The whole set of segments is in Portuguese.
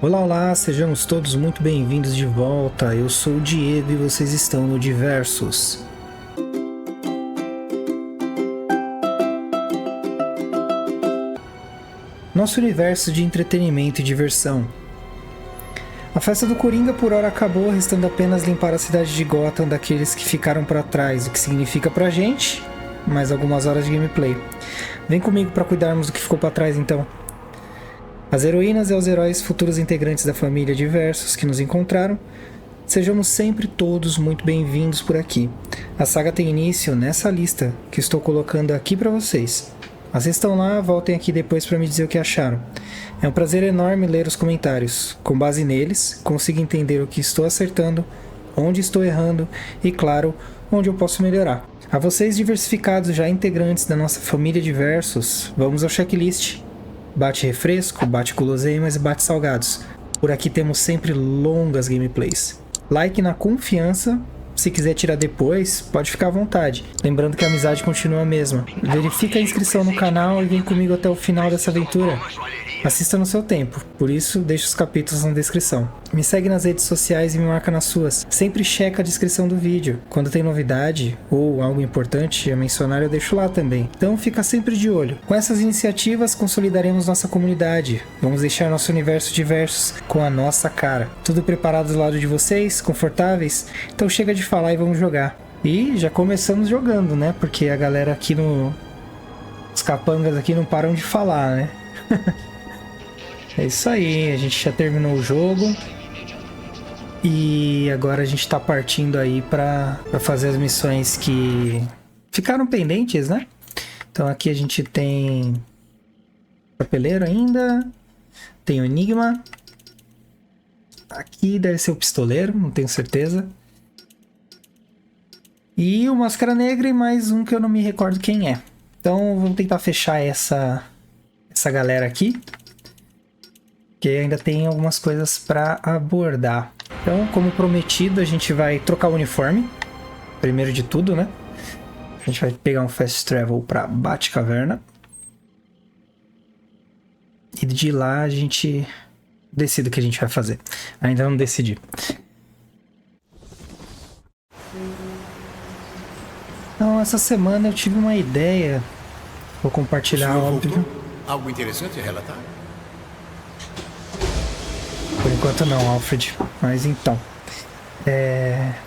Olá, olá, sejamos todos muito bem-vindos de volta. Eu sou o Diego e vocês estão no Diversos. Nosso universo de entretenimento e diversão. A festa do Coringa por hora acabou, restando apenas limpar a cidade de Gotham daqueles que ficaram para trás, o que significa pra gente mais algumas horas de gameplay. Vem comigo para cuidarmos do que ficou para trás então. As heroínas e os heróis, futuros integrantes da família Diversos que nos encontraram, sejamos sempre todos muito bem-vindos por aqui. A saga tem início nessa lista que estou colocando aqui para vocês. Assistam lá, voltem aqui depois para me dizer o que acharam. É um prazer enorme ler os comentários. Com base neles, consigo entender o que estou acertando, onde estou errando e, claro, onde eu posso melhorar. A vocês diversificados já integrantes da nossa família Diversos, vamos ao checklist. Bate refresco, bate guloseimas e bate salgados. Por aqui temos sempre longas gameplays. Like na confiança. Se quiser tirar depois, pode ficar à vontade. Lembrando que a amizade continua a mesma. Verifica a inscrição no canal e vem comigo até o final dessa aventura. Assista no seu tempo, por isso deixe os capítulos na descrição. Me segue nas redes sociais e me marca nas suas. Sempre checa a descrição do vídeo. Quando tem novidade ou algo importante a mencionar, eu deixo lá também. Então fica sempre de olho. Com essas iniciativas consolidaremos nossa comunidade. Vamos deixar nosso universo Diversos com a nossa cara. Tudo preparado do lado de vocês, confortáveis? Então chega de falar e vamos jogar. E já começamos jogando, né? Porque a galera aqui no... Os capangas aqui não param de falar, né? É isso aí, a gente já terminou o jogo. E agora a gente tá partindo aí pra fazer as missões que ficaram pendentes, né? Então aqui a gente tem Chapeleiro ainda. Tem o Enigma. Aqui deve ser o Pistoleiro, não tenho certeza. E o Máscara Negra e mais um que eu não me recordo quem é. Então vamos tentar fechar essa galera aqui, que ainda tem algumas coisas para abordar. Então, como prometido, a gente vai trocar o uniforme. Primeiro de tudo, né? A gente vai pegar um Fast Travel para Batcaverna. E de lá a gente decide o que a gente vai fazer. Ainda não decidi. Então, essa semana eu tive uma ideia. Vou compartilhar, óbvio. Algo interessante a relatar? Por enquanto não, Alfred. Mas então.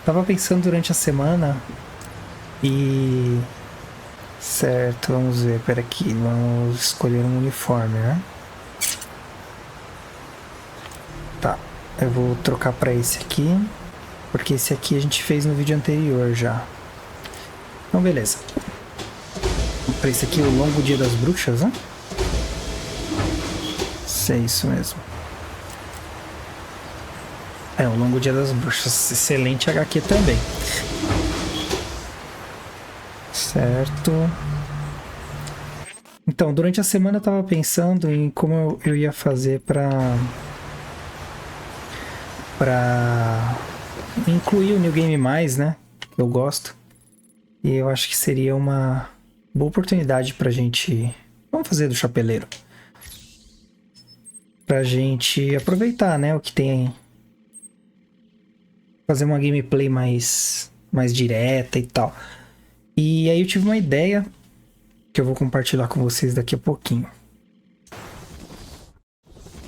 Tava pensando durante a semana e... Certo, vamos ver. Pera aqui, vamos escolher um uniforme, né? Tá, eu vou trocar pra esse aqui, porque esse aqui a gente fez no vídeo anterior já. Então beleza. Pra esse aqui, o Longo Dia das Bruxas, né? É isso mesmo. É, o Longo Dia das Bruxas. Excelente HQ também. Certo. Então, durante a semana eu tava pensando em como eu ia fazer pra incluir o New Game Mais, né? Eu gosto. E eu acho que seria uma boa oportunidade pra gente... Vamos fazer do Chapeleiro. Pra gente aproveitar, né? O que tem... Fazer uma gameplay mais direta e tal. E aí eu tive uma ideia que eu vou compartilhar com vocês daqui a pouquinho.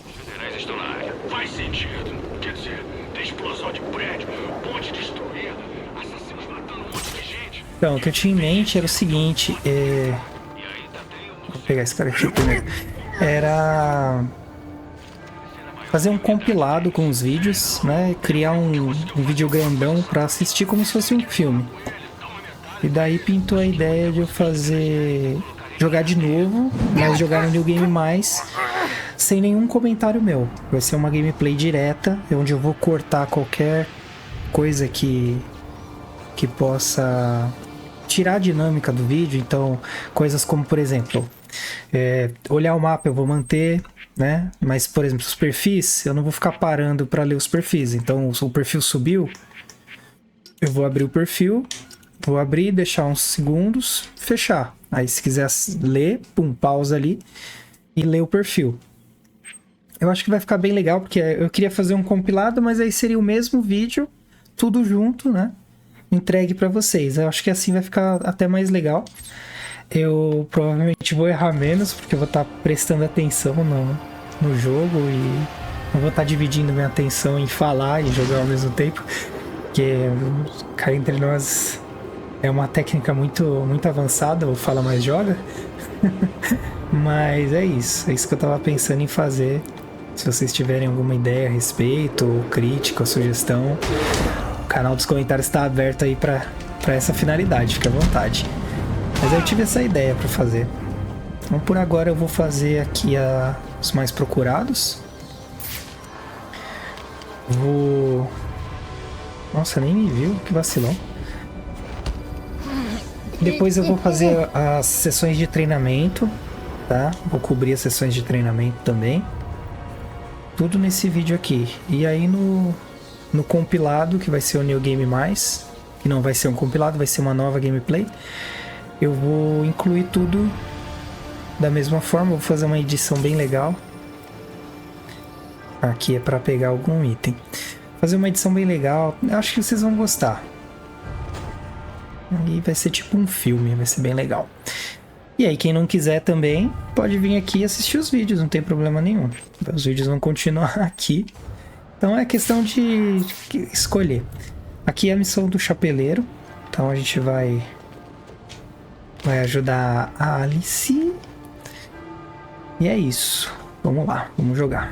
Os federais estão na área. Faz sentido. Quer dizer, tem explosão de prédio, ponte destruída, assassinos matando um monte de gente. Então, o que eu tinha em mente era o seguinte, Vou pegar esse cara aqui primeiro. Era... fazer um compilado com os vídeos, né? Criar um vídeo grandão para assistir como se fosse um filme. E daí pintou a ideia de eu jogar de novo, mas jogar no New Game Mais sem nenhum comentário meu. Vai ser uma gameplay direta, onde eu vou cortar qualquer coisa que possa tirar a dinâmica do vídeo. Então, coisas como, por exemplo, olhar o mapa eu vou manter, né? Mas, por exemplo, os perfis, eu não vou ficar parando para ler os perfis. Então, o perfil subiu, eu vou abrir o perfil, vou abrir, deixar uns segundos, fechar. Aí, se quiser ler, pum, pausa ali e ler o perfil. Eu acho que vai ficar bem legal, porque eu queria fazer um compilado, mas aí seria o mesmo vídeo, tudo junto, né? Entregue pra vocês. Eu acho que assim vai ficar até mais legal. Eu provavelmente vou errar menos, porque eu vou estar prestando atenção no jogo e não vou estar dividindo minha atenção em falar e jogar ao mesmo tempo. Porque, cá entre nós, é uma técnica muito avançada, o Fala Mais Joga. Mas é isso que eu tava pensando em fazer. Se vocês tiverem alguma ideia a respeito, ou crítica, ou sugestão, o canal dos comentários está aberto aí pra essa finalidade, fica à vontade. Mas eu tive essa ideia pra fazer. Então por agora eu vou fazer aqui os mais procurados. Nossa, nem me viu, que vacilão. Depois eu vou fazer as sessões de treinamento, tá? Vou cobrir as sessões de treinamento também. Tudo nesse vídeo aqui. E aí no compilado, que vai ser o New Game Mais, que não vai ser um compilado, vai ser uma nova gameplay, eu vou incluir tudo da mesma forma. Vou fazer uma edição bem legal. Aqui é para pegar algum item. Fazer uma edição bem legal. Eu acho que vocês vão gostar. E vai ser tipo um filme, vai ser bem legal. E aí, quem não quiser também, pode vir aqui e assistir os vídeos, não tem problema nenhum. Os vídeos vão continuar aqui. Então é questão de escolher. Aqui é a missão do chapeleiro. Então a gente vai ajudar a Alice. E é isso. Vamos lá, vamos jogar.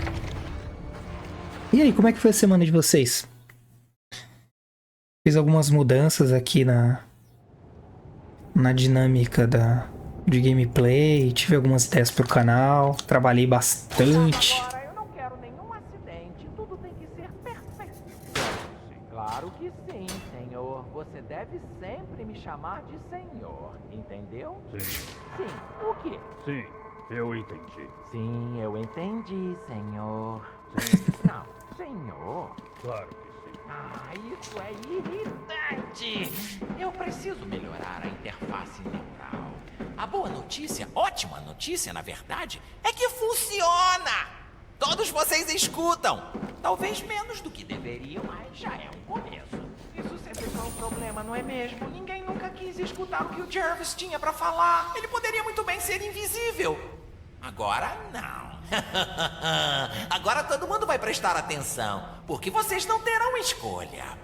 E aí, como é que foi a semana de vocês? Fiz algumas mudanças aqui na dinâmica de gameplay, tive algumas ideias pro canal, trabalhei bastante. Agora eu não quero nenhum acidente, tudo tem que ser perfeito. Claro que sim, senhor. Você deve sempre me chamar de senhor, entendeu? Sim. Sim, o quê? Sim, eu entendi. Sim, eu entendi, senhor. Sim. Não, senhor. Claro que sim. Ah, isso é irritante! Eu preciso melhorar a interface neural. A boa notícia, ótima notícia, na verdade, é que funciona! Todos vocês escutam! Talvez menos do que deveriam, mas já é um começo. Isso sempre foi um problema, não é mesmo? Ninguém nunca quis escutar o que o Jervis tinha pra falar. Ele poderia muito bem ser invisível. Agora não. Agora todo mundo vai prestar atenção, porque vocês não terão escolha.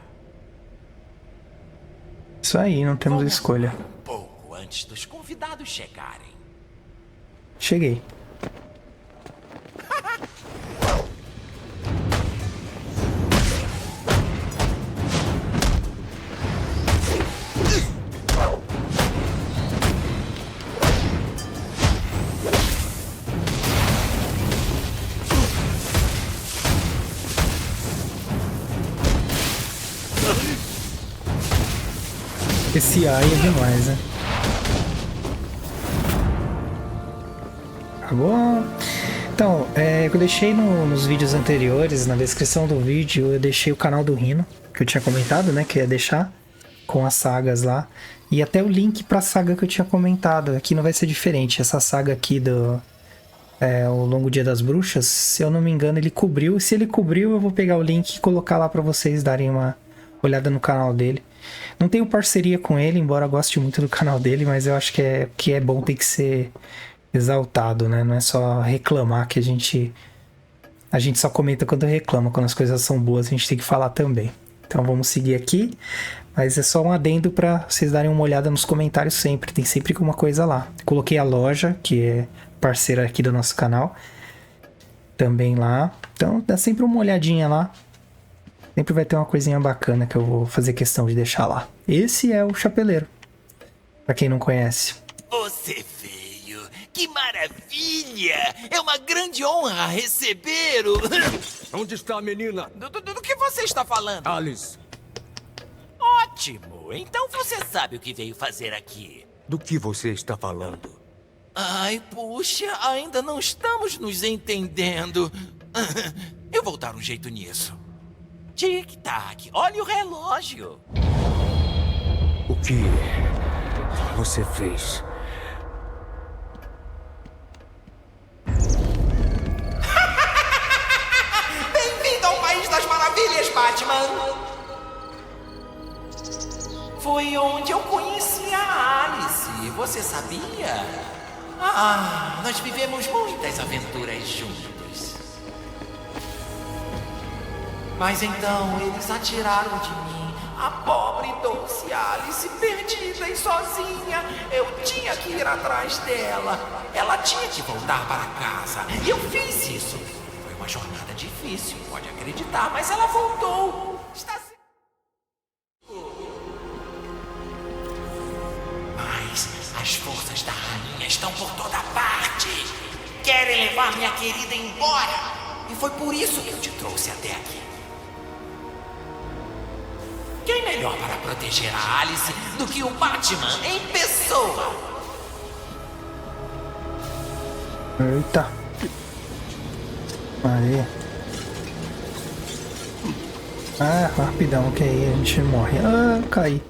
Isso aí, não temos Vamos escolha. arrumar um pouco antes dos convidados chegarem. Cheguei. Esse AI é demais, né? Tá bom? Então, eu deixei nos vídeos anteriores, na descrição do vídeo, eu deixei o canal do Rino, que eu tinha comentado, né? Que ia deixar com as sagas lá. E até o link pra saga que eu tinha comentado. Aqui não vai ser diferente. Essa saga aqui o Longo Dia das Bruxas, se eu não me engano, ele cobriu. Se ele cobriu, eu vou pegar o link e colocar lá pra vocês darem uma olhada no canal dele. Não tenho parceria com ele, embora eu goste muito do canal dele, mas eu acho que é bom ter que ser exaltado, né? Não é só reclamar, que a gente só comenta quando reclama. Quando as coisas são boas, a gente tem que falar também. Então vamos seguir aqui, mas é só um adendo para vocês darem uma olhada nos comentários sempre. Tem sempre uma coisa lá. Coloquei a loja, que é parceira aqui do nosso canal, também lá. Então dá sempre uma olhadinha lá. Sempre vai ter uma coisinha bacana que eu vou fazer questão de deixar lá. Esse é o Chapeleiro, pra quem não conhece. Você veio! Que maravilha! É uma grande honra receber o... Onde está a menina? Do que você está falando? Alice. Ótimo! Então você sabe o que veio fazer aqui. Do que você está falando? Ai, puxa, ainda não estamos nos entendendo. Eu vou dar um jeito nisso. Tic-tac, olha o relógio. O que você fez? Batman? Foi onde eu conheci a Alice, você sabia? Ah, nós vivemos muitas aventuras juntos. Mas então eles atiraram de mim, a pobre doce Alice, perdida e sozinha. Eu tinha que ir atrás dela. Ela tinha que voltar para casa. E eu fiz isso. Foi uma jornada difícil, pode acreditar, mas ela voltou. Está Mas as forças da rainha estão por toda parte. Querem levar minha querida embora. E foi por isso que eu te trouxe até aqui. Quem melhor para proteger a Alice do que o Batman em pessoa? Eita. Aí. Ah, rapidão, que aí a gente morre. Ah, caí.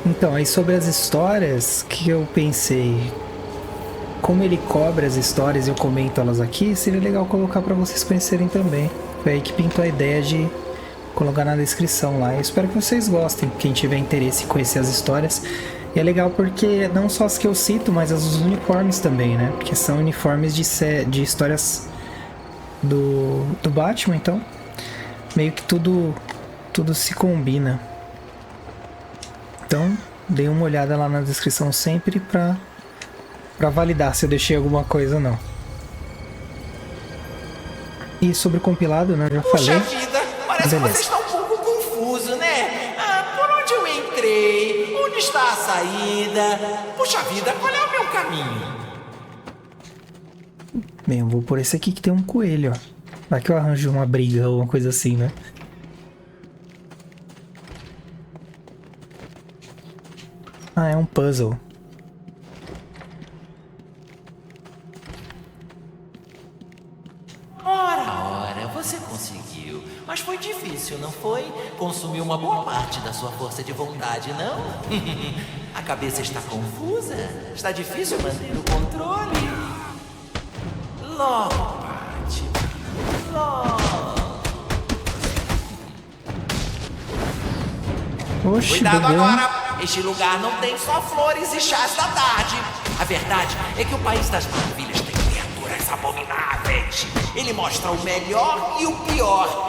Então, aí sobre as histórias que eu pensei, como ele cobre as histórias e eu comento elas aqui, seria legal colocar para vocês conhecerem também. Foi aí que pintou a ideia de colocar na descrição lá. Eu espero que vocês gostem, quem tiver interesse em conhecer as histórias. E é legal porque não só as que eu cito, mas as dos uniformes também, né? Porque são uniformes de histórias do Batman, então meio que tudo se combina. Então, dê uma olhada lá na descrição sempre pra validar se eu deixei alguma coisa ou não. E sobre o compilado, né? Já falei. Puxa vida, parece que você está um pouco confuso, né? Ah, por onde eu entrei? Onde está a saída? Puxa vida, qual é o meu caminho? Bem, eu vou por esse aqui que tem um coelho, ó. Vai que eu arranjo uma briga ou uma coisa assim, né? Ah, é um puzzle. Ora, você conseguiu. Mas foi difícil, não foi? Consumiu uma boa parte da sua força de vontade, não? A cabeça está confusa? Está difícil manter o controle? Logo, Batman. Logo. Oxi, Cuidado bebê. agora! Este lugar não tem só flores e chás da tarde. A verdade é que o País das Maravilhas tem criaturas abomináveis. Ele mostra o melhor e o pior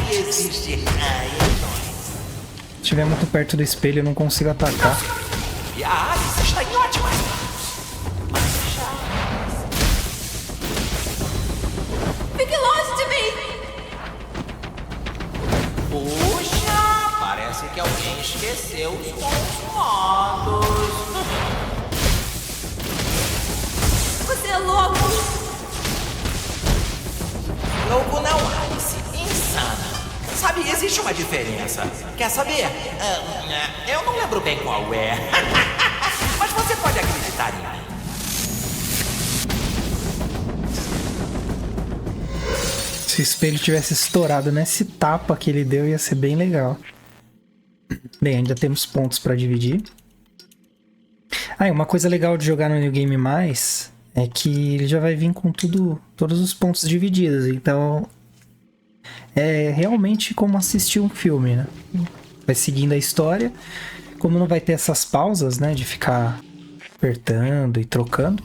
que existe. Ai, Se estiver muito perto do espelho, eu não consigo atacar. e a Alice está em ótimas mãos. Mas Fique longe de mim! puxa, parece que alguém esqueceu os comandos. Você é louco! Louco não, Alice. Insana. Sabe, existe uma diferença. Quer saber? Eu não lembro bem qual é. Mas você pode acreditar em mim. Se o espelho tivesse estourado nesse tapa que ele deu, ia ser bem legal. Bem, ainda temos pontos para dividir. Ah, e uma coisa legal de jogar no New Game Mais é que ele já vai vir com todos os pontos divididos. Então, é realmente como assistir um filme, né? Vai seguindo a história. Como não vai ter essas pausas, né? De ficar apertando e trocando.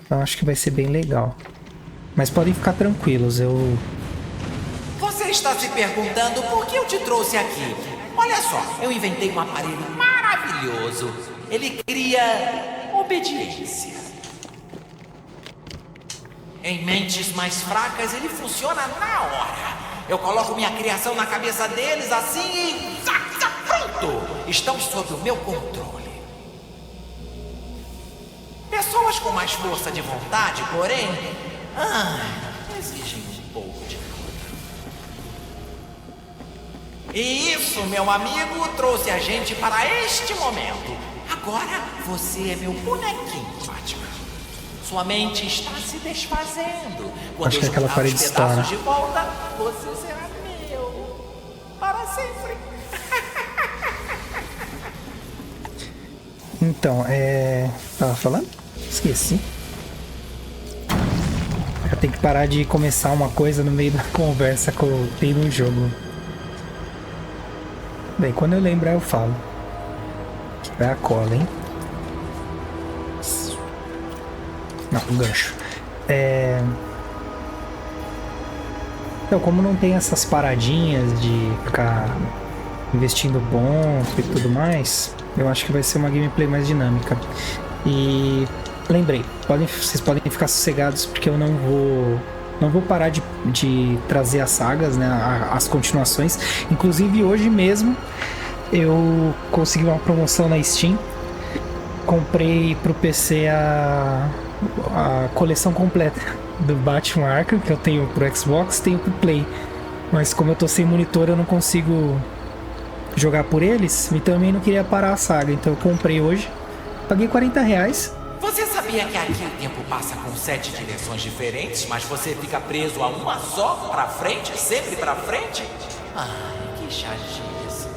Então, acho que vai ser bem legal. Mas podem ficar tranquilos, Você está se perguntando por que eu te trouxe aqui. Olha só, eu inventei um aparelho maravilhoso. Ele cria obediência. Em mentes mais fracas, ele funciona na hora. Eu coloco minha criação na cabeça deles assim e... pronto! Estão sob o meu controle. Pessoas com mais força de vontade, porém... exigem um pouco de luta. E isso, meu amigo, trouxe a gente para este momento. Agora você é meu bonequinho, Batman. Sua mente está se desfazendo. Quando Acho que eu aquela juntar parede os estoura. pedaços de volta, você será meu. Para sempre. Então, tava falando? Esqueci. Eu tenho que parar de começar uma coisa no meio da conversa que eu tenho no jogo. Bem, quando eu lembrar eu falo. Vai a cola, hein? Não, o gancho. Então, como não tem essas paradinhas de ficar investindo ponto e tudo mais, eu acho que vai ser uma gameplay mais dinâmica. E lembrei, vocês podem ficar sossegados porque eu não vou parar de trazer as sagas, né, as continuações. Inclusive hoje mesmo eu consegui uma promoção na Steam. Comprei pro PC a coleção completa do Batman Arkham, que eu tenho pro Xbox, tenho pro Play. Mas como eu tô sem monitor, eu não consigo jogar por eles, e também não queria parar a saga, então eu comprei hoje. Paguei R$40. Você sabia que aqui o tempo passa com 7 direções diferentes, mas você fica preso a uma só, pra frente, sempre pra frente? Ai, que chatice.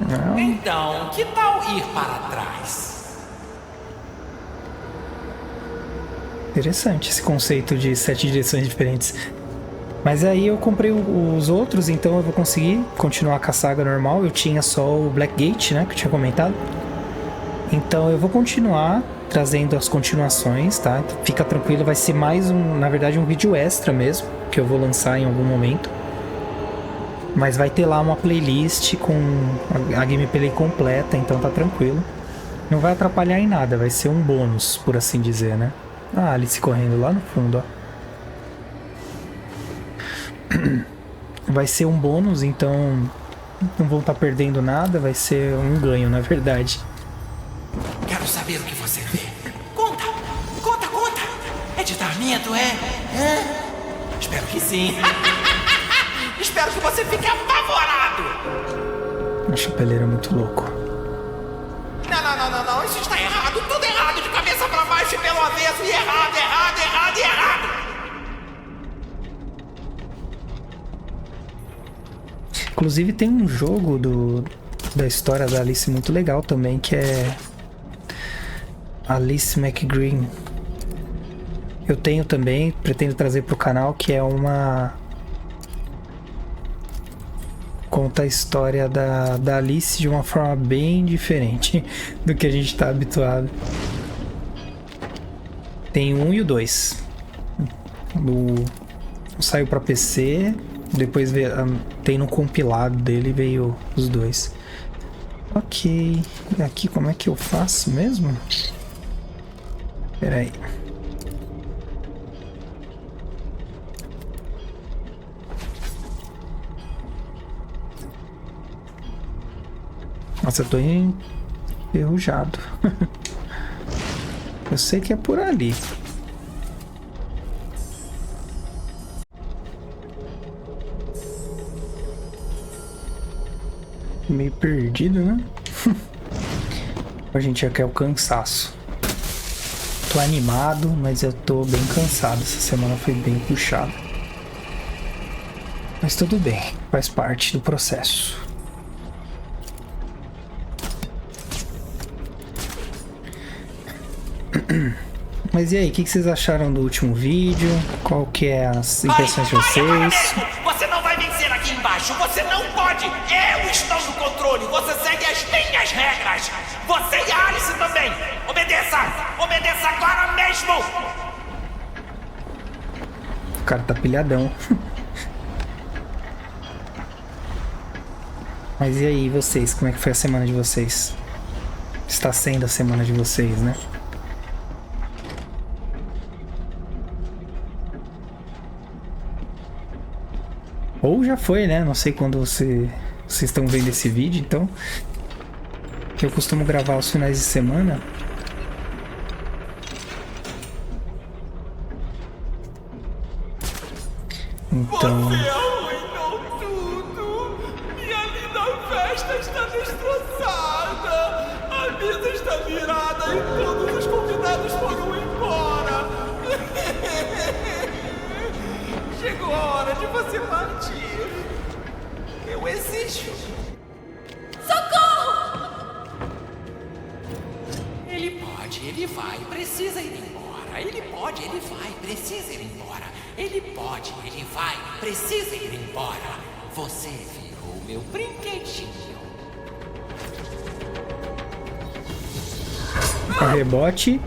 Não. Então, que tal ir para trás? Interessante esse conceito de 7 direções diferentes. Mas aí eu comprei os outros, então eu vou conseguir continuar com a saga normal. Eu tinha só o Blackgate, né, que eu tinha comentado. Então eu vou continuar trazendo as continuações, tá? Fica tranquilo, vai ser mais na verdade um vídeo extra mesmo, que eu vou lançar em algum momento. Mas vai ter lá uma playlist com a gameplay completa, então tá tranquilo. Não vai atrapalhar em nada, vai ser um bônus, por assim dizer, né? Ah, Alice correndo lá no fundo, ó. Vai ser um bônus, então não vão estar perdendo nada, vai ser um ganho, na verdade. Quero saber o que você vê. Conta! Conta, conta! É de dar medo, é? Espero que sim. Espero que você fique apavorado! O chapeleiro é muito louco. Não, isso está errado, tudo errado, de cabeça pra baixo e pelo avesso, e errado. Inclusive tem um jogo da história da Alice muito legal também, que é Alice McGreen. Eu tenho também, pretendo trazer pro canal, que é conta a história da Alice de uma forma bem diferente do que a gente tá habituado. Tem o 1 e o 2. Saiu pra PC, depois tem no compilado dele, veio os dois. Ok, e aqui como é que eu faço mesmo? Pera aí. Nossa, eu tô enferrujado. Eu sei que é por ali. Meio perdido, né? A gente já quer o cansaço. Tô animado, mas eu tô bem cansado. Essa semana foi bem puxada. Mas tudo bem, faz parte do processo. Mas e aí, o que vocês acharam do último vídeo? Qual que é as impressões de vocês? Você não vai vencer aqui embaixo, você não pode! Eu estou no controle, você segue as minhas regras! Você e a Alice também! Obedeça! Obedeça agora mesmo! O cara tá pilhadão. Mas e aí, vocês? Como é que foi a semana de vocês? Está sendo a semana de vocês, né? Ou já foi, né? Não sei quando vocês estão vendo esse vídeo, então. Que eu costumo gravar aos finais de semana. Então. Você arruinou tudo! Minha linda festa está destroçada! A mesa está virada e todos os convidados foram embora! Chegou a hora de você partir! Eu exijo! Socorro! Ele vai, precisa ir embora. Ele pode, ele vai, precisa ir embora. Ele pode, ele vai, precisa ir embora. Você virou meu brinquedinho. A rebote.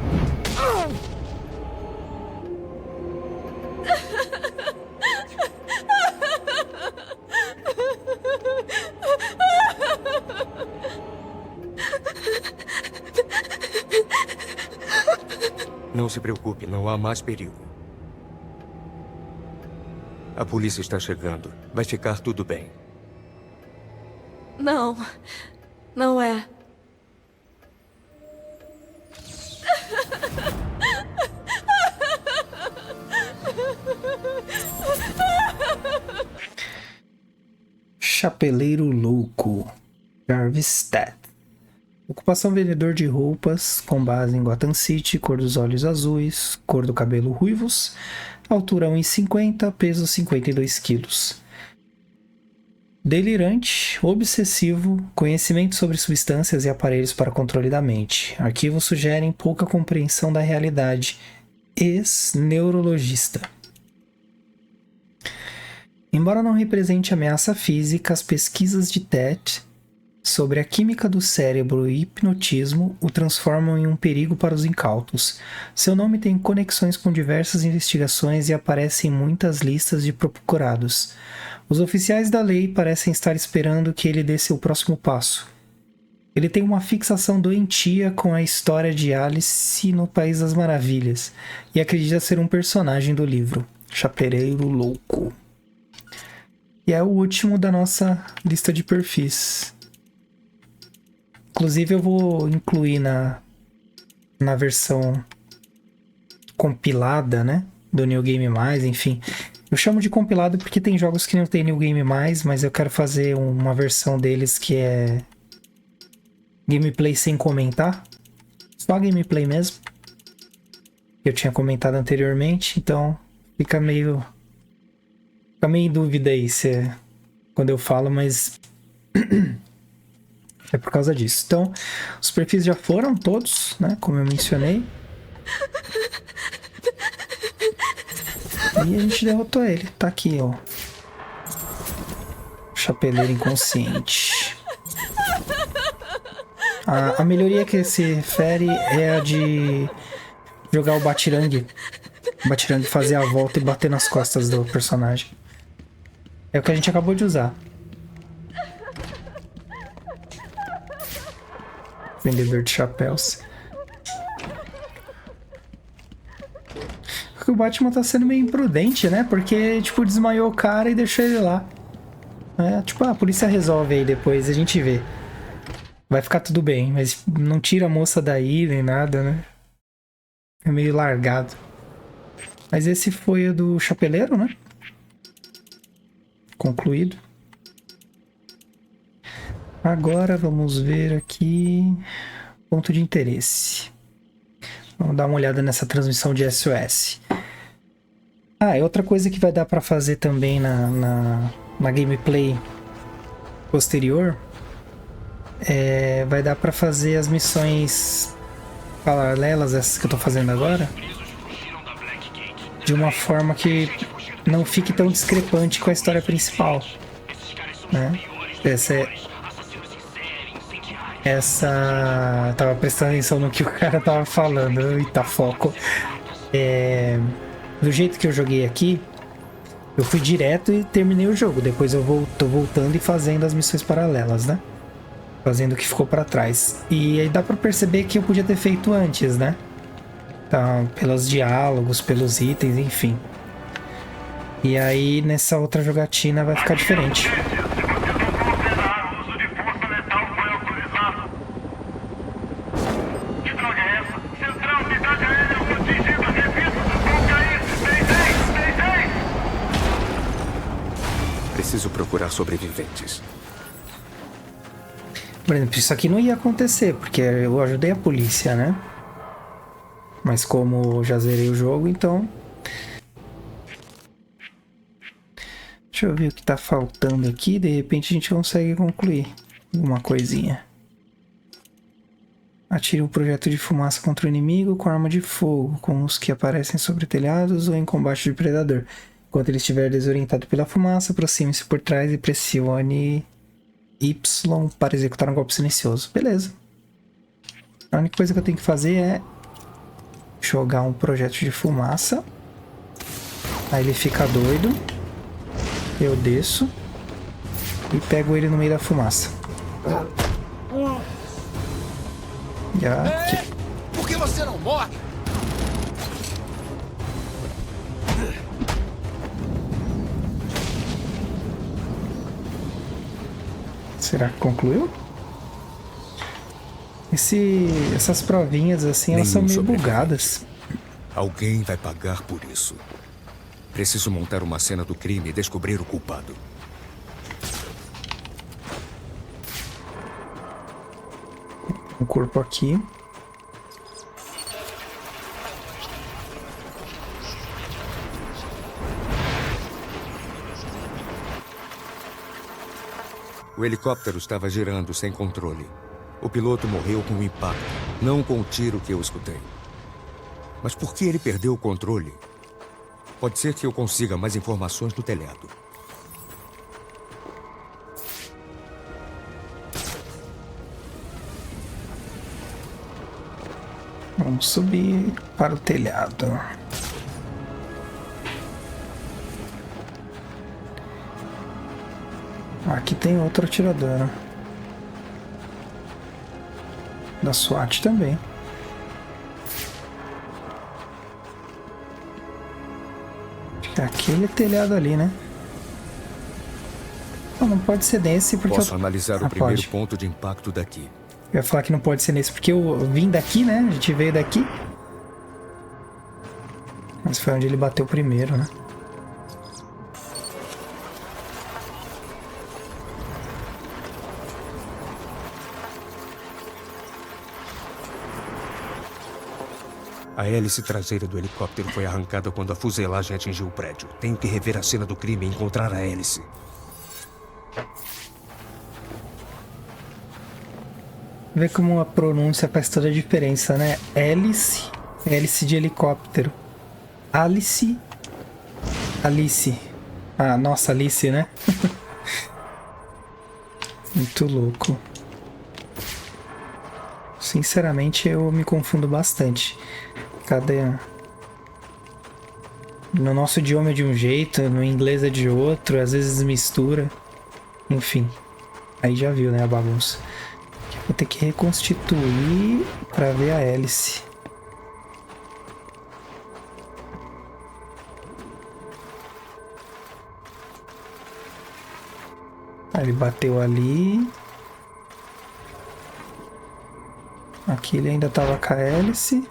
Não se preocupe, não há mais perigo. A polícia está chegando. Vai ficar tudo bem. Não. Não é. Chapeleiro louco. Jarvis Tat. Ocupação: vendedor de roupas, com base em Gotham City, cor dos olhos azuis, cor do cabelo ruivos, altura 1,50, peso 52 quilos. Delirante, obsessivo, conhecimento sobre substâncias e aparelhos para controle da mente. Arquivos sugerem pouca compreensão da realidade. Ex-neurologista. Embora não represente ameaça física, as pesquisas de Tat sobre a química do cérebro e hipnotismo o transformam em um perigo para os incautos. Seu nome tem conexões com diversas investigações e aparece em muitas listas de procurados. Os oficiais da lei parecem estar esperando que ele dê seu próximo passo. Ele tem uma fixação doentia com a história de Alice no País das Maravilhas e acredita ser um personagem do livro Chapeleiro Louco. E é o último da nossa lista de perfis. Inclusive eu vou incluir na versão compilada, né, do New Game Mais, enfim. Eu chamo de compilado porque tem jogos que não tem New Game Mais, mas eu quero fazer uma versão deles que é gameplay sem comentar. Só gameplay mesmo. Eu tinha comentado anteriormente, então fica meio em dúvida aí se é quando eu falo, mas é por causa disso. Então, os perfis já foram todos, né? Como eu mencionei. E a gente derrotou ele. Tá aqui, ó. Chapeleiro inconsciente. A melhoria que se refere é a de jogar o batirangue. O batirangue fazer a volta e bater nas costas do personagem. É o que a gente acabou de usar. Vendedor de chapéus. O Batman tá sendo meio imprudente, né? Porque, tipo, desmaiou o cara e deixou ele lá. É, tipo, a polícia resolve aí depois, a gente vê. Vai ficar tudo bem, mas não tira a moça daí nem nada, né? É meio largado. Mas esse foi o do chapeleiro, né? Concluído. Agora vamos ver aqui ponto de interesse. Vamos dar uma olhada nessa transmissão de SOS. Ah, e outra coisa que vai dar para fazer também na gameplay posterior vai dar para fazer as missões paralelas, essas que eu tô fazendo agora, de uma forma que não fique tão discrepante com a história principal, né? Tava prestando atenção no que o cara tava falando. Eita, foco. Do jeito que eu joguei aqui, eu fui direto e terminei o jogo. Depois eu tô voltando e fazendo as missões paralelas, né? Fazendo o que ficou pra trás. E aí dá pra perceber que eu podia ter feito antes, né? Tá, pelos diálogos, pelos itens, enfim. E aí nessa outra jogatina vai ficar diferente. Preciso procurar sobreviventes. Por exemplo, isso aqui não ia acontecer, porque eu ajudei a polícia, né? Mas como eu já zerei o jogo, então... Deixa eu ver o que tá faltando aqui, de repente a gente consegue concluir alguma coisinha. Atire um projeto de fumaça contra o inimigo com arma de fogo, com os que aparecem sobre telhados ou em combate de predador. Enquanto ele estiver desorientado pela fumaça, aproxime-se por trás e pressione Y para executar um golpe silencioso. Beleza. A única coisa que eu tenho que fazer é jogar um projeto de fumaça. Aí ele fica doido. Eu desço e pego ele no meio da fumaça. E aqui. Por que você não morre? Será que concluiu? Essas provinhas assim, elas são meio bugadas. Alguém vai pagar por isso. Preciso montar uma cena do crime e descobrir o culpado. Um corpo aqui. O helicóptero estava girando sem controle. O piloto morreu com o impacto, não com o tiro que eu escutei. Mas por que ele perdeu o controle? Pode ser que eu consiga mais informações no telhado. Vamos subir para o telhado. Aqui tem outro atirador. Da SWAT também. Acho que é aquele telhado ali, né? Não pode ser nesse porque Posso analisar o primeiro pode. ponto de impacto daqui. Eu ia falar que não pode ser nesse porque eu vim daqui, né? A gente veio daqui. Mas foi onde ele bateu primeiro, né? A hélice traseira do helicóptero foi arrancada quando a fuselagem atingiu o prédio. Tenho que rever a cena do crime e encontrar a hélice. Vê como a pronúncia faz toda a diferença, né? Hélice, hélice de helicóptero. Alice. Ah, nossa, Alice, né? Muito louco. Sinceramente, eu me confundo bastante. No nosso idioma é de um jeito, no inglês é de outro, às vezes mistura. Enfim, aí já viu, né, a bagunça. Vou ter que reconstituir para ver a hélice. Aí ele bateu ali. Aqui ele ainda tava com a hélice.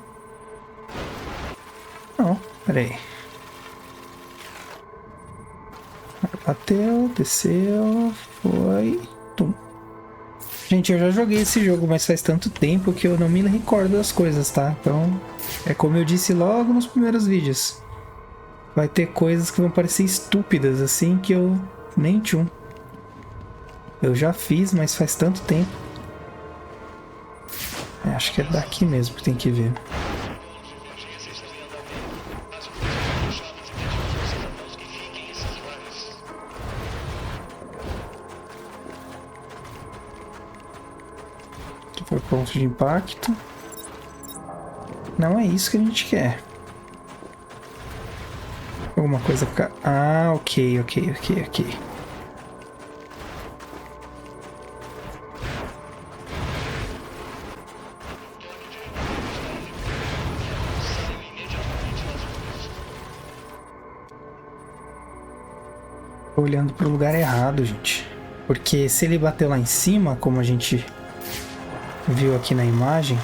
Não, peraí. Bateu, desceu, foi. Tum. Gente, eu já joguei esse jogo, mas faz tanto tempo que eu não me recordo das coisas, tá? Então, é como eu disse logo nos primeiros vídeos. Vai ter coisas que vão parecer estúpidas, assim, que eu nem tchum. Eu já fiz, mas faz tanto tempo. Acho que é daqui mesmo que tem que ver. Aqui foi o ponto de impacto. Não é isso que a gente quer. Alguma coisa... Ah, ok. Olhando para o lugar errado, gente. Porque se ele bateu lá em cima, como a gente viu aqui na imagem,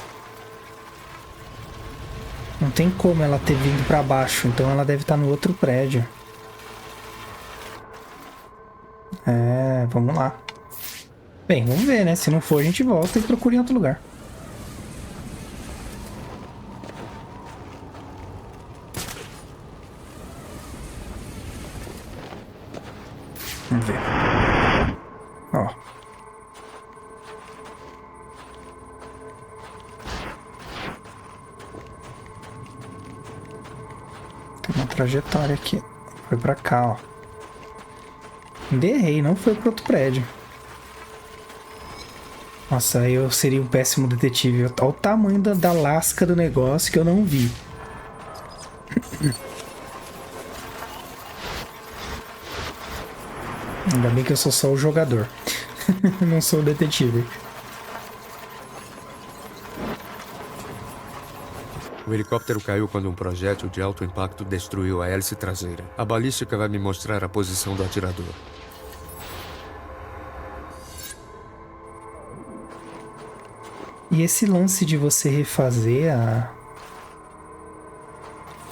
não tem como ela ter vindo para baixo. Então ela deve estar no outro prédio. É, vamos lá. Bem, vamos ver, né? Se não for, a gente volta e procura em outro lugar. Vamos ver. Ó. trajetória aqui. Foi pra cá, ó. Ainda errei, não foi pro outro prédio. Nossa, eu seria um péssimo detetive. Olha o tamanho da lasca do negócio que eu não vi. Ainda bem que eu sou só o jogador. Não sou o detetive. O helicóptero caiu quando um projétil de alto impacto destruiu a hélice traseira. A balística vai me mostrar a posição do atirador. E esse lance de você refazer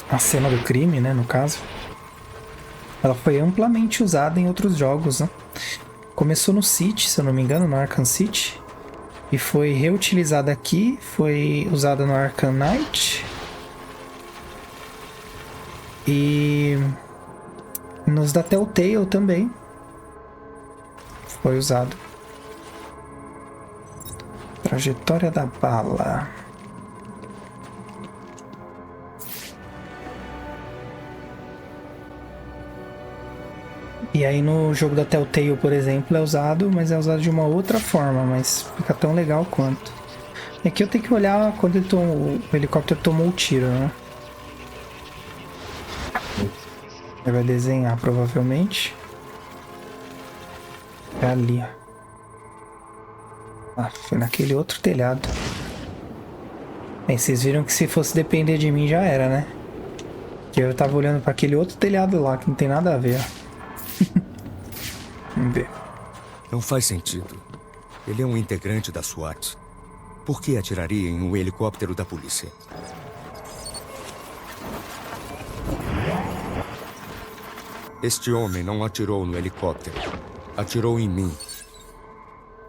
a cena do crime, né, no caso, ela foi amplamente usada em outros jogos, né? Começou no City, se eu não me engano, no Arkham City, e foi reutilizada aqui, foi usada no Arkham Knight e nos da Telltale também foi usado. Trajetória da bala. E aí no jogo da Telltale, por exemplo, é usado, mas é usado de uma outra forma, mas fica tão legal quanto. E aqui eu tenho que olhar quando o helicóptero tomou o tiro, né? Ele vai desenhar provavelmente. É ali, ó. Ah, foi naquele outro telhado. Bem, vocês viram que se fosse depender de mim já era, né? Que eu tava olhando para aquele outro telhado lá que não tem nada a ver. Vamos ver. Não faz sentido. Ele é um integrante da SWAT. Por que atiraria em um helicóptero da polícia? Este homem não atirou no helicóptero. Atirou em mim.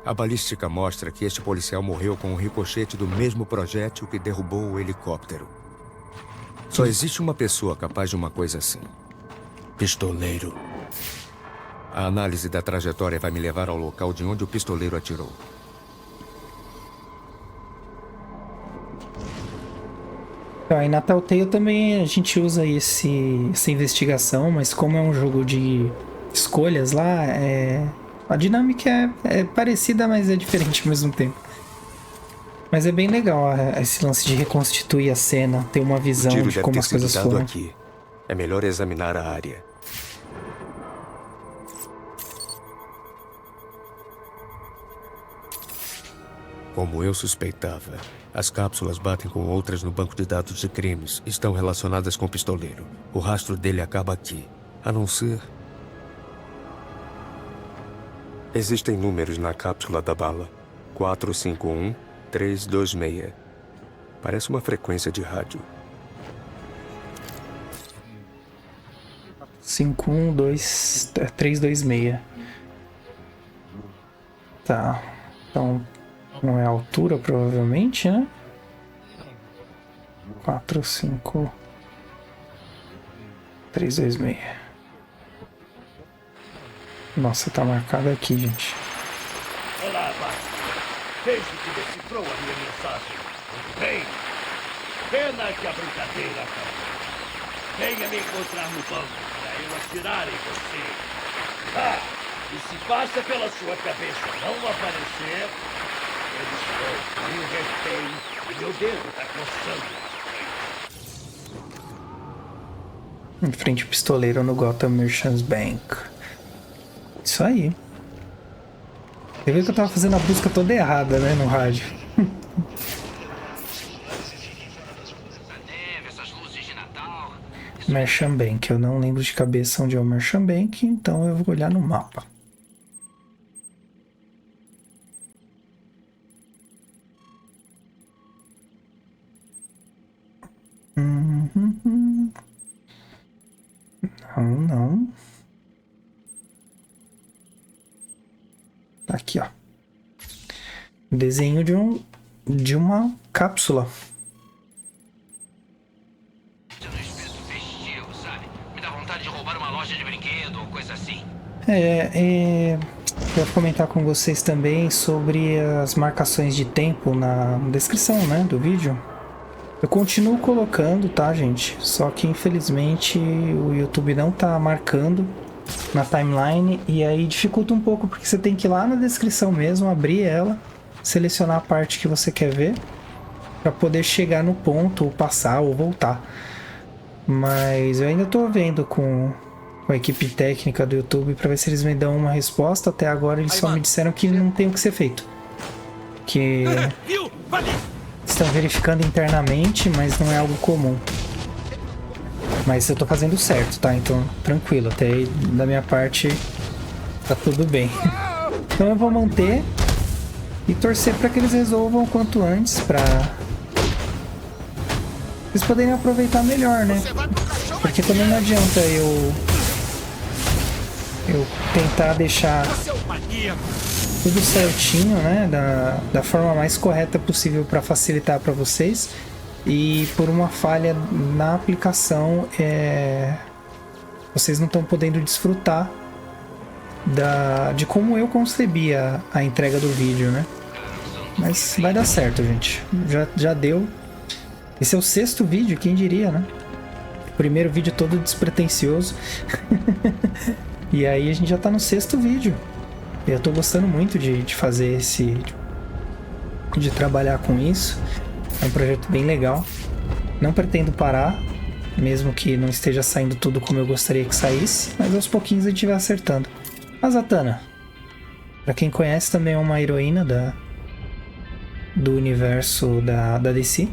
A balística mostra que este policial morreu com um ricochete do mesmo projétil que derrubou o helicóptero. Só existe uma pessoa capaz de uma coisa assim. Pistoleiro. A análise da trajetória vai me levar ao local de onde o pistoleiro atirou. Aí na Telltale também a gente usa essa investigação, mas como é um jogo de escolhas lá, a dinâmica é parecida, mas é diferente ao mesmo tempo. Mas é bem legal esse lance de reconstituir a cena, ter uma visão de como as coisas foram. Aqui. É melhor examinar a área. Como eu suspeitava, as cápsulas batem com outras no banco de dados de crimes. Estão relacionadas com o pistoleiro. O rastro dele acaba aqui. A não ser... Existem números na cápsula da bala. 451-326. Parece uma frequência de rádio. 326. Tá. Então, não é a altura, provavelmente, né? 45326. Nossa, tá marcado aqui, gente. Olá, Batman. Desde que decifrou a minha mensagem. Muito bem. Pena que a brincadeira acabou. Venha me encontrar no banco para eu atirar em você. Ah, e se passa pela sua cabeça não aparecer, eu estou com um refém e meu dedo tá coçando. Em frente ao pistoleiro no Gotham Merchants Bank. Isso aí. Você viu que eu tava fazendo a busca toda errada, né, no rádio. Merchant Bank. Eu não lembro de cabeça onde é o Merchant Bank, então eu vou olhar no mapa. Não. Aqui, ó. Desenho de uma cápsula. Me dá vontade de roubar uma loja de brinquedo ou coisa assim. Eu vou comentar com vocês também sobre as marcações de tempo na descrição, né, do vídeo. Eu continuo colocando, tá, gente? Só que infelizmente o YouTube não tá marcando na timeline e aí dificulta um pouco porque você tem que ir lá na descrição mesmo, abrir ela, selecionar a parte que você quer ver para poder chegar no ponto, ou passar ou voltar. Mas eu ainda tô vendo com a equipe técnica do YouTube para ver se eles me dão uma resposta. Até agora eles só me disseram que não tem o que ser feito. Que estão verificando internamente, mas não é algo comum. Mas eu tô fazendo certo, tá? Então, tranquilo. Até aí, da minha parte, tá tudo bem. Então eu vou manter e torcer para que eles resolvam o quanto antes, para eles poderem aproveitar melhor, né? Porque também não adianta eu tentar deixar tudo certinho, né? Da forma mais correta possível para facilitar para vocês. E por uma falha na aplicação, vocês não estão podendo desfrutar de como eu concebi a entrega do vídeo, né? Mas vai dar certo, gente. Já deu. Esse é o 6º vídeo, quem diria, né? O primeiro vídeo todo despretensioso. E aí a gente já tá no 6º vídeo. E eu tô gostando muito de fazer de trabalhar com isso. É um projeto bem legal. Não pretendo parar, mesmo que não esteja saindo tudo como eu gostaria que saísse, mas aos pouquinhos a gente vai acertando. A Zatanna, pra quem conhece, também é uma heroína do universo da DC.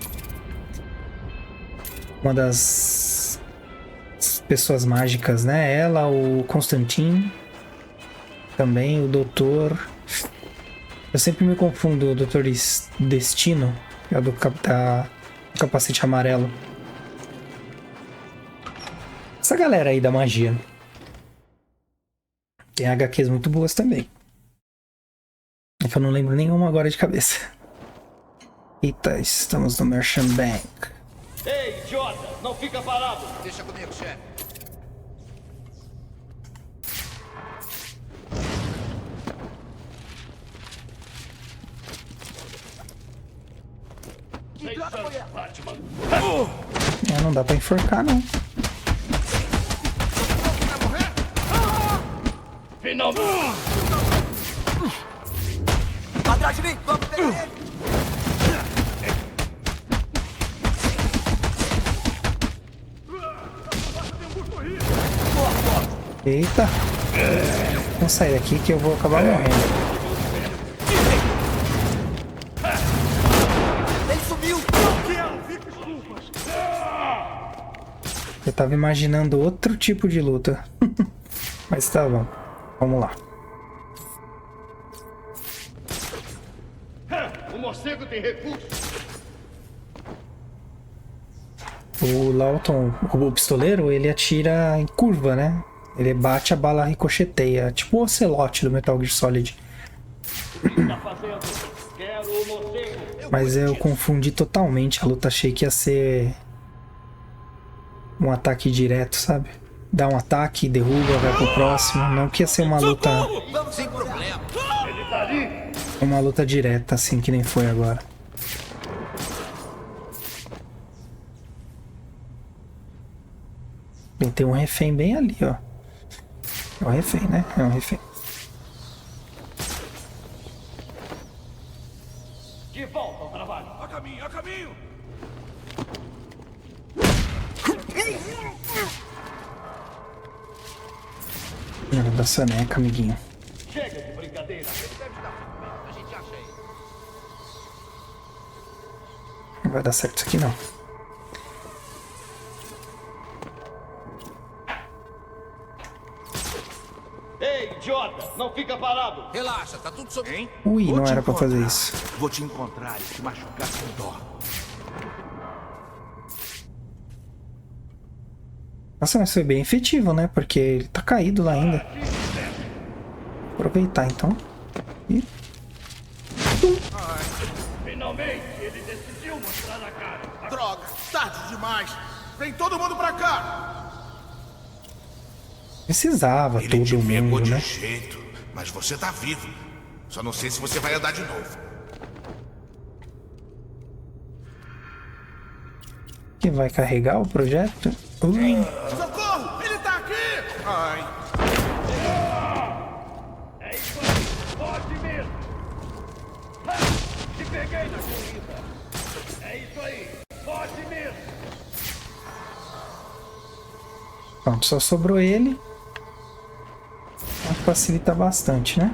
Uma das pessoas mágicas, né? Ela, o Constantine, também o Doutor... Eu sempre me confundo, o Doutor Destino, é o do capacete amarelo. Essa galera aí da magia. Tem HQs muito boas também. É que eu não lembro nenhuma agora de cabeça. Eita, estamos no Merchant Bank. Ei, idiota! Não fica parado! Deixa comigo, chefe. Batman! Não dá pra enforcar, não. Finalmente! Atrás de mim! Vamos pegar ele! Eita. Vamos sair daqui que eu vou acabar morrendo. Ele sumiu! Eu tava imaginando outro tipo de luta. Mas tá bom. Vamos lá. O morcego tem recursos! O Lawton, o pistoleiro, ele atira em curva, né? Ele bate, a bala ricocheteia. Tipo o Ocelote do Metal Gear Solid. Tá fazendo? Quero o morcego! Mas eu confundi totalmente a luta. Achei que ia ser um ataque direto, sabe? Dá um ataque, derruba, vai pro próximo. Não que ia ser uma luta... Vamos sem problema! Ele tá ali! Uma luta direta, assim, que nem foi agora. Bem, tem um refém bem ali, ó. É um refém, né? É um refém. De volta ao trabalho! A caminho, a caminho! Era da soneca, amiguinho. Chega de brincadeira! A gente acha ele. Não vai dar certo isso aqui, não. Ei, idiota! Não fica parado! Relaxa, tá tudo sob... Hein? Ui, Vou não te era pra fazer encontrar. isso. Vou te encontrar e te machucar com dó. Nossa, mas foi bem efetivo, né? Porque ele tá caído lá ainda. Aproveitar, então. E... Finalmente, ele decidiu mostrar a cara! Droga, tarde demais. Vem todo mundo pra cá. precisava Ele te todo pegou mundo, de né? jeito, mas você tá vivo. Só não sei se você vai andar de novo. Que vai carregar o projeto? Socorro! Ele tá aqui! Ai. É isso aí! Pode mesmo! Ha! Te peguei na corrida! É isso aí! Pode mesmo! Pronto, só sobrou ele. Facilita bastante, né?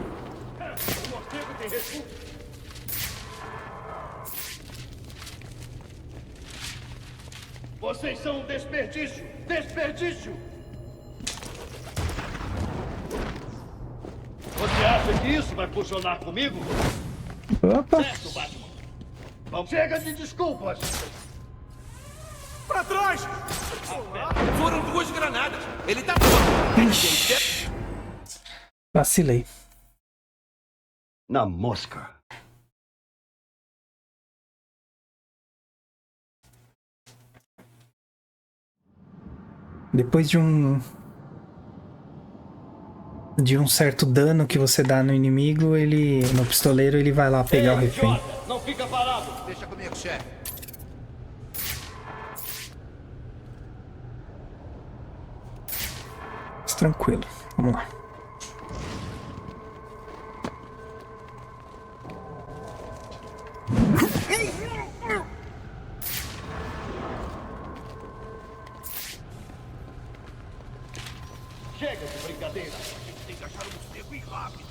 O morcego tem recurso! Vocês são um desperdício! Desperdício! Você acha que isso vai funcionar comigo? Opa! Certo, Batman. Vamos, chega de desculpas. Pra trás! Foram 2 granadas. Ele tá morto. Ixi. Vacilei. Na mosca. Depois de um certo dano que você dá no inimigo, no pistoleiro, ele vai lá pegar o refém. Jota, não fica parado. Deixa comigo, chefe. Mas tranquilo, vamos lá. Chega de brincadeira. A gente tem que achar um morcego e rápido.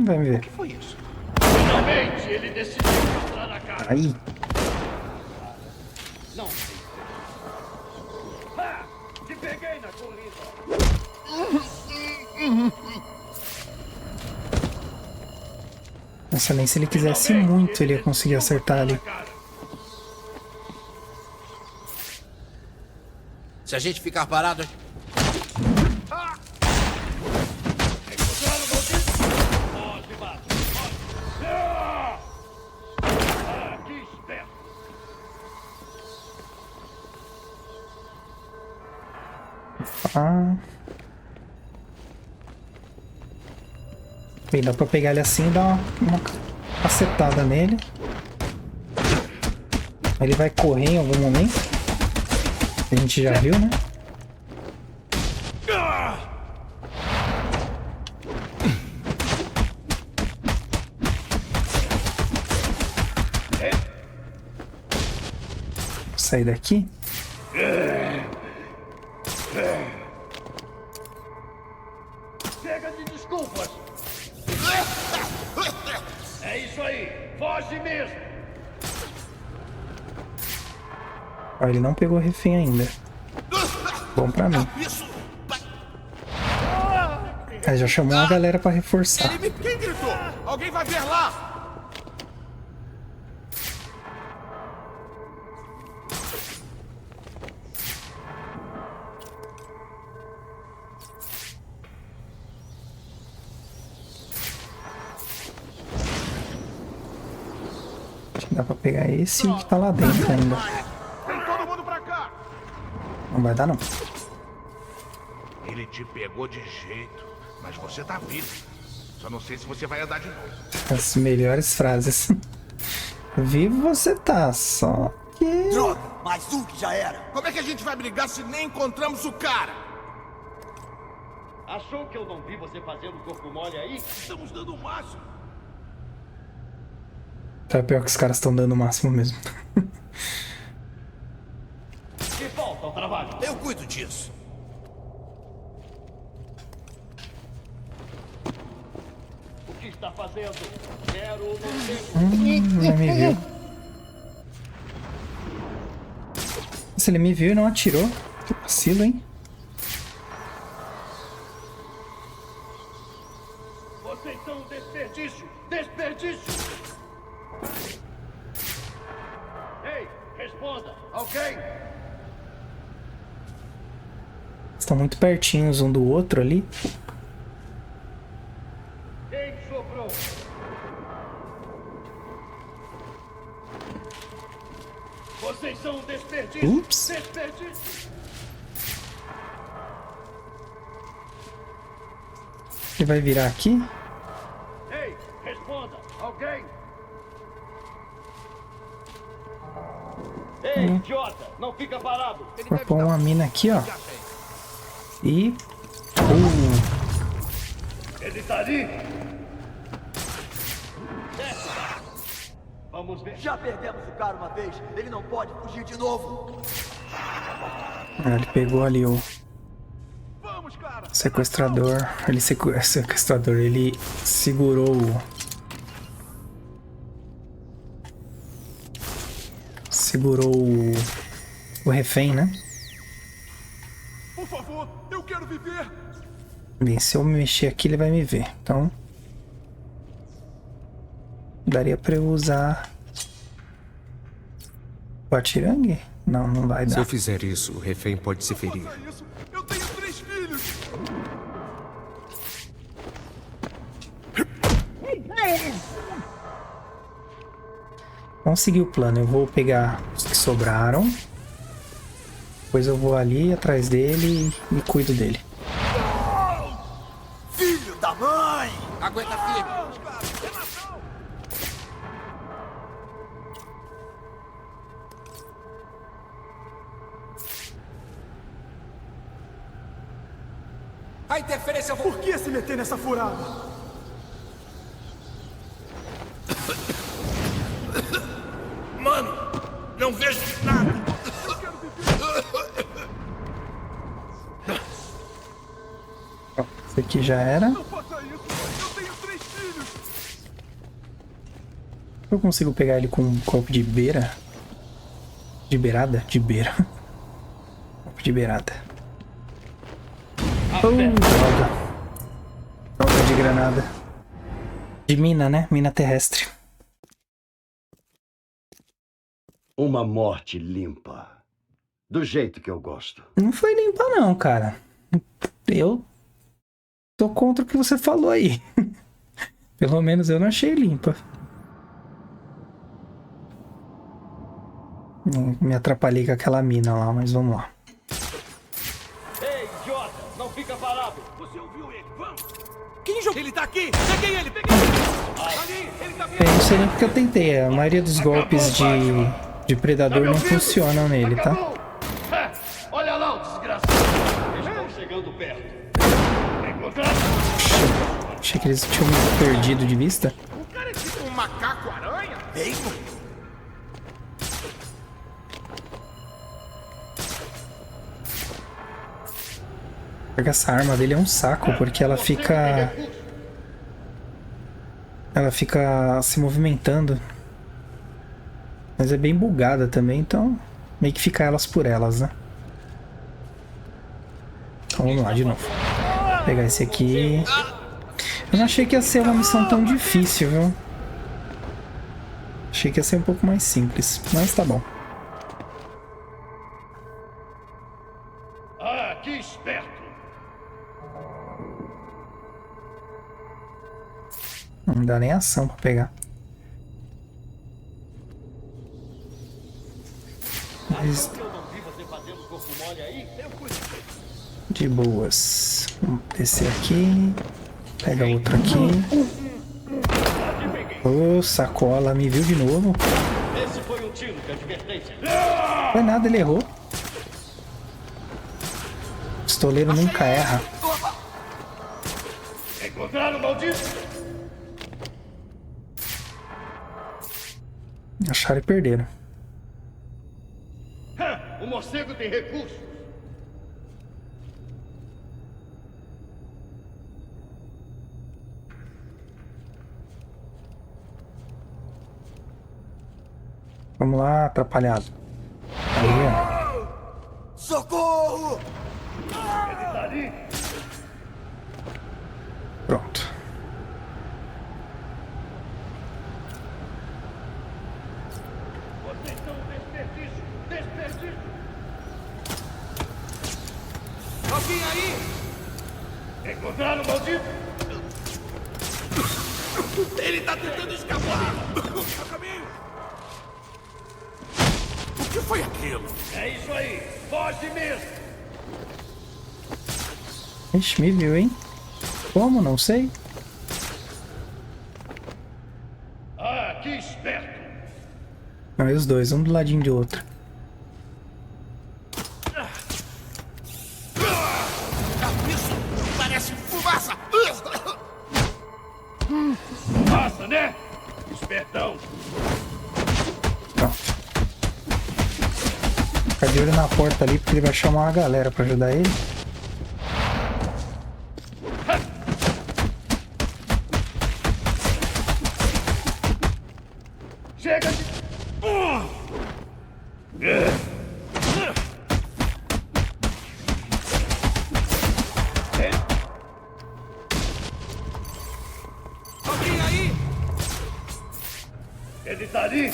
Vai ver. Foi isso? Finalmente ele decidiu mostrar a cara. Aí. Não sei. Ha! Te peguei na corrida. Nossa, nem se ele quisesse muito, ele ia conseguir acertar ali. Se a gente ficar parado... Pode, Batman. Pode. Ah, que esperto. Ah. Bem, dá pra pegar ele assim e dar uma cacetada nele. Ele vai correr em algum momento. A gente já viu, né? Vou sair daqui. Chega de desculpas. É isso aí. Foge mesmo. Ó, ele não pegou refém ainda. Bom pra mim. Aí já chamou a galera pra reforçar. Quem gritou? Alguém vai ver lá! Acho que dá pra pegar esse que tá lá dentro ainda. Vem todo mundo pra cá! Não vai dar não. Ele te pegou de jeito, mas você tá vivo. Só não sei se você vai andar de novo. As melhores frases. Vivo você tá, só que... Droga, mais um que já era. Como é que a gente vai brigar se nem encontramos o cara? Achou que eu não vi você fazendo corpo mole aí? Estamos dando o máximo. Tá pior que os caras estão dando o máximo mesmo. Que falta ao trabalho. Eu cuido disso. O que está fazendo? Quero o morcego. Não me viu. Se ele me viu e não atirou. Que vacilo, hein? Vocês são um desperdício. Desperdício. Ei, responda. Ok? Estão muito pertinhos um do outro ali. Quem sobrou? Vocês são um desperdício. Ups. Desperdício. Ele vai virar aqui. Ei, responda. Alguém? Ei, idiota, não fica parado. Vou pôr uma mina aqui, ó. E... Ele tá ali? Vamos ver. Já perdemos o cara uma vez. Ele não pode fugir de novo. Ele pegou ali o sequestrador. Sequestrador. Ele segurou o refém, né? Por favor, eu quero viver. Bem, se eu me mexer aqui, ele vai me ver. Então... daria pra eu usar... o atirangue? Não, não vai dar. Se eu fizer isso, o refém pode se ferir. Eu tenho 3 filhos. Vamos seguir o plano. Eu vou pegar os que sobraram. Depois eu vou ali atrás dele e cuido dele. Filho da mãe! Aguenta firme. A interferência... Por que se meter nessa furada? Mano, não vejo nada. Esse aqui já era. Não faça isso. Eu tenho 3 filhos. Eu consigo pegar ele com um copo de beira? De beirada? De beira. Copo de beirada. Droga. Droga de granada. De mina, né? Mina terrestre. Uma morte limpa. Do jeito que eu gosto. Não foi limpa não, cara. Eu tô contra o que você falou aí. Pelo menos eu não achei limpa. Me atrapalhei com aquela mina lá, mas vamos lá. Ei, idiota, não fica parado. Você ouviu ele? Vamos! Quem jogou? Ele tá aqui! Peguei ele! Peguei ele! Ali! Ele tá Eu não sei nem porque eu tentei. A maioria dos golpes de predador não funcionam nele, tá? Acabou. Olha lá, o desgraçado. Estão chegando perto. Encontrado? Achei que eles tinham me perdido de vista. O cara é tipo um macaco-aranha? Mesmo? Porque essa arma dele é um saco, porque ela fica... ela fica se movimentando. Mas é bem bugada também, então meio que fica elas por elas, né? Então vamos lá de novo. Vou pegar esse aqui. Eu não achei que ia ser uma missão tão difícil, viu? Achei que ia ser um pouco mais simples, mas tá bom. Ah, que esperto. Não dá nem ação pra pegar. Mas... Eu não vi você fazendo corpo mole aí. Eu fui. de boas. Vamos descer aqui. Pega outro aqui. Ô, sacola, me viu de novo. Esse foi um tiro de advertência. Não foi nada, ele errou. Pistoleiro nunca erra. Encontraram o maldito? Acharam e perderam. O morcego tem recursos. Vamos lá, atrapalhado. Aí, ó. Socorro! Ele tá ali. Pronto. Vocês são um desperdício. Desperdício. Alguém aí? Encontraram o maldito? Ele tá tentando escapar! A caminho! O que foi aquilo? É isso aí. Foge mesmo. Ixi, me viu, hein? Como? Não sei. Ah, que esperto. Não, e os dois, um do ladinho do outro. gosta, né? Espertão. Pronto. Fica de olho na porta ali, porque ele vai chamar uma galera pra ajudar ele. Chega de... Alguém aí? Ele tá ali.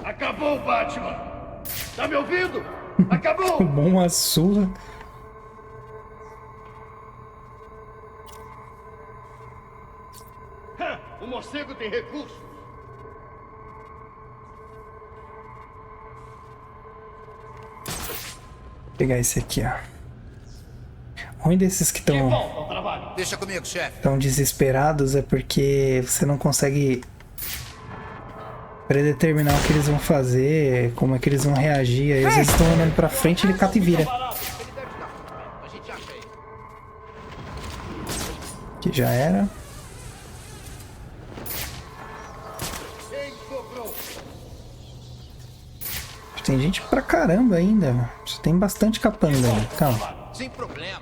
Acabou, Batman. Tá me ouvindo? Acabou. Tomou uma surra. O morcego tem recursos. Vou pegar esse aqui, ó. O ruim desses que estão Deixa comigo, chefe. desesperados é porque você não consegue predeterminar o que eles vão fazer, como é que eles vão reagir. Aí às vezes estão andando pra frente e ele cata e vira. Aqui já era. Tem gente pra caramba ainda. Tem bastante capanga aí. Calma. Sem problema.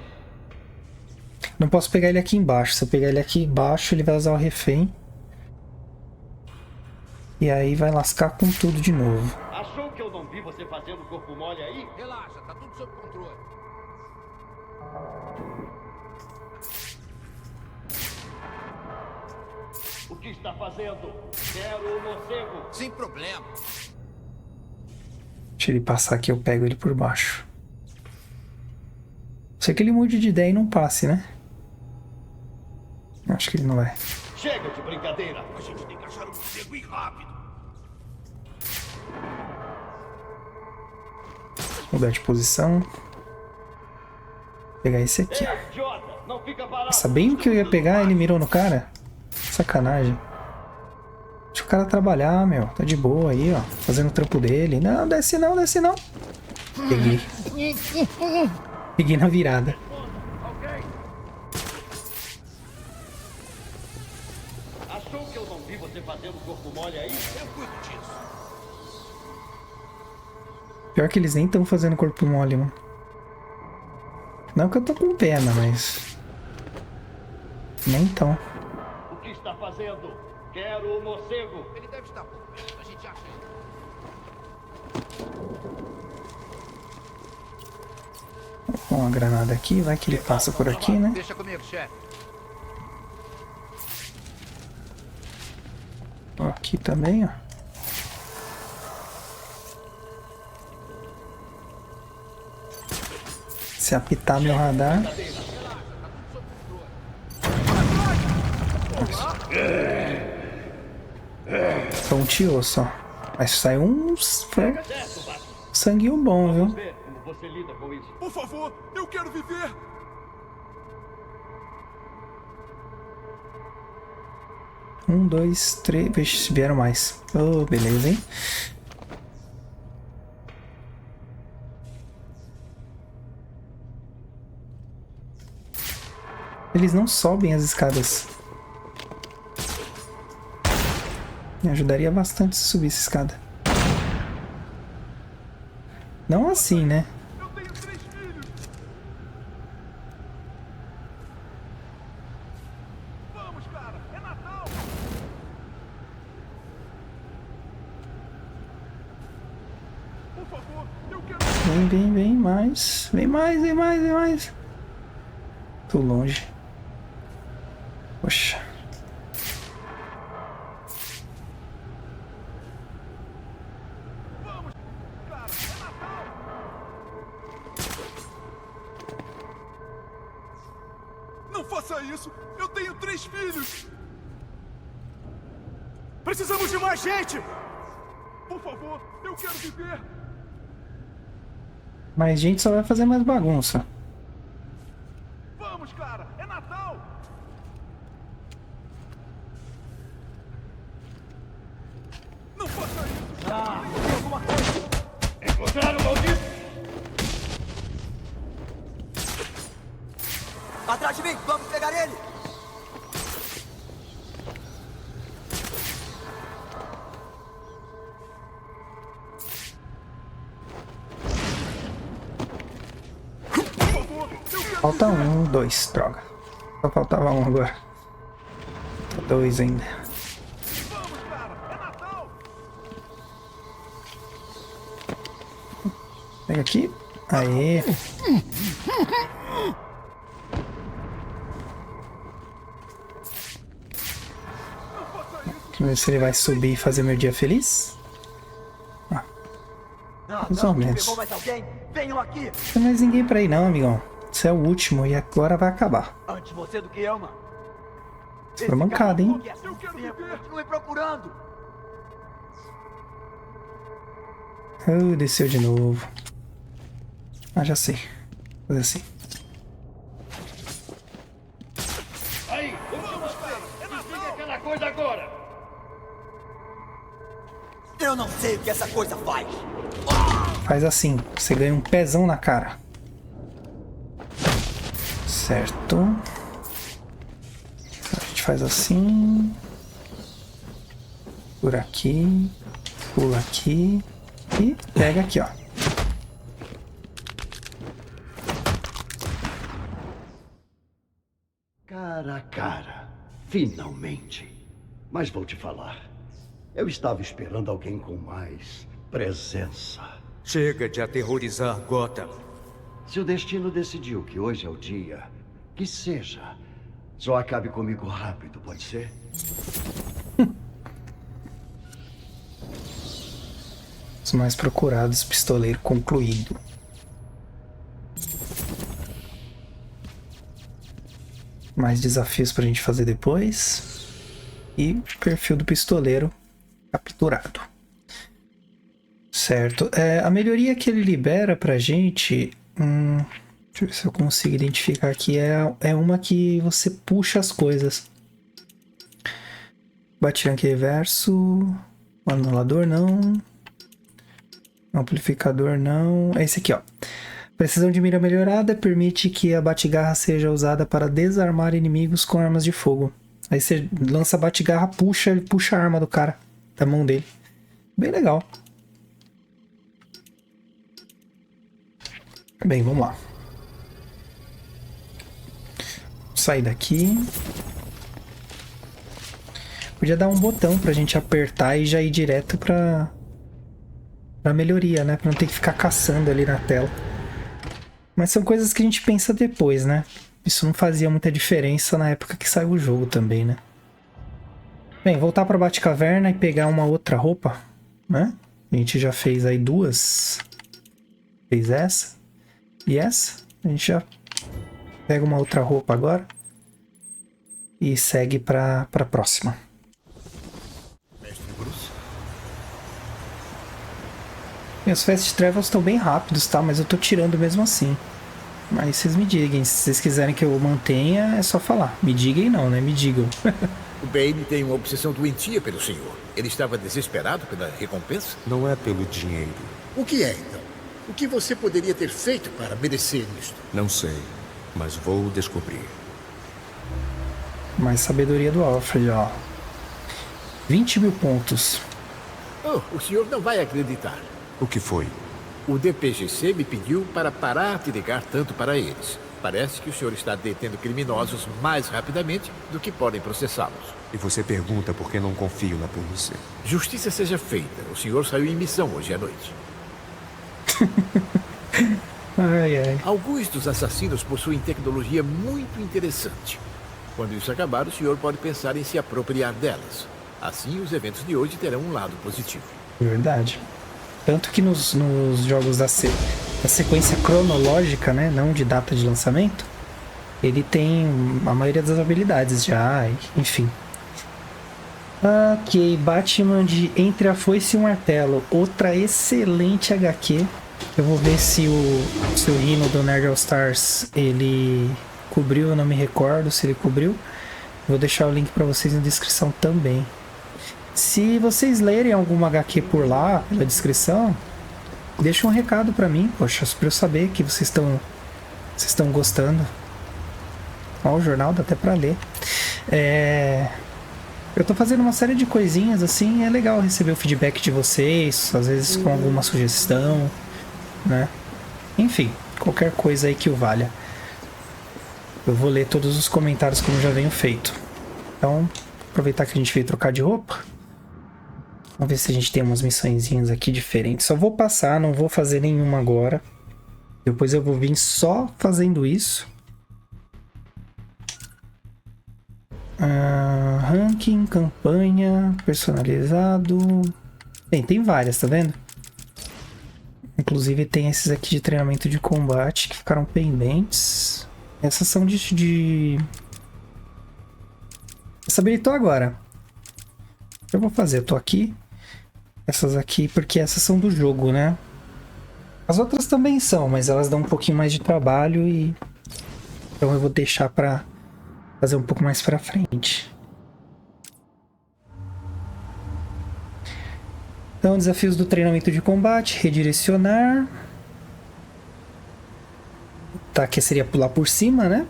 Não posso pegar ele aqui embaixo. Se eu pegar ele aqui embaixo, ele vai usar o refém. E aí vai lascar com tudo de novo. Achou que eu não vi você fazendo corpo mole aí? Relaxa, tá tudo sob controle. O que está fazendo? Quero o morcego. Sem problema. Deixa ele passar aqui, eu pego ele por baixo. Sei que ele mude de ideia e não passe, né? Acho que ele não vai. Chega de brincadeira. A gente tem que achar o morcego e rápido. Mudar de posição. Vou pegar esse aqui, ó. Idiota, não fica parado. Nossa, bem o que eu ia pegar, ele mirou no cara. Sacanagem. Deixa o cara trabalhar, meu. Tá de boa aí, ó. Fazendo o trampo dele. Não, desce não, desce não. Peguei. Peguei na virada. Achou que eu não vi você fazendo corpo mole aí? Eu cuido disso. Pior que eles nem estão fazendo corpo mole, mano. Não que eu tô com pena, mas... nem tão. O que está fazendo? Quero o morcego. Ele deve estar por perto. A gente acha ele. Vou pôr uma granada aqui, vai que ele passa por aqui, né? Deixa comigo, chefe. Ó, aqui também, ó. Se apitar meu radar... Tonteou só. Mas saiu uns... sanguinho bom, viu? Você lida com isso. Por favor, eu quero viver. Um, dois, três... Vixe, vieram mais. Oh, beleza, hein? Eles não sobem as escadas. Me ajudaria bastante se subisse a escada. Não assim, né? Eu tenho 3 filhos. Vamos, cara. É Natal. Por favor, eu quero... Vem mais. Vem mais. Tô longe. Poxa. Vamos, cara. É Natal. Não faça isso. Eu tenho 3 filhos. Precisamos de mais gente. Por favor, eu quero viver. Mas gente só vai fazer mais bagunça. Vamos, cara. É Natal. Não faça isso. Tem alguma coisa. Encontraram o maldito? Atrás de mim. Vamos pegar ele. Falta um, dois, droga. Só faltava um agora. Falta dois ainda. Pega aqui. Aê. Vamos ver se ele vai subir e fazer meu dia feliz. Mais ou menos. Não tem mais ninguém pra ir não, amigão. Esse é o último e agora vai acabar. Antes você do que eu, mano. Isso foi mancada, hein? Continue procurando. Desceu de novo. Ah, já sei. Vou fazer assim. Aí, vamos, pai. Desliga aquela coisa agora. Eu não sei o que essa coisa faz. Faz assim, você ganha um pezão na cara. Certo. A gente faz assim. Por aqui. Pula aqui. E pega aqui, ó. Cara a cara. Finalmente. Mas vou te falar. Eu estava esperando alguém com mais presença. Chega de aterrorizar Gotham. Se o destino decidiu que hoje é o dia, que seja. Só acabe comigo rápido, pode ser? Os mais procurados, pistoleiro concluído. Mais desafios pra gente fazer depois. E perfil do pistoleiro capturado. Certo. A melhoria que ele libera pra gente... deixa eu ver se eu consigo identificar aqui. É uma que você puxa as coisas. Batiranque reverso. Anulador não. Amplificador não. É esse aqui, ó. Precisão de mira melhorada permite que a batigarra seja usada para desarmar inimigos com armas de fogo. Aí você lança a batigarra, ele puxa a arma do cara, da mão dele. Bem legal. Bem, vamos lá. Sair daqui. Podia dar um botão pra gente apertar e já ir direto pra melhoria, né? Pra não ter que ficar caçando ali na tela. Mas são coisas que a gente pensa depois, né? Isso não fazia muita diferença na época que saiu o jogo também, né? Bem, voltar pra Batcaverna e pegar uma outra roupa, né? A gente já fez aí duas. Fez essa e essa. A gente já pega uma outra roupa agora. E segue pra próxima. Meus fast travels estão bem rápidos, tá? Mas eu tô tirando mesmo assim. Mas vocês me digam. Se vocês quiserem que eu mantenha, é só falar. Me digam não, né? Me digam. O Bane tem uma obsessão doentia pelo senhor. Ele estava desesperado pela recompensa? Não é pelo dinheiro. O que é, então? O que você poderia ter feito para merecer isto? Não sei, mas vou descobrir. Mais sabedoria do Alfred, ó. 20 mil pontos. Oh, o senhor não vai acreditar. O que foi? O DPGC me pediu para parar de ligar tanto para eles. Parece que o senhor está detendo criminosos mais rapidamente do que podem processá-los. E você pergunta por que não confio na polícia? Justiça seja feita. O senhor saiu em missão hoje à noite. Ai, ai. Alguns dos assassinos possuem tecnologia muito interessante. Quando isso acabar, o senhor pode pensar em se apropriar delas. Assim, os eventos de hoje terão um lado positivo. Verdade. Tanto que nos jogos da sequência cronológica, né, não de data de lançamento, ele tem a maioria das habilidades já, enfim. Ok, Batman de Entre a Foice e o Martelo, outra excelente HQ. Eu vou ver se o hino do Nerd All Stars ele cobriu, eu não me recordo se ele cobriu. Vou deixar o link para vocês na descrição também. Se vocês lerem alguma HQ por lá, pela descrição, deixa um recado pra mim, poxa, pra eu saber que vocês estão gostando. Ó, o jornal dá até pra ler. Eu tô fazendo uma série de coisinhas assim, é legal receber o feedback de vocês, às vezes com alguma sugestão, né? Enfim, qualquer coisa aí que o valha. Eu vou ler todos os comentários como já venho feito. Então, aproveitar que a gente veio trocar de roupa. Vamos ver se a gente tem umas missõezinhas aqui diferentes. Só vou passar, não vou fazer nenhuma agora. Depois eu vou vir só fazendo isso. Ranking, campanha, personalizado. Bem, tem várias, tá vendo? Inclusive tem esses aqui de treinamento de combate que ficaram pendentes. Essas são de... Essa habilitou agora. Eu vou fazer, eu tô aqui. Essas aqui, porque essas são do jogo, né? As outras também são, mas elas dão um pouquinho mais de trabalho e... Então eu vou deixar pra fazer um pouco mais pra frente. Então, desafios do treinamento de combate, redirecionar. Tá, que seria pular por cima, né?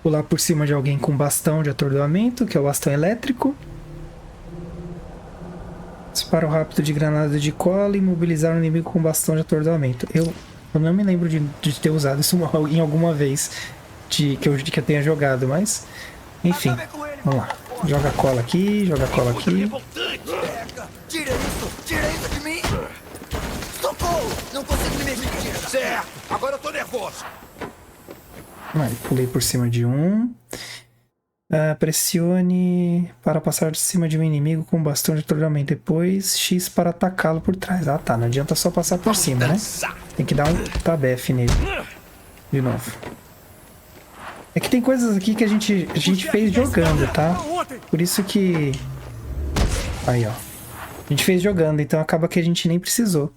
Pular por cima de alguém com bastão de atordoamento, que é o bastão elétrico. Disparo rápido de granada de cola e imobilizar o inimigo com bastão de atordoamento. Eu não me lembro de ter usado isso em alguma vez que eu tenha jogado, mas... Enfim, vamos lá. Joga cola aqui, joga cola aqui. Tira isso de mim! Socorro! Não consigo me mexer! Certo! Agora eu tô nervoso! Pulei por cima de um. Pressione para passar de cima de um inimigo com bastão de atordoamento. Depois X para atacá-lo por trás. Ah tá, não adianta só passar por cima, né? Tem que dar um tabef nele. De novo. É que tem coisas aqui que a gente fez jogando, tá? Por isso que... Aí, ó. A gente fez jogando, então acaba que a gente nem precisou.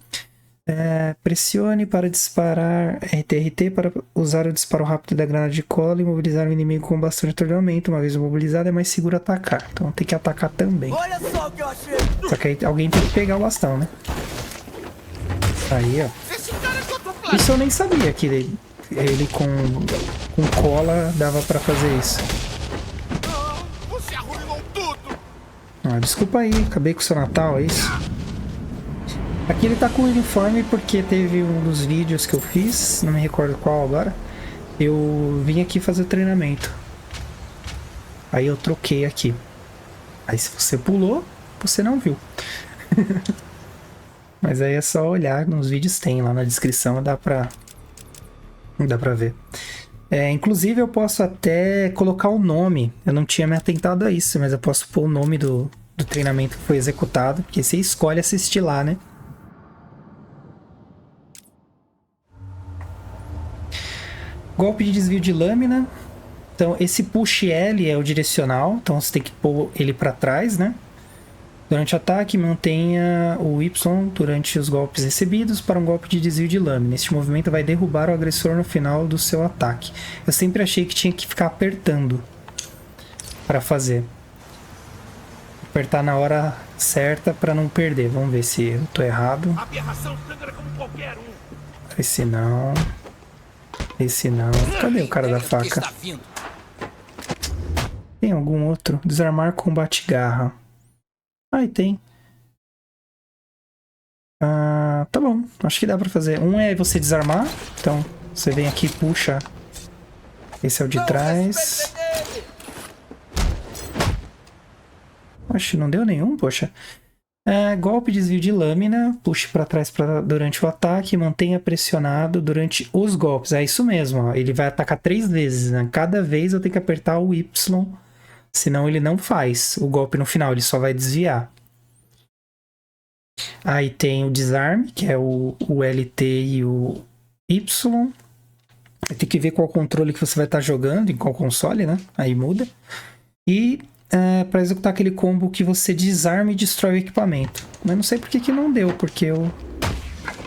Pressione para disparar RTRT para usar o disparo rápido da granada de cola e imobilizar o inimigo com bastão de atordoamento. Uma vez imobilizado é mais seguro atacar. Então tem que atacar também. Olha só o que eu achei! Só que aí alguém tem que pegar o bastão, né? Aí, ó. Isso eu nem sabia que ele com cola dava pra fazer isso. Você arruinou tudo! Desculpa aí, acabei com o seu Natal, é isso? Aqui ele tá com o uniforme porque teve um dos vídeos que eu fiz, não me recordo qual agora. Eu vim aqui fazer o treinamento. Aí eu troquei aqui. Aí se você pulou, você não viu. Mas aí é só olhar, nos vídeos tem lá na descrição, dá pra ver. Inclusive eu posso até colocar o nome. Eu não tinha me atentado a isso, mas eu posso pôr o nome do treinamento que foi executado, porque você escolhe assistir lá, né? Golpe de desvio de lâmina. Então esse push L é o direcional, então você tem que pôr ele para trás, né? Durante o ataque, mantenha o Y durante os golpes recebidos para um golpe de desvio de lâmina. Este movimento vai derrubar o agressor no final do seu ataque. Eu sempre achei que tinha que ficar apertando para fazer. Apertar na hora certa para não perder. Vamos ver se eu tô errado. Esse não. Esse não. Cadê o cara da faca? Tem algum outro? Desarmar com bate-garra. Aí tem. Tá bom. Acho que dá pra fazer. Um é você desarmar. Então, você vem aqui e puxa. Esse é o de trás. Acho que não deu nenhum, poxa. Golpe de desvio de lâmina. Puxe pra trás durante o ataque. Mantenha pressionado durante os golpes. É isso mesmo, ó. Ele vai atacar 3 vezes, né? Cada vez eu tenho que apertar o Y. Senão ele não faz o golpe no final, ele só vai desviar. Aí tem o desarme, que é o LT e o Y. Tem que ver qual controle que você vai estar jogando, em qual console, né? Aí muda. E para executar aquele combo que você desarma e destrói o equipamento. Mas não sei por que não deu, porque eu...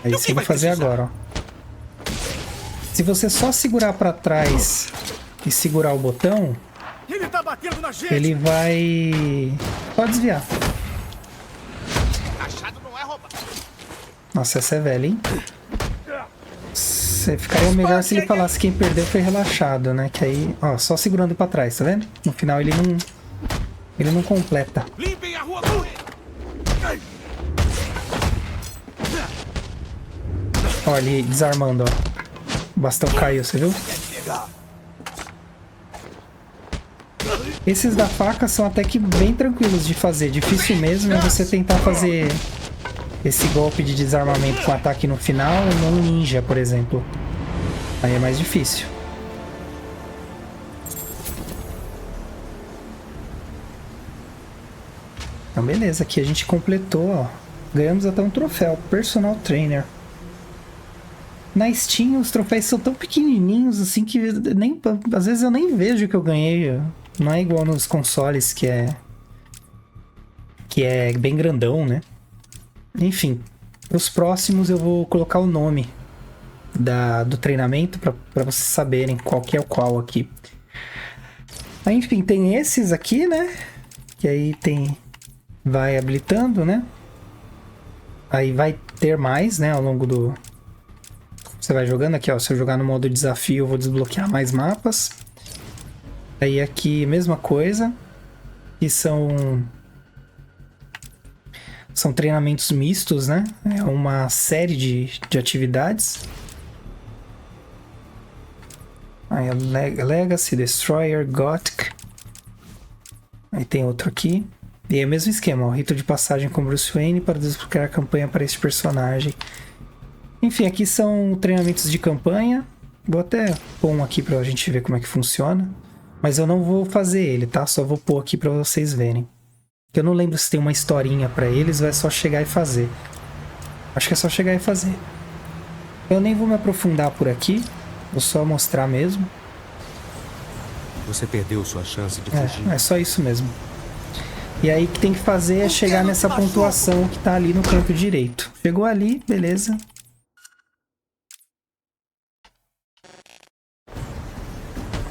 É isso que eu vou fazer agora, ó. Se você só segurar para trás e segurar o botão... Ele tá batendo na gente. Ele vai... Pode desviar. Nossa, essa é velha, hein? Ficaria melhor se ele falasse que quem perdeu foi relaxado, né? Que aí, ó, só segurando pra trás, tá vendo? No final ele não completa. Limpem a rua com ele. Ó, ele desarmando, ó. O bastão caiu, você viu? Esses da faca são até que bem tranquilos de fazer. Difícil mesmo é você tentar fazer esse golpe de desarmamento com ataque no final num ninja, por exemplo. Aí é mais difícil. Então beleza, aqui a gente completou, ó. Ganhamos até um troféu, Personal Trainer. Na Steam os troféus são tão pequenininhos assim que nem, às vezes eu nem vejo que eu ganhei. Não é igual nos consoles que é bem grandão, né? Enfim, os próximos eu vou colocar o nome do treinamento para vocês saberem qual que é o qual aqui. Aí, enfim, tem esses aqui, né? Que aí vai habilitando, né? Aí vai ter mais, né? Ao longo do... Você vai jogando aqui, ó. Se eu jogar no modo desafio, eu vou desbloquear mais mapas. Aí aqui, mesma coisa. Que são treinamentos mistos, né? É uma série de atividades. Aí a Legacy, Destroyer, Gothic. Aí tem outro aqui. E é o mesmo esquema, ó. Rito de passagem com Bruce Wayne para desbloquear a campanha para este personagem. Enfim, aqui são treinamentos de campanha. Vou até pôr um aqui pra gente ver como é que funciona. Mas eu não vou fazer ele, tá? Só vou pôr aqui pra vocês verem. Eu não lembro se tem uma historinha pra eles ou é só chegar e fazer. Acho que é só chegar e fazer. Eu nem vou me aprofundar por aqui. Vou só mostrar mesmo. Você perdeu sua chance de fugir. É só isso mesmo. E aí o que tem que fazer é chegar nessa pontuação que tá ali no canto direito. Chegou ali, beleza.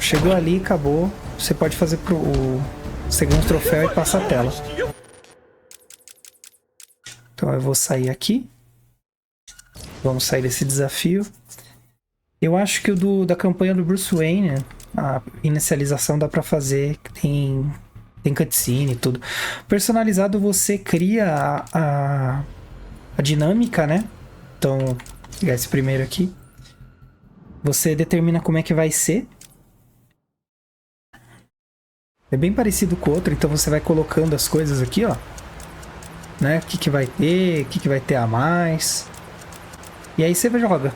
Chegou ali, acabou. Você pode fazer o segundo troféu e passa a tela. Então eu vou sair aqui. Vamos sair desse desafio. Eu acho que o da campanha do Bruce Wayne, a inicialização dá pra fazer. Tem cutscene e tudo. Personalizado você cria a dinâmica, né? Então, vou pegar esse primeiro aqui. Você determina como é que vai ser. É bem parecido com o outro, então você vai colocando as coisas aqui, ó. Né? O que vai ter, o que vai ter a mais. E aí você joga.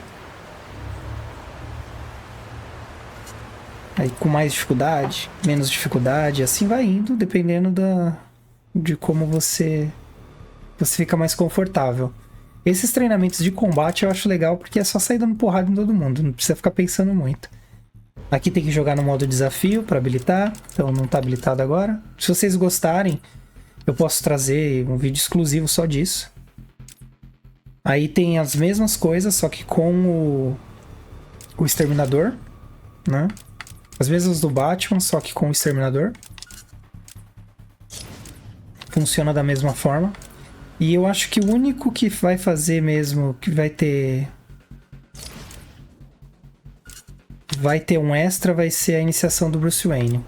Aí com mais dificuldade, menos dificuldade, assim vai indo, dependendo de como você fica mais confortável. Esses treinamentos de combate eu acho legal porque é só sair dando porrada em todo mundo, não precisa ficar pensando muito. Aqui tem que jogar no modo desafio para habilitar, então não está habilitado agora. Se vocês gostarem, eu posso trazer um vídeo exclusivo só disso. Aí tem as mesmas coisas, só que com o Exterminador, né? As mesmas do Batman, só que com o Exterminador. Funciona da mesma forma. E eu acho que o único que vai fazer mesmo, que vai ter um extra, vai ser a iniciação do Bruce Wayne.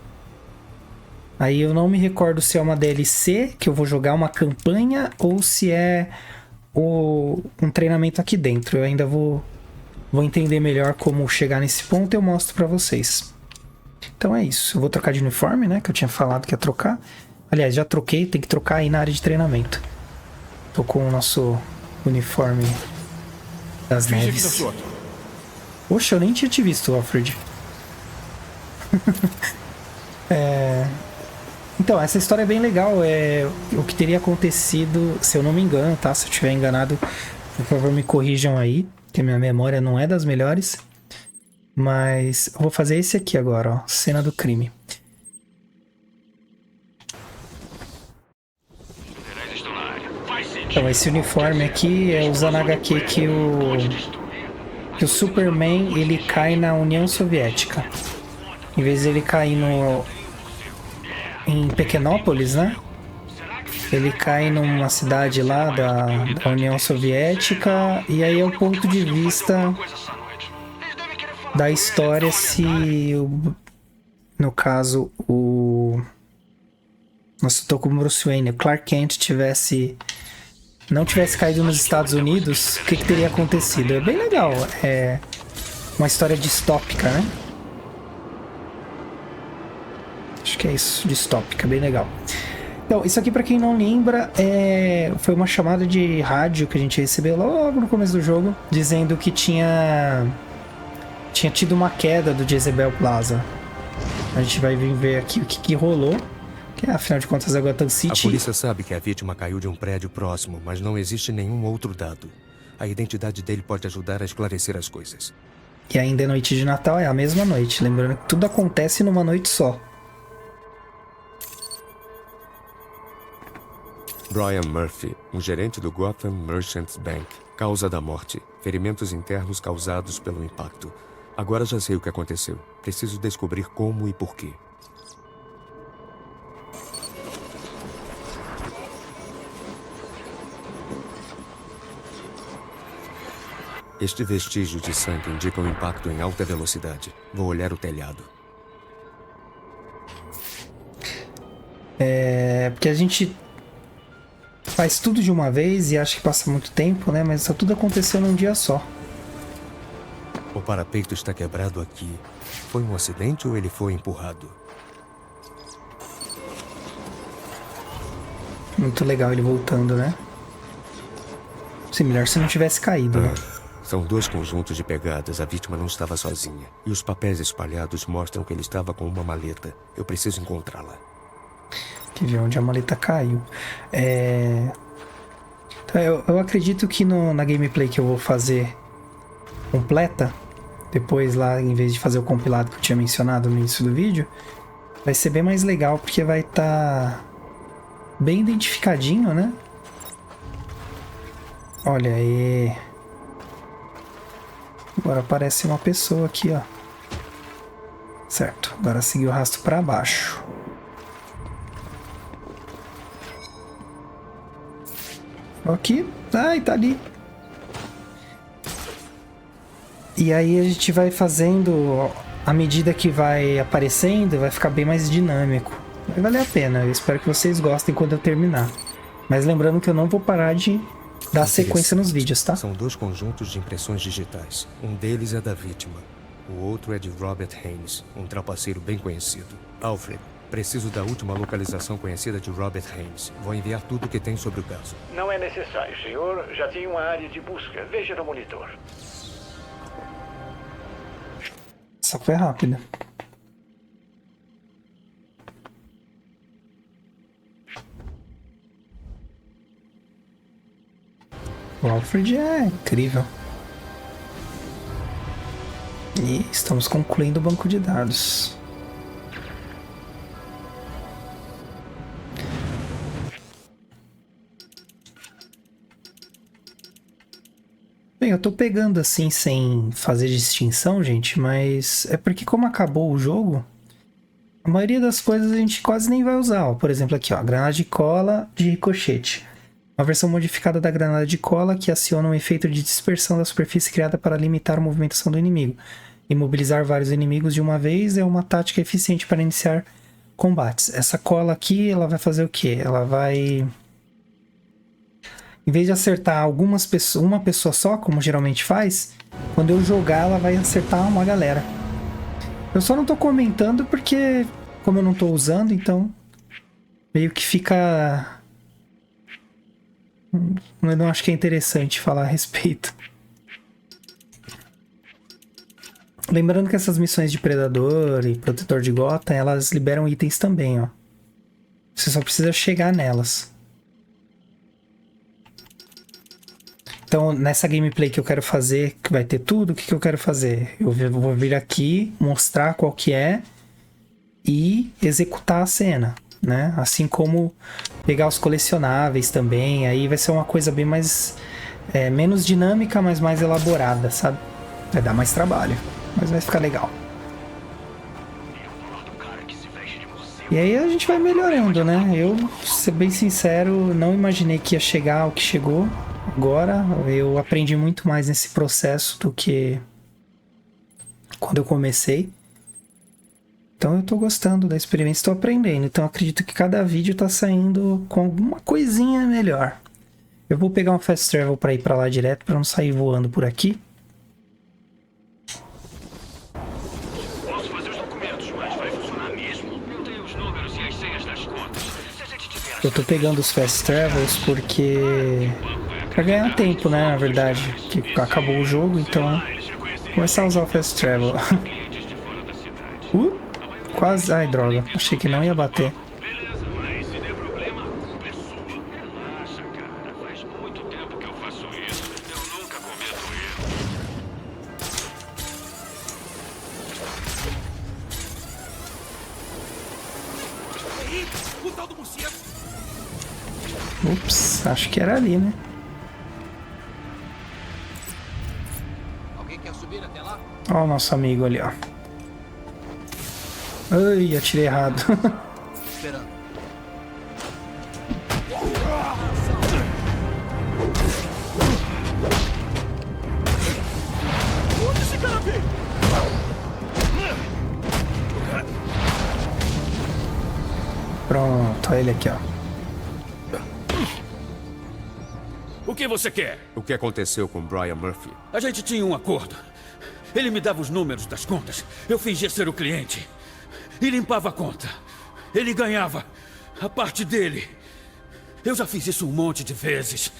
Aí eu não me recordo se é uma DLC, que eu vou jogar uma campanha, ou se é um treinamento aqui dentro. Eu ainda vou entender melhor como chegar nesse ponto e eu mostro pra vocês. Então é isso. Eu vou trocar de uniforme, né? Que eu tinha falado que ia trocar. Aliás, já troquei, tem que trocar aí na área de treinamento. Tô com o nosso uniforme das neves. Poxa, eu nem tinha te visto, Alfred. Então, essa história é bem legal. O que teria acontecido, se eu não me engano, tá? Se eu estiver enganado, por favor me corrijam aí, que a minha memória não é das melhores. Mas eu vou fazer esse aqui agora, ó. Cena do crime. Então, esse uniforme aqui é usando HQ que o Superman, ele cai na União Soviética. Em vez de ele cair em Pequenópolis, né? Ele cai numa cidade lá da União Soviética. E aí é o ponto de vista da história se, no caso, nossa, tô com o Bruce Wayne, Clark Kent não tivesse caído nos Estados Unidos, o que teria acontecido? É bem legal, é uma história distópica, né? Acho Acho que é isso, distópica, bem legal. Então, isso aqui, pra quem não lembra, foi uma chamada de rádio que a gente recebeu logo no começo do jogo, dizendo que tinha tido uma queda do Jezebel Plaza. A gente vai vir ver aqui o que rolou, que afinal de contas é Gotham City. A polícia sabe que a vítima caiu de um prédio próximo, mas não existe nenhum outro dado. A identidade dele pode ajudar a esclarecer as coisas. E ainda é noite de Natal, é a mesma noite, lembrando que tudo acontece numa noite só. Brian Murphy, um gerente do Gotham Merchants Bank. Causa da morte: ferimentos internos causados pelo impacto. Agora já sei o que aconteceu. Preciso descobrir como e por quê. Este vestígio de sangue indica um impacto em alta velocidade. Vou olhar o telhado. Porque a gente faz tudo de uma vez e acha que passa muito tempo, né? Mas isso tudo aconteceu num dia só. O parapeito está quebrado aqui. Foi um acidente ou ele foi empurrado? Muito legal ele voltando, né? Se melhor se não tivesse caído, né? São 2 conjuntos de pegadas. A vítima não estava sozinha. E os papéis espalhados mostram que ele estava com uma maleta. Eu preciso encontrá-la. Que ver onde a maleta caiu. Então, eu acredito que na gameplay que eu vou fazer completa, depois lá, em vez de fazer o compilado que eu tinha mencionado no início do vídeo, vai ser bem mais legal, porque vai estar bem identificadinho, né? Olha aí. Agora aparece uma pessoa aqui, ó. Certo, agora seguir o rastro para baixo. Aqui. Ai, tá ali. E aí a gente vai fazendo, à medida que vai aparecendo, vai ficar bem mais dinâmico. Vai valer a pena. Eu espero que vocês gostem quando eu terminar. Mas lembrando que eu não vou parar de dar sequência nos vídeos, tá? São 2 conjuntos de impressões digitais. Um deles é da vítima. O outro é de Robert Haynes, um trapaceiro bem conhecido. Alfred, preciso da última localização conhecida de Robert Haynes. Vou enviar tudo o que tem sobre o caso. Não é necessário, senhor. Já tem uma área de busca. Veja no monitor. Essa foi rápida. O Alfred é incrível. E estamos concluindo o banco de dados. Bem, eu tô pegando assim sem fazer distinção, gente, mas é porque como acabou o jogo, a maioria das coisas a gente quase nem vai usar. Ó, por exemplo aqui, ó, granada de cola de ricochete. Uma versão modificada da granada de cola que aciona um efeito de dispersão da superfície criada para limitar a movimentação do inimigo. Imobilizar vários inimigos de uma vez é uma tática eficiente para iniciar combates. Essa cola aqui, ela vai fazer o quê? Ela vai... Em vez de acertar uma pessoa só, como geralmente faz, quando eu jogar ela vai acertar uma galera. Eu só não tô comentando porque, como eu não tô usando, então meio que fica... Eu não acho que é interessante falar a respeito. Lembrando que essas missões de Predador e Protetor de Gotham, elas liberam itens também, ó. Você só precisa chegar nelas. Então, nessa gameplay que eu quero fazer, que vai ter tudo, o que eu quero fazer? Eu vou vir aqui, mostrar qual que é e executar a cena, né? Assim como pegar os colecionáveis também, aí vai ser uma coisa bem mais... menos dinâmica, mas mais elaborada, sabe? Vai dar mais trabalho, mas vai ficar legal. E aí a gente vai melhorando, né? Eu, ser bem sincero, não imaginei que ia chegar ao que chegou. Agora eu aprendi muito mais nesse processo do que quando eu comecei. Então eu tô gostando da experiência, estou aprendendo. Então eu acredito que cada vídeo tá saindo com alguma coisinha melhor. Eu vou pegar um fast travel para ir para lá direto, para não sair voando por aqui. Posso fazer os documentos, mas vai funcionar mesmo? Eu tenho os nomes Eu tô pegando os Fast Travels porque... pra ganhar tempo, né, na verdade. Que acabou o jogo, então... vou começar a usar o Fast Travel. Quase... ai, droga. Achei que não ia bater. Ups, acho que era ali, né? Alguém quer subir até lá? Ó o nosso amigo ali, ó. Ai, atirei errado. Esperando. Onde esse cara veio? Pronto, olha ele aqui, ó. O que você quer? O que aconteceu com Brian Murphy? A gente tinha um acordo. Ele me dava os números das contas. Eu fingia ser o cliente. E limpava a conta. Ele ganhava a parte dele. Eu já fiz isso um monte de vezes.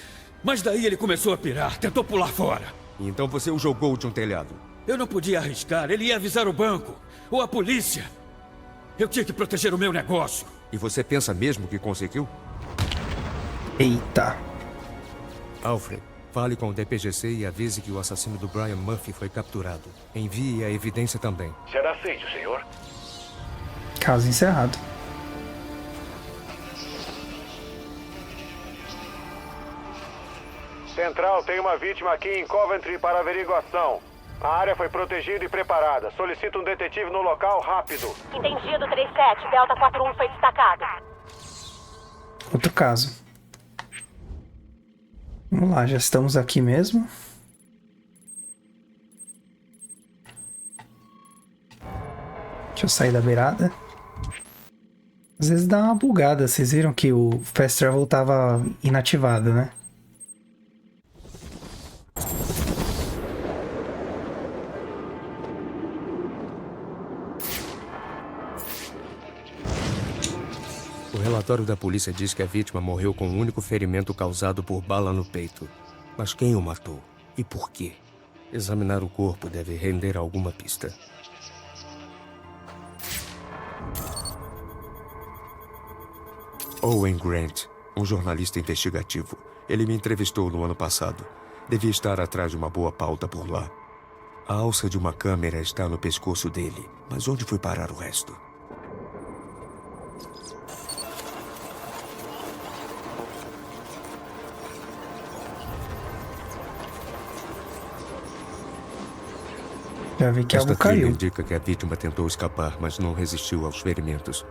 Mas daí ele começou a pirar, tentou pular fora. Então você o jogou de um telhado? Eu não podia arriscar. Ele ia avisar o banco ou a polícia. Eu tinha que proteger o meu negócio. E você pensa mesmo que conseguiu? Eita. Alfred, fale com o DPGC e avise que o assassino do Brian Murphy foi capturado. Envie a evidência também. Será feito, senhor. Caso encerrado. Central, tem uma vítima aqui em Coventry para averiguação. A área foi protegida e preparada. Solicito um detetive no local rápido. Entendido, 37. Delta 41 foi destacado. Outro caso. Vamos lá, já estamos aqui mesmo. Deixa eu sair da beirada. Às vezes dá uma bugada. Vocês viram que o Fast Travel tava inativado, né? O relatório da polícia diz que a vítima morreu com um único ferimento causado por bala no peito. Mas quem o matou? E por quê? Examinar o corpo deve render alguma pista. Owen Grant, um jornalista investigativo. Ele me entrevistou no ano passado. Devia estar atrás de uma boa pauta por lá. A alça de uma câmera está no pescoço dele. Mas onde foi parar o resto? Já vi que algo Esta trilha caiu. indica que a vítima tentou escapar, mas não resistiu aos ferimentos.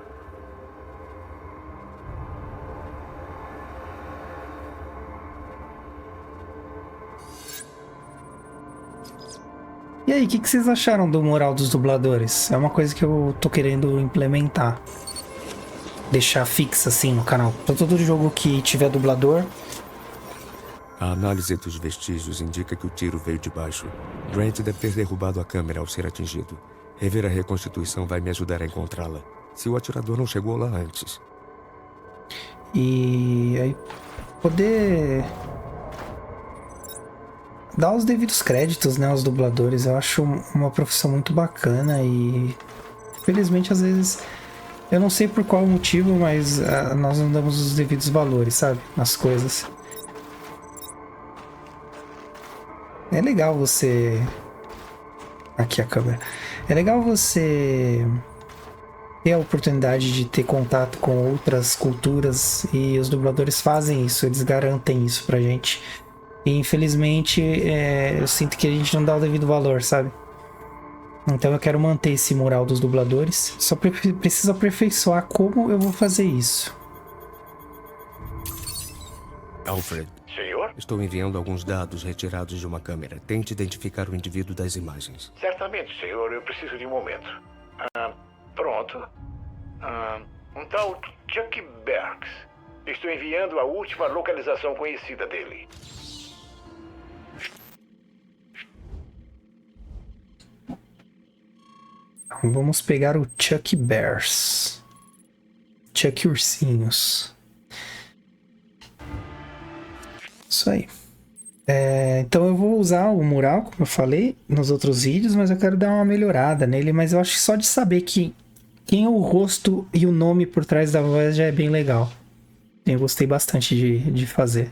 E aí, o que vocês acharam do mural dos dubladores? É uma coisa que eu tô querendo implementar. Deixar fixa assim no canal. Pra todo jogo que tiver dublador. A análise dos vestígios indica que o tiro veio de baixo. Grant deve ter derrubado a câmera ao ser atingido. Rever a reconstituição vai me ajudar a encontrá-la. Se o atirador não chegou lá antes. E aí, poder dar os devidos créditos, né, aos dubladores. Eu acho uma profissão muito bacana e, felizmente, às vezes, eu não sei por qual motivo, mas nós não damos os devidos valores, sabe, nas coisas. É legal você... Aqui a câmera. É legal você ter a oportunidade de ter contato com outras culturas e os dubladores fazem isso, eles garantem isso pra gente. E infelizmente eu sinto que a gente não dá o devido valor, sabe? Então eu quero manter esse mural dos dubladores. Só preciso aperfeiçoar como eu vou fazer isso. Alfred. Senhor? Estou enviando alguns dados retirados de uma câmera. Tente identificar o indivíduo das imagens. Certamente, senhor. Eu preciso de um momento. Pronto. Um tal Chuck Berks. Estou enviando a última localização conhecida dele. Então, vamos pegar o Chuck Bears. Chuck Ursinhos. Isso aí. Então eu vou usar o mural, como eu falei, nos outros vídeos, mas eu quero dar uma melhorada nele, mas eu acho que só de saber quem é o rosto e o nome por trás da voz já é bem legal. Eu gostei bastante de fazer.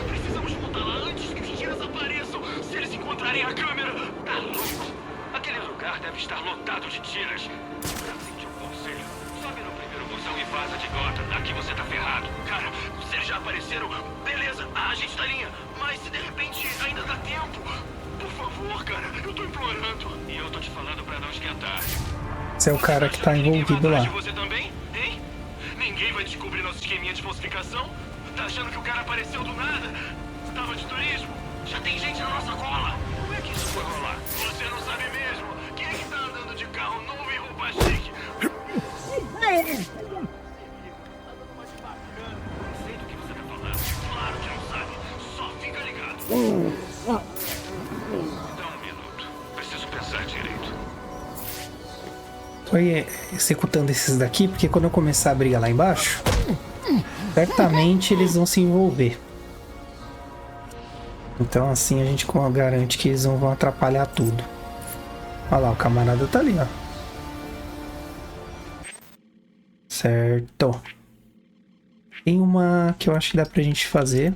Precisamos voltar lá antes que os tiras apareçam. Se eles encontrarem a câmera, tá louco. Aquele lugar deve estar lotado de tiras. Aceite um conselho. Sobe no primeiro busão e vaza de Gotham. Aqui você tá ferrado. Cara, se eles já apareceram, beleza, a gente tá linha. Mas se de repente ainda dá tempo, por favor, cara, eu tô implorando. E eu tô te falando pra não esquentar. Esse é o cara que tá envolvido lá. Você também, hein? Ninguém vai descobrir nosso esqueminha de falsificação? Tá achando que o cara apareceu do nada? Tava de turismo? Já tem gente na nossa cola. Como é que isso foi rolar? Você não sabe mesmo. Quem é que tá andando de carro novo e roupa chique? Sei do que você tá falando. Claro que não sabe. Só fica ligado. Dá um minuto. Preciso pensar direito. Tô aí executando esses daqui, porque quando eu começar a briga lá embaixo, certamente eles vão se envolver. Então assim a gente garante que eles não vão atrapalhar tudo. Olha lá, o camarada tá ali, ó. Certo. Tem uma que eu acho que dá pra gente fazer,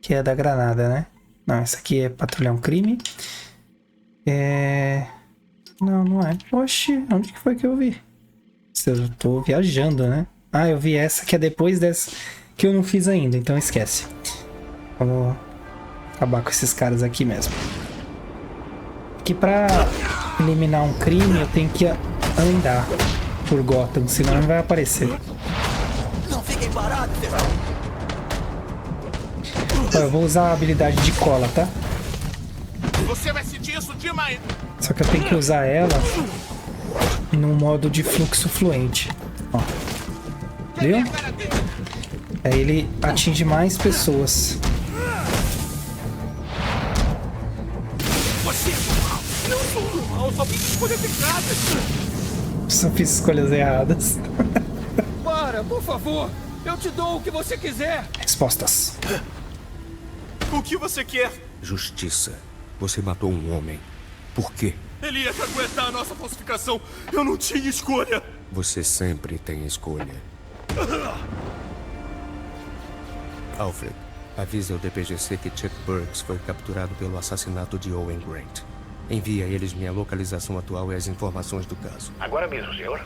que é a da granada, né? Não, essa aqui é patrulhar um crime. Não, não é. Oxi, onde que foi que eu vi? Eu tô viajando, né? Ah, eu vi essa que é depois dessa que eu não fiz ainda, então esquece. Vamos acabar com esses caras aqui mesmo. Que pra eliminar um crime eu tenho que andar por Gotham, senão não vai aparecer. Não fiquem parados, Ó, eu vou usar a habilidade de cola, tá? Você vai sentir isso demais. Só que eu tenho que usar ela no modo de fluxo fluente. Ó. Viu? Aí ele atinge mais pessoas. Você não sou mal, só fiz escolhas erradas. Só fiz escolhas erradas. Para, por favor. Eu te dou o que você quiser. Respostas. O que você quer? Justiça. Você matou um homem. Por quê? Ele ia caguetar a nossa falsificação. Eu não tinha escolha. Você sempre tem escolha. Alfred, avisa ao DPGC que Chuck Burks foi capturado pelo assassinato de Owen Grant. Envie a eles minha localização atual e as informações do caso. Agora mesmo, senhor.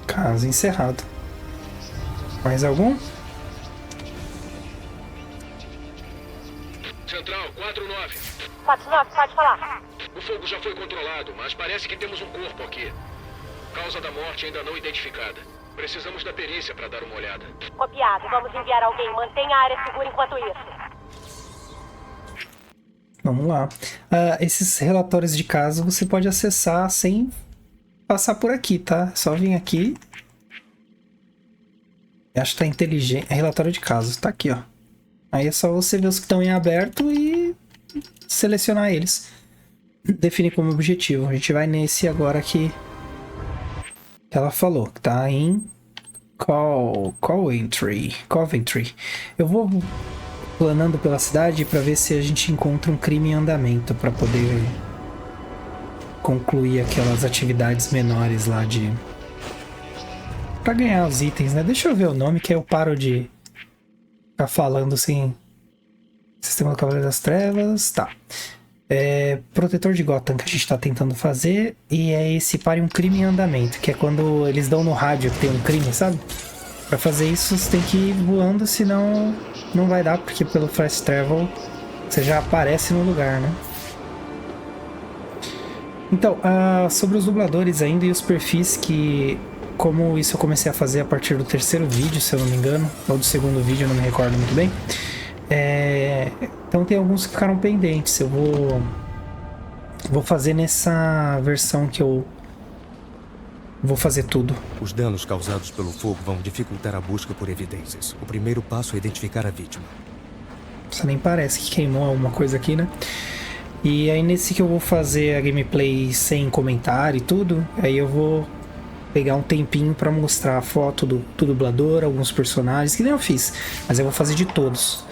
Caso encerrado. Mais algum? Central, 49. 49, pode falar. O fogo já foi controlado, mas parece que temos um corpo aqui. Causa da morte ainda não identificada. Precisamos da perícia para dar uma olhada. Copiado. Vamos enviar alguém. Mantenha a área segura enquanto isso. Vamos lá. Esses relatórios de caso você pode acessar sem passar por aqui, tá? É só vir aqui. Acho que tá inteligente. Relatório de casos. Tá aqui, ó. Aí é só você ver os que estão em aberto e selecionar eles. Definir como objetivo. A gente vai nesse agora que ela falou, que tá em Coventry. Eu vou planando pela cidade para ver se a gente encontra um crime em andamento para poder concluir aquelas atividades menores lá de... para ganhar os itens, né? Deixa eu ver o nome que eu paro de ficar falando assim. Sistema do Cavaleiro das Trevas, tá. Protetor de Gotham que a gente tá tentando fazer. E é esse pare um crime em andamento, que é quando eles dão no rádio que tem um crime, sabe? Pra fazer isso você tem que ir voando, senão não vai dar, porque pelo Fast Travel você já aparece no lugar, né? Então, sobre os dubladores ainda e os perfis que... Como isso eu comecei a fazer a partir do terceiro vídeo, se eu não me engano, ou do segundo vídeo, eu não me recordo muito bem. Então tem alguns que ficaram pendentes. Eu vou fazer nessa versão que eu vou fazer tudo. Os danos causados pelo fogo vão dificultar a busca por evidências. O primeiro passo é identificar a vítima. Isso nem parece que queimou alguma coisa aqui, né? E aí nesse que eu vou fazer a gameplay sem comentário e tudo, aí eu vou pegar um tempinho pra mostrar a foto do dublador, alguns personagens, que nem eu fiz, mas eu vou fazer de todos.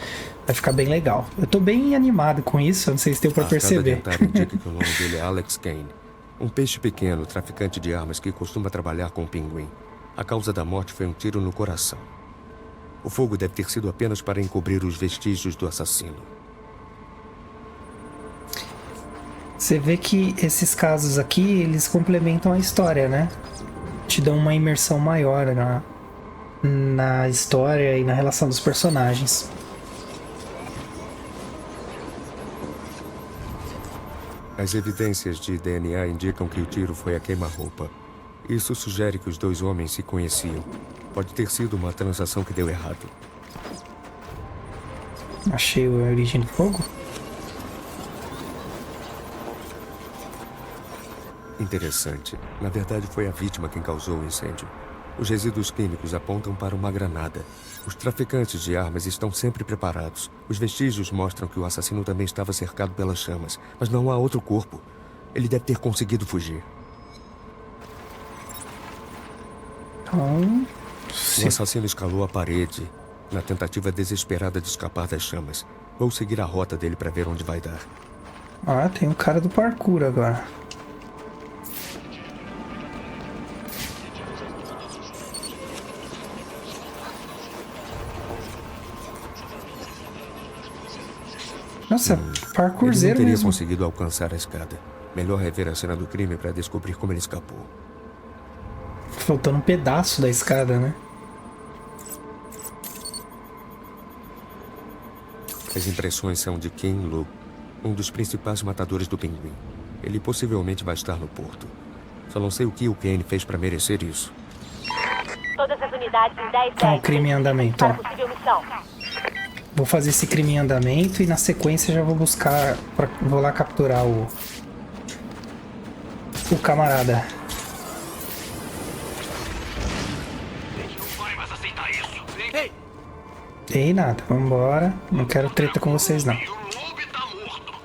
Vai ficar bem legal. Eu tô bem animado com isso, eu não sei se deu pra perceber. Cada detalhe indica que o nome dele é Alex Kane. Um peixe pequeno, traficante de armas que costuma trabalhar com o pinguim. A causa da morte foi um tiro no coração. O fogo deve ter sido apenas para encobrir os vestígios do assassino. Você vê que esses casos aqui, eles complementam a história, né? Te dão uma imersão maior na história e na relação dos personagens. As evidências de DNA indicam que o tiro foi a queima-roupa. Isso sugere que os dois homens se conheciam. Pode ter sido uma transação que deu errado. Achei a origem do fogo. Interessante. Na verdade, foi a vítima quem causou o incêndio. Os resíduos químicos apontam para uma granada. Os traficantes de armas estão sempre preparados. Os vestígios mostram que o assassino também estava cercado pelas chamas, mas não há outro corpo. Ele deve ter conseguido fugir. Então, o assassino escalou a parede na tentativa desesperada de escapar das chamas. Vou seguir a rota dele para ver onde vai dar. Ah, tem um cara do parkour agora. Nossa, parkourzeiro ele não teria mesmo. conseguido alcançar a escada. Melhor rever a cena do crime para descobrir como ele escapou. Faltando um pedaço da escada, né? As impressões são de Ken Lu, um dos principais matadores do pinguim. Ele possivelmente vai estar no porto. Só não sei o que o Kane fez para merecer isso. Todas as unidades em 10 Tá, um crime em andamento, ó. para possível missão. Vou fazer esse crime em andamento e na sequência já vou buscar... Vou lá capturar o camarada. Ei, nada, vambora. Não quero treta com vocês, não.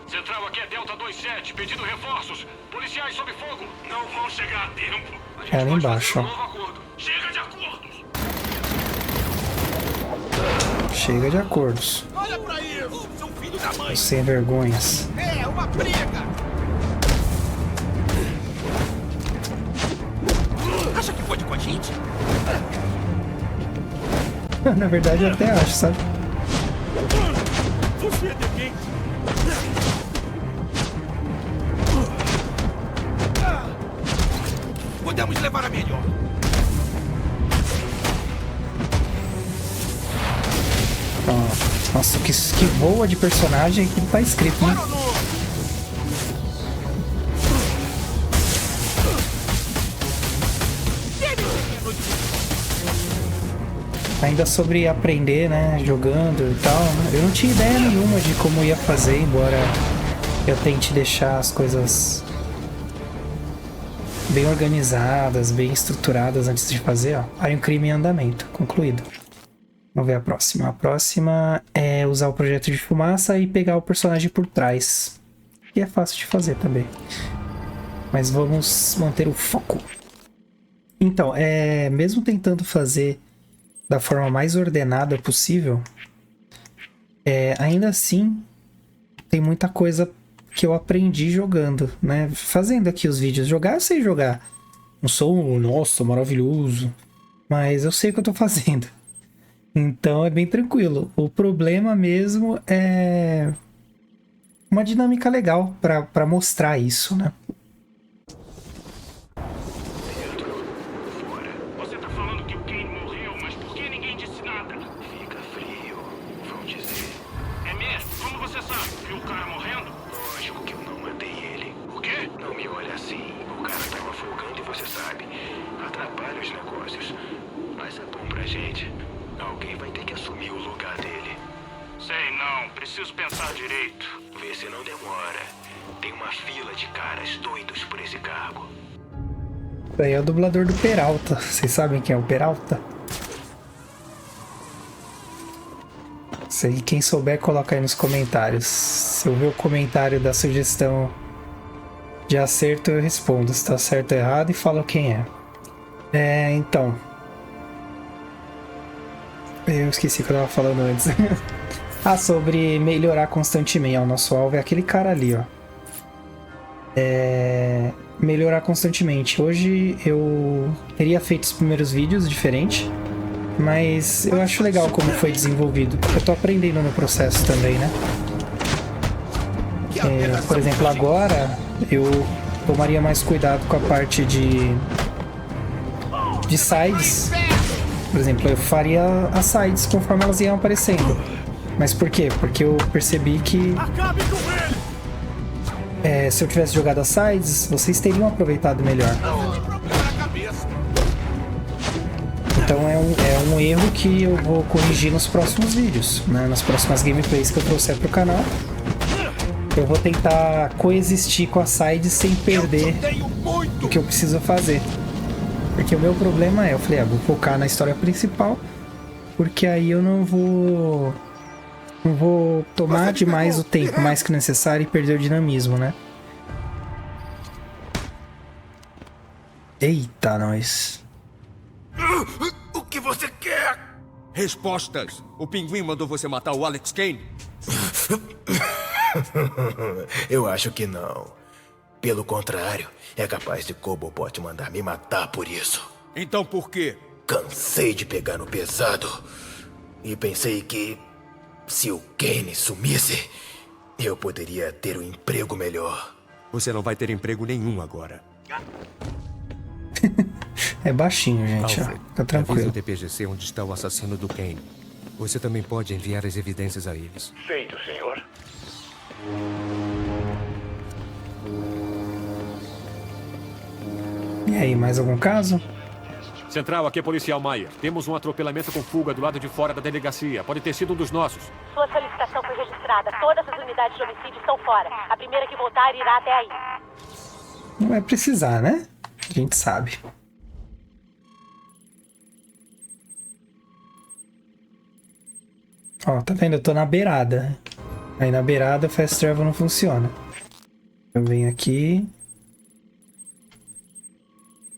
Central aqui é Delta 27, pedindo reforços. Policiais sob fogo. Não vão chegar a tempo. É ali embaixo, ó. Chega de acordos. Chega de acordos. Olha pra isso, são filhos da mãe. Os sem vergonhas. É uma briga. Acha que pode com a gente? Na verdade, eu até acho, sabe? Você é de quem? Podemos levar a melhor. Ó, nossa, que boa de personagem que tá escrito, né? Ainda sobre aprender, né, jogando e tal, né? Eu não tinha ideia nenhuma de como ia fazer, embora eu tente deixar as coisas bem organizadas, bem estruturadas antes de fazer, ó. Aí um crime em andamento, concluído. Vamos ver a próxima. A próxima é usar o projeto de fumaça e pegar o personagem por trás. E é fácil de fazer também. Mas vamos manter o foco. Então, mesmo tentando fazer da forma mais ordenada possível, ainda assim tem muita coisa que eu aprendi jogando, né? Fazendo aqui os vídeos. Jogar eu sei jogar. Não sou, nossa, maravilhoso. Mas eu sei o que eu tô fazendo. Então é bem tranquilo. O problema mesmo é uma dinâmica legal pra mostrar isso, né? Você tá falando que o Kane morreu, mas por que ninguém disse nada? Fica frio, vão dizer. É mesmo? Como você sabe? Viu o cara morrendo? Lógico que eu não matei ele. O quê? Não me olha assim. O cara tava folgando e você sabe. Atrapalha os negócios. Mas é bom pra gente. Alguém vai ter que assumir o lugar dele. Sei não, preciso pensar direito. Vê se não demora. Tem uma fila de caras doidos por esse cargo. Daí é o dublador do Peralta. Vocês sabem quem é o Peralta? Quem souber, coloca aí nos comentários. Se eu ver o comentário da sugestão de acerto, eu respondo se tá certo ou errado e falo quem é. Então. Eu esqueci o que eu tava falando antes. Sobre melhorar constantemente. Ó, o nosso alvo é aquele cara ali, ó. Melhorar constantemente. Hoje eu teria feito os primeiros vídeos diferente, mas eu acho legal como foi desenvolvido. Eu tô aprendendo no processo também, né? Por exemplo, agora eu tomaria mais cuidado com a parte de sides. Por exemplo, eu faria as sides conforme elas iam aparecendo. Mas por quê? Porque eu percebi que se eu tivesse jogado as sides, vocês teriam aproveitado melhor. Então é um erro que eu vou corrigir nos próximos vídeos, né? Nas próximas gameplays que eu trouxer pro canal. Eu vou tentar coexistir com as sides sem perder o que eu preciso fazer. Porque o meu problema eu falei, vou focar na história principal, porque aí eu não vou tomar demais o tempo mais que necessário e perder o dinamismo, né? Eita, nós. O que você quer? Respostas. O pinguim mandou você matar o Alex Kane? Eu acho que não. Pelo contrário, é capaz de Cobblepot mandar me matar por isso. Então por quê? Cansei de pegar no pesado. E pensei que, se o Kane sumisse, eu poderia ter um emprego melhor. Você não vai ter emprego nenhum agora. É baixinho, gente. Alfred, Tá tranquilo. avisa o DPGC onde está o assassino do Kane. Você também pode enviar as evidências a eles. Feito, senhor. E aí, mais algum caso? Central, aqui é Policial Maia. Temos um atropelamento com fuga do lado de fora da delegacia. Pode ter sido um dos nossos. Sua solicitação foi registrada. Todas as unidades de homicídio estão fora. A primeira que voltar irá até aí. Não vai precisar, né? A gente sabe. Ó, tá vendo? Eu tô na beirada. Aí na beirada o Fast Travel não funciona. Eu venho aqui.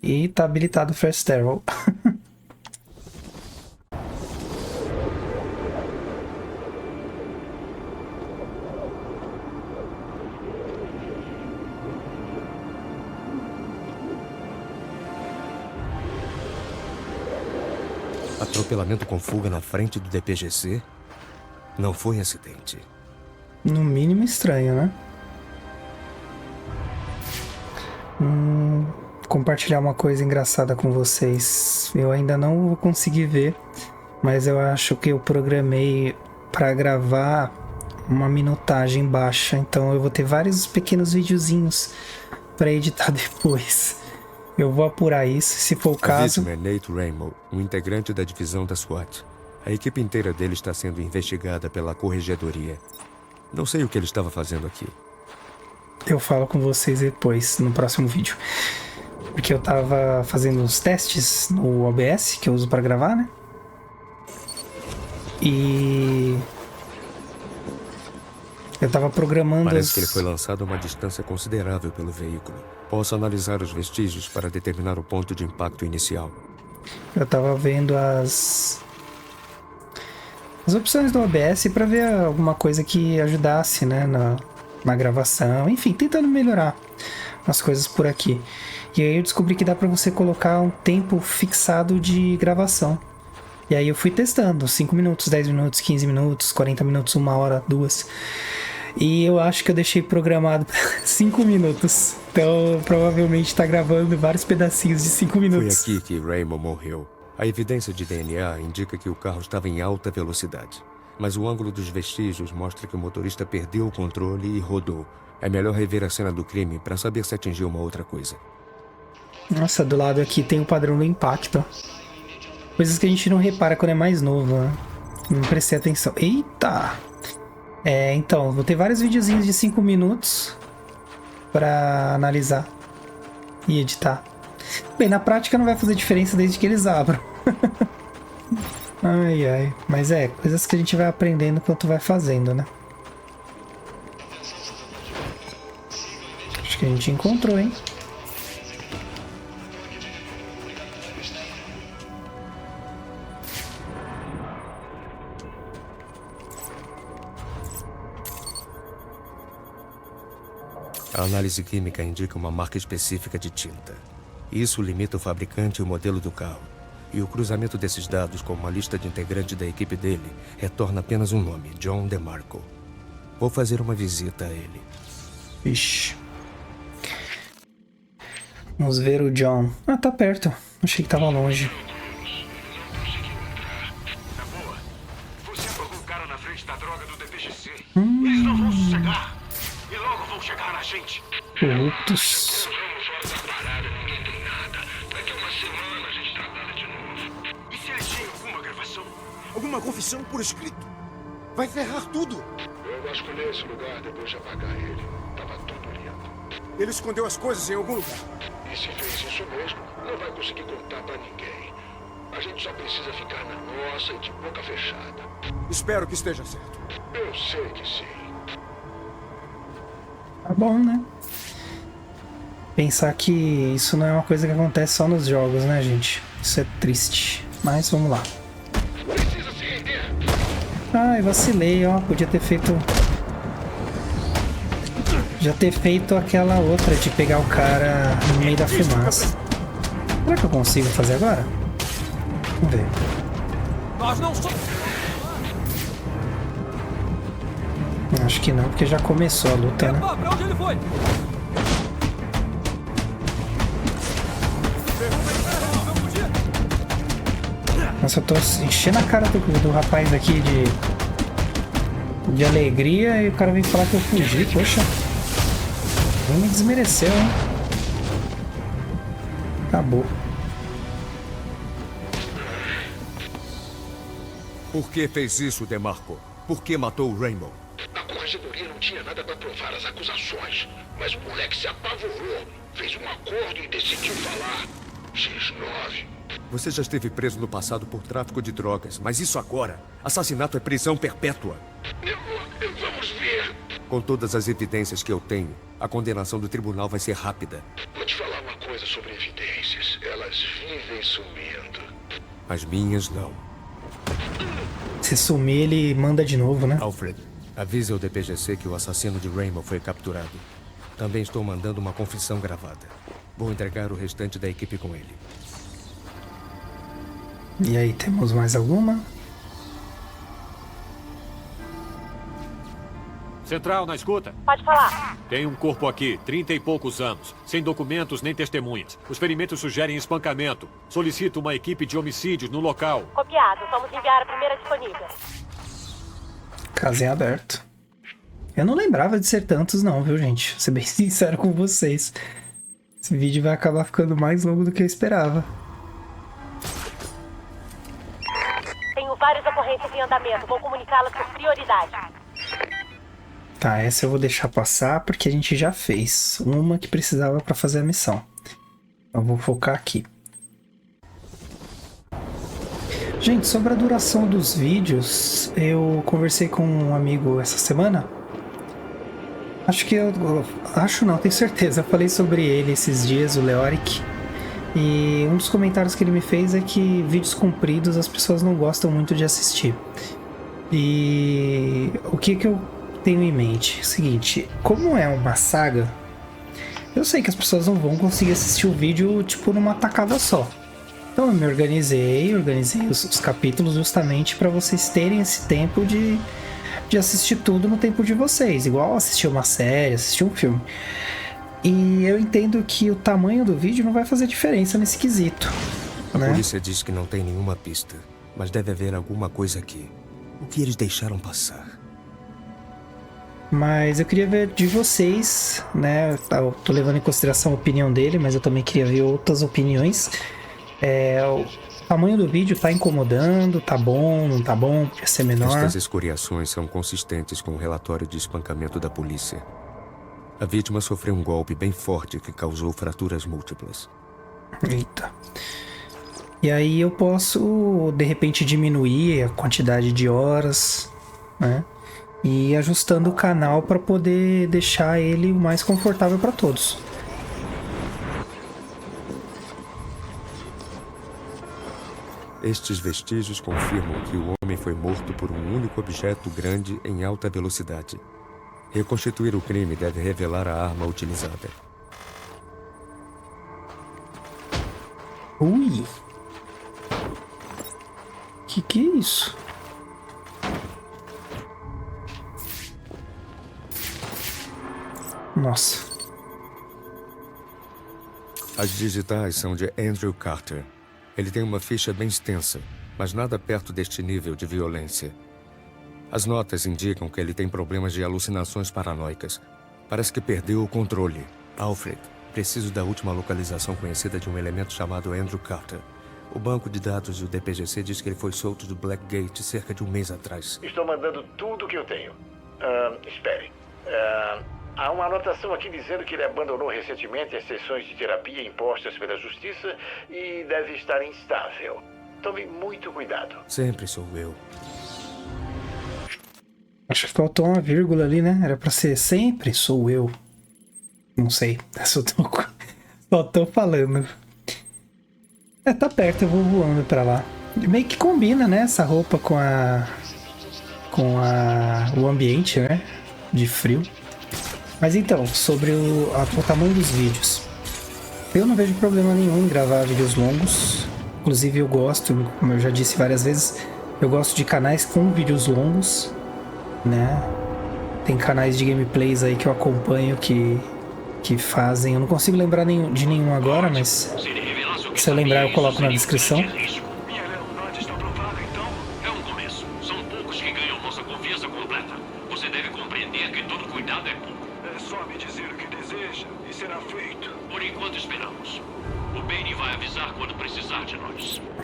E tá habilitado o Fast Travel. Atropelamento com fuga na frente do DPGC? Não foi acidente. No mínimo estranho, né? Compartilhar uma coisa engraçada com vocês. Eu ainda não vou conseguir ver, mas eu acho que eu programei para gravar uma minutagem baixa, então eu vou ter vários pequenos videozinhos para editar depois. Eu vou apurar isso, se for o A caso. vítima é Nate Raymond, um integrante da divisão da SWAT. A equipe inteira dele está sendo investigada pela corregedoria. Não sei o que ele estava fazendo aqui. Eu falo com vocês depois, no próximo vídeo. Porque eu tava fazendo os testes no OBS, que eu uso pra gravar, né? E eu tava programando... Parece que ele foi lançado a uma distância considerável pelo veículo. Posso analisar os vestígios para determinar o ponto de impacto inicial. Eu tava vendo as opções do OBS para ver alguma coisa que ajudasse, né, na gravação. Enfim, tentando melhorar as coisas por aqui. E aí eu descobri que dá para você colocar um tempo fixado de gravação. E aí eu fui testando, 5 minutos, 10 minutos, 15 minutos, 40 minutos, 1 hora, 2. E eu acho que eu deixei programado 5 minutos. Então provavelmente tá gravando vários pedacinhos de 5 minutos. Foi aqui que Raymond morreu. A evidência de DNA indica que o carro estava em alta velocidade. Mas o ângulo dos vestígios mostra que o motorista perdeu o controle e rodou. É melhor rever a cena do crime para saber se atingiu uma outra coisa. Nossa, do lado aqui tem o padrão do impacto. Coisas que a gente não repara quando é mais novo, né? Não prestei atenção. Eita! Então, vou ter vários videozinhos de 5 minutos pra analisar e editar. Bem, na prática não vai fazer diferença desde que eles abram. Ai, ai. Mas coisas que a gente vai aprendendo enquanto vai fazendo, né? Acho que a gente encontrou, hein? A análise química indica uma marca específica de tinta. Isso limita o fabricante e o modelo do carro. E o cruzamento desses dados com uma lista de integrantes da equipe dele retorna apenas um nome, John DeMarco. Vou fazer uma visita a ele. Ixi. Vamos ver o John. Ah, tá perto. Achei que tava longe. Você colocou o cara na frente da droga do DPGC. Eles não vão sossegar. E logo vão chegar na gente. Putos. Ninguém tem nada. Daqui a uma semana a gente trabalha de novo. E se eles têm alguma gravação? Alguma confissão por escrito? Vai ferrar tudo. Eu vasculhei esse lugar depois de apagar ele. Tava tudo limpo. Ele escondeu as coisas em algum lugar. E se fez isso mesmo, não vai conseguir contar pra ninguém. A gente só precisa ficar na nossa e de boca fechada. Espero que esteja certo. Eu sei que sim. Tá bom, né? Pensar que isso não é uma coisa que acontece só nos jogos, né, gente? Isso é triste. Mas vamos lá. Precisa se render. Ai, vacilei, ó. Podia ter feito... Já ter feito aquela outra de pegar o cara no meio da fumaça. Será que eu consigo fazer agora? Vamos ver. Nós não somos... Acho que não, porque já começou a luta, né? Pra onde ele foi? Nossa, eu tô enchendo a cara do rapaz aqui de alegria e o cara vem falar que eu fugi, poxa. Nem me desmereceu, hein? Acabou. Por que fez isso, DeMarco? Por que matou o Rainbow? A corregedoria não tinha nada pra provar as acusações. Mas o moleque se apavorou. Fez um acordo e decidiu falar. X9. Você já esteve preso no passado por tráfico de drogas, mas isso agora? Assassinato é prisão perpétua. Vamos ver. Com todas as evidências que eu tenho, a condenação do tribunal vai ser rápida. Vou te falar uma coisa sobre evidências. Elas vivem sumindo. As minhas não. Se sumir, ele manda de novo, né? Alfred, avise ao DPGC que o assassino de Rainbow foi capturado. Também estou mandando uma confissão gravada. Vou entregar o restante da equipe com ele. E aí, temos mais alguma? Central, na escuta? Pode falar. Tem um corpo aqui, 30 e poucos anos, sem documentos nem testemunhas. Os ferimentos sugerem espancamento. Solicito uma equipe de homicídios no local. Copiado. Vamos enviar a primeira disponível. Caso em aberto. Eu não lembrava de ser tantos não, viu, gente? Vou ser bem sincero com vocês. Esse vídeo vai acabar ficando mais longo do que eu esperava. Tenho várias ocorrências em andamento. Vou comunicá-las por prioridade. Tá, essa eu vou deixar passar porque a gente já fez uma que precisava para fazer a missão. Eu vou focar aqui. Gente, sobre a duração dos vídeos, eu conversei com um amigo essa semana. Tenho certeza. Eu falei sobre ele esses dias, o Leoric. E um dos comentários que ele me fez é que vídeos compridos as pessoas não gostam muito de assistir. E o que eu tenho em mente? É o seguinte, como é uma saga, eu sei que as pessoas não vão conseguir assistir o vídeo tipo numa tacada só. Então eu me organizei os capítulos justamente para vocês terem esse tempo de assistir tudo no tempo de vocês, igual assistir uma série, assistir um filme. E eu entendo que o tamanho do vídeo não vai fazer diferença nesse quesito, né? A polícia diz que não tem nenhuma pista, mas deve haver alguma coisa aqui. O que eles deixaram passar? Mas eu queria ver de vocês, né? Eu tô levando em consideração a opinião dele, mas eu também queria ver outras opiniões. O tamanho do vídeo tá incomodando, tá bom, não tá bom, podia ser menor. Estas escoriações são consistentes com o relatório de espancamento da polícia. A vítima sofreu um golpe bem forte que causou fraturas múltiplas. Eita. E aí eu posso, de repente, diminuir a quantidade de horas, né? E ir ajustando o canal para poder deixar ele o mais confortável para todos. Estes vestígios confirmam que o homem foi morto por um único objeto grande em alta velocidade. Reconstituir o crime deve revelar a arma utilizada. Ui! Que é isso? Nossa. As digitais são de Andrew Carter. Ele tem uma ficha bem extensa, mas nada perto deste nível de violência. As notas indicam que ele tem problemas de alucinações paranoicas. Parece que perdeu o controle. Alfred, preciso da última localização conhecida de um elemento chamado Andrew Carter. O banco de dados do DPGC diz que ele foi solto do Blackgate cerca de um mês atrás. Estou mandando tudo que eu tenho. Espere. Há uma anotação aqui dizendo que ele abandonou recentemente as sessões de terapia impostas pela justiça e deve estar instável. Tome muito cuidado. Sempre sou eu. Acho que faltou uma vírgula ali, né? Era pra ser sempre sou eu. Não sei. Só tô falando. Tá perto, eu vou voando pra lá. Meio que combina, né? Essa roupa com o ambiente, né? De frio. Mas então, sobre o tamanho dos vídeos. Eu não vejo problema nenhum em gravar vídeos longos. Inclusive eu gosto, como eu já disse várias vezes, eu gosto de canais com vídeos longos, né? Tem canais de gameplays aí que eu acompanho que fazem... Eu não consigo lembrar de nenhum agora, mas se eu lembrar eu coloco na descrição.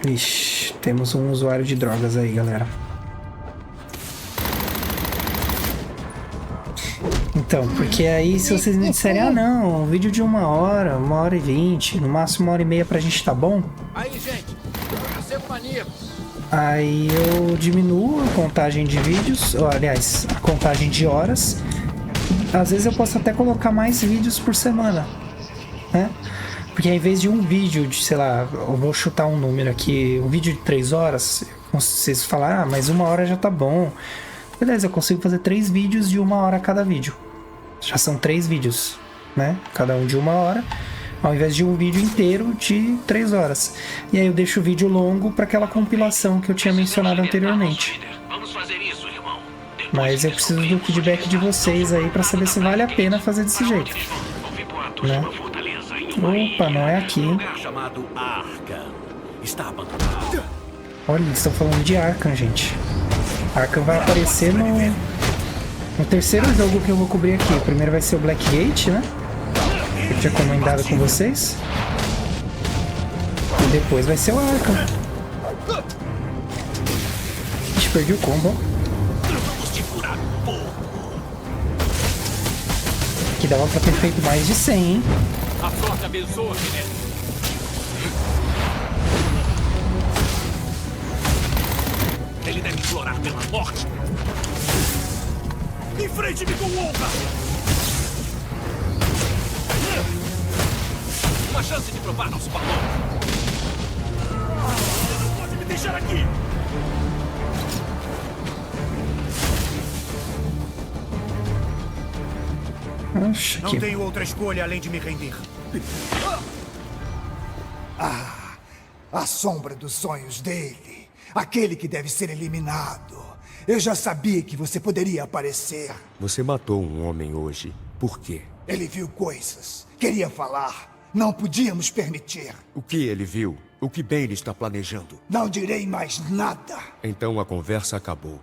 Ixi, temos um usuário de drogas aí, galera. Então, porque aí se vocês me disserem, ah não, um vídeo de 1h e 20, no máximo 1h30 pra gente tá bom. Aí, gente, recebo mania. Aí eu diminuo a contagem de vídeos, ou aliás, a contagem de horas. Às vezes eu posso até colocar mais vídeos por semana, né? Porque ao invés de um vídeo de, sei lá, eu vou chutar um número aqui, um vídeo de 3 horas, vocês falam, ah, mas 1 hora já tá bom. Beleza, eu consigo fazer 3 vídeos de 1 hora cada vídeo. Já são 3 vídeos, né? Cada um de 1 hora, ao invés de um vídeo inteiro de 3 horas. E aí eu deixo o vídeo longo para aquela compilação que eu tinha mencionado anteriormente. Mas eu preciso do feedback de vocês aí para saber se vale a pena fazer desse jeito, né? Opa, não é aqui, hein? Olha, eles estão falando de Arkham, gente. Arkham vai aparecer no terceiro jogo que eu vou cobrir aqui. O primeiro vai ser o Blackgate, né? Que eu tinha comentado com vocês. E depois vai ser o Arkham. Ixi, perdi o combo. Que dava pra ter feito mais de 100, hein? A sorte abençoa, Kenneth. Ele deve implorar pela morte. Enfrente-me com honra! Uma chance de provar nosso valor. Não pode me deixar aqui! Oxe, não tenho outra escolha além de me render. Ah, a sombra dos sonhos dele. Aquele que deve ser eliminado. Eu já sabia que você poderia aparecer. Você matou um homem hoje. Por quê? Ele viu coisas. Queria falar. Não podíamos permitir. O que ele viu? O que Bane está planejando? Não direi mais nada. Então a conversa acabou.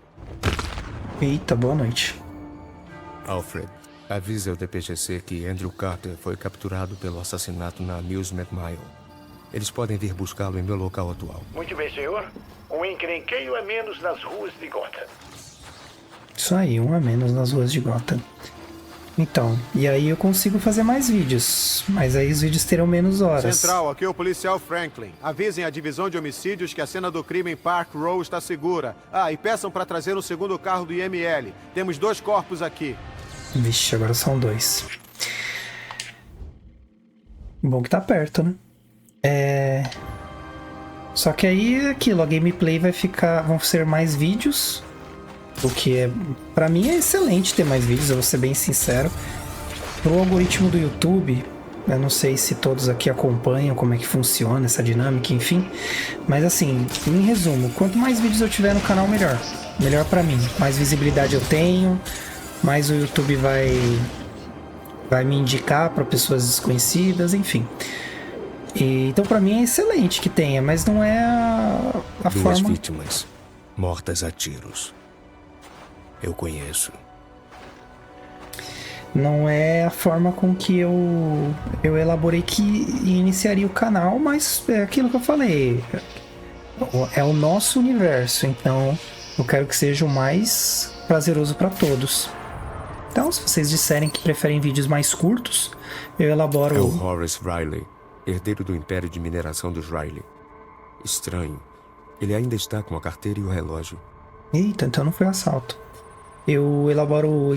Eita, boa noite. Alfred, avise ao DPGC que Andrew Carter foi capturado pelo assassinato na Amusement Mile. Eles podem vir buscá-lo em meu local atual. Muito bem, senhor. Um encrenqueio a menos nas ruas de Gotham. Isso aí, um a menos nas ruas de Gotham. Então, e aí eu consigo fazer mais vídeos, mas aí os vídeos terão menos horas. Central, aqui é o policial Franklin. Avisem a divisão de homicídios que a cena do crime em Park Row está segura. Ah, e peçam para trazer um segundo carro do IML. Temos 2 corpos aqui. Vixe, agora são 2. Bom que tá perto, né? Só que aí é aquilo, a gameplay vai ficar... Vão ser mais vídeos, O que é, pra mim, é excelente ter mais vídeos, eu vou ser bem sincero. Pro algoritmo do YouTube, eu não sei se todos aqui acompanham como é que funciona essa dinâmica, enfim. Mas assim, em resumo, quanto mais vídeos eu tiver no canal, melhor. Melhor pra mim. Mais visibilidade eu tenho, mais o YouTube vai me indicar para pessoas desconhecidas, enfim. Então pra mim é excelente que tenha, mas não é a Duas forma... vítimas mortas a tiros. Eu conheço. Não é a forma com que eu elaborei que iniciaria o canal, mas é aquilo que eu falei. É o nosso universo, então eu quero que seja o mais prazeroso para todos. Então, se vocês disserem que preferem vídeos mais curtos, eu elaboro... É o Horace Riley, herdeiro do Império de Mineração dos Riley. Estranho. Ele ainda está com a carteira e o relógio. Eita, então não foi assalto. Eu elaboro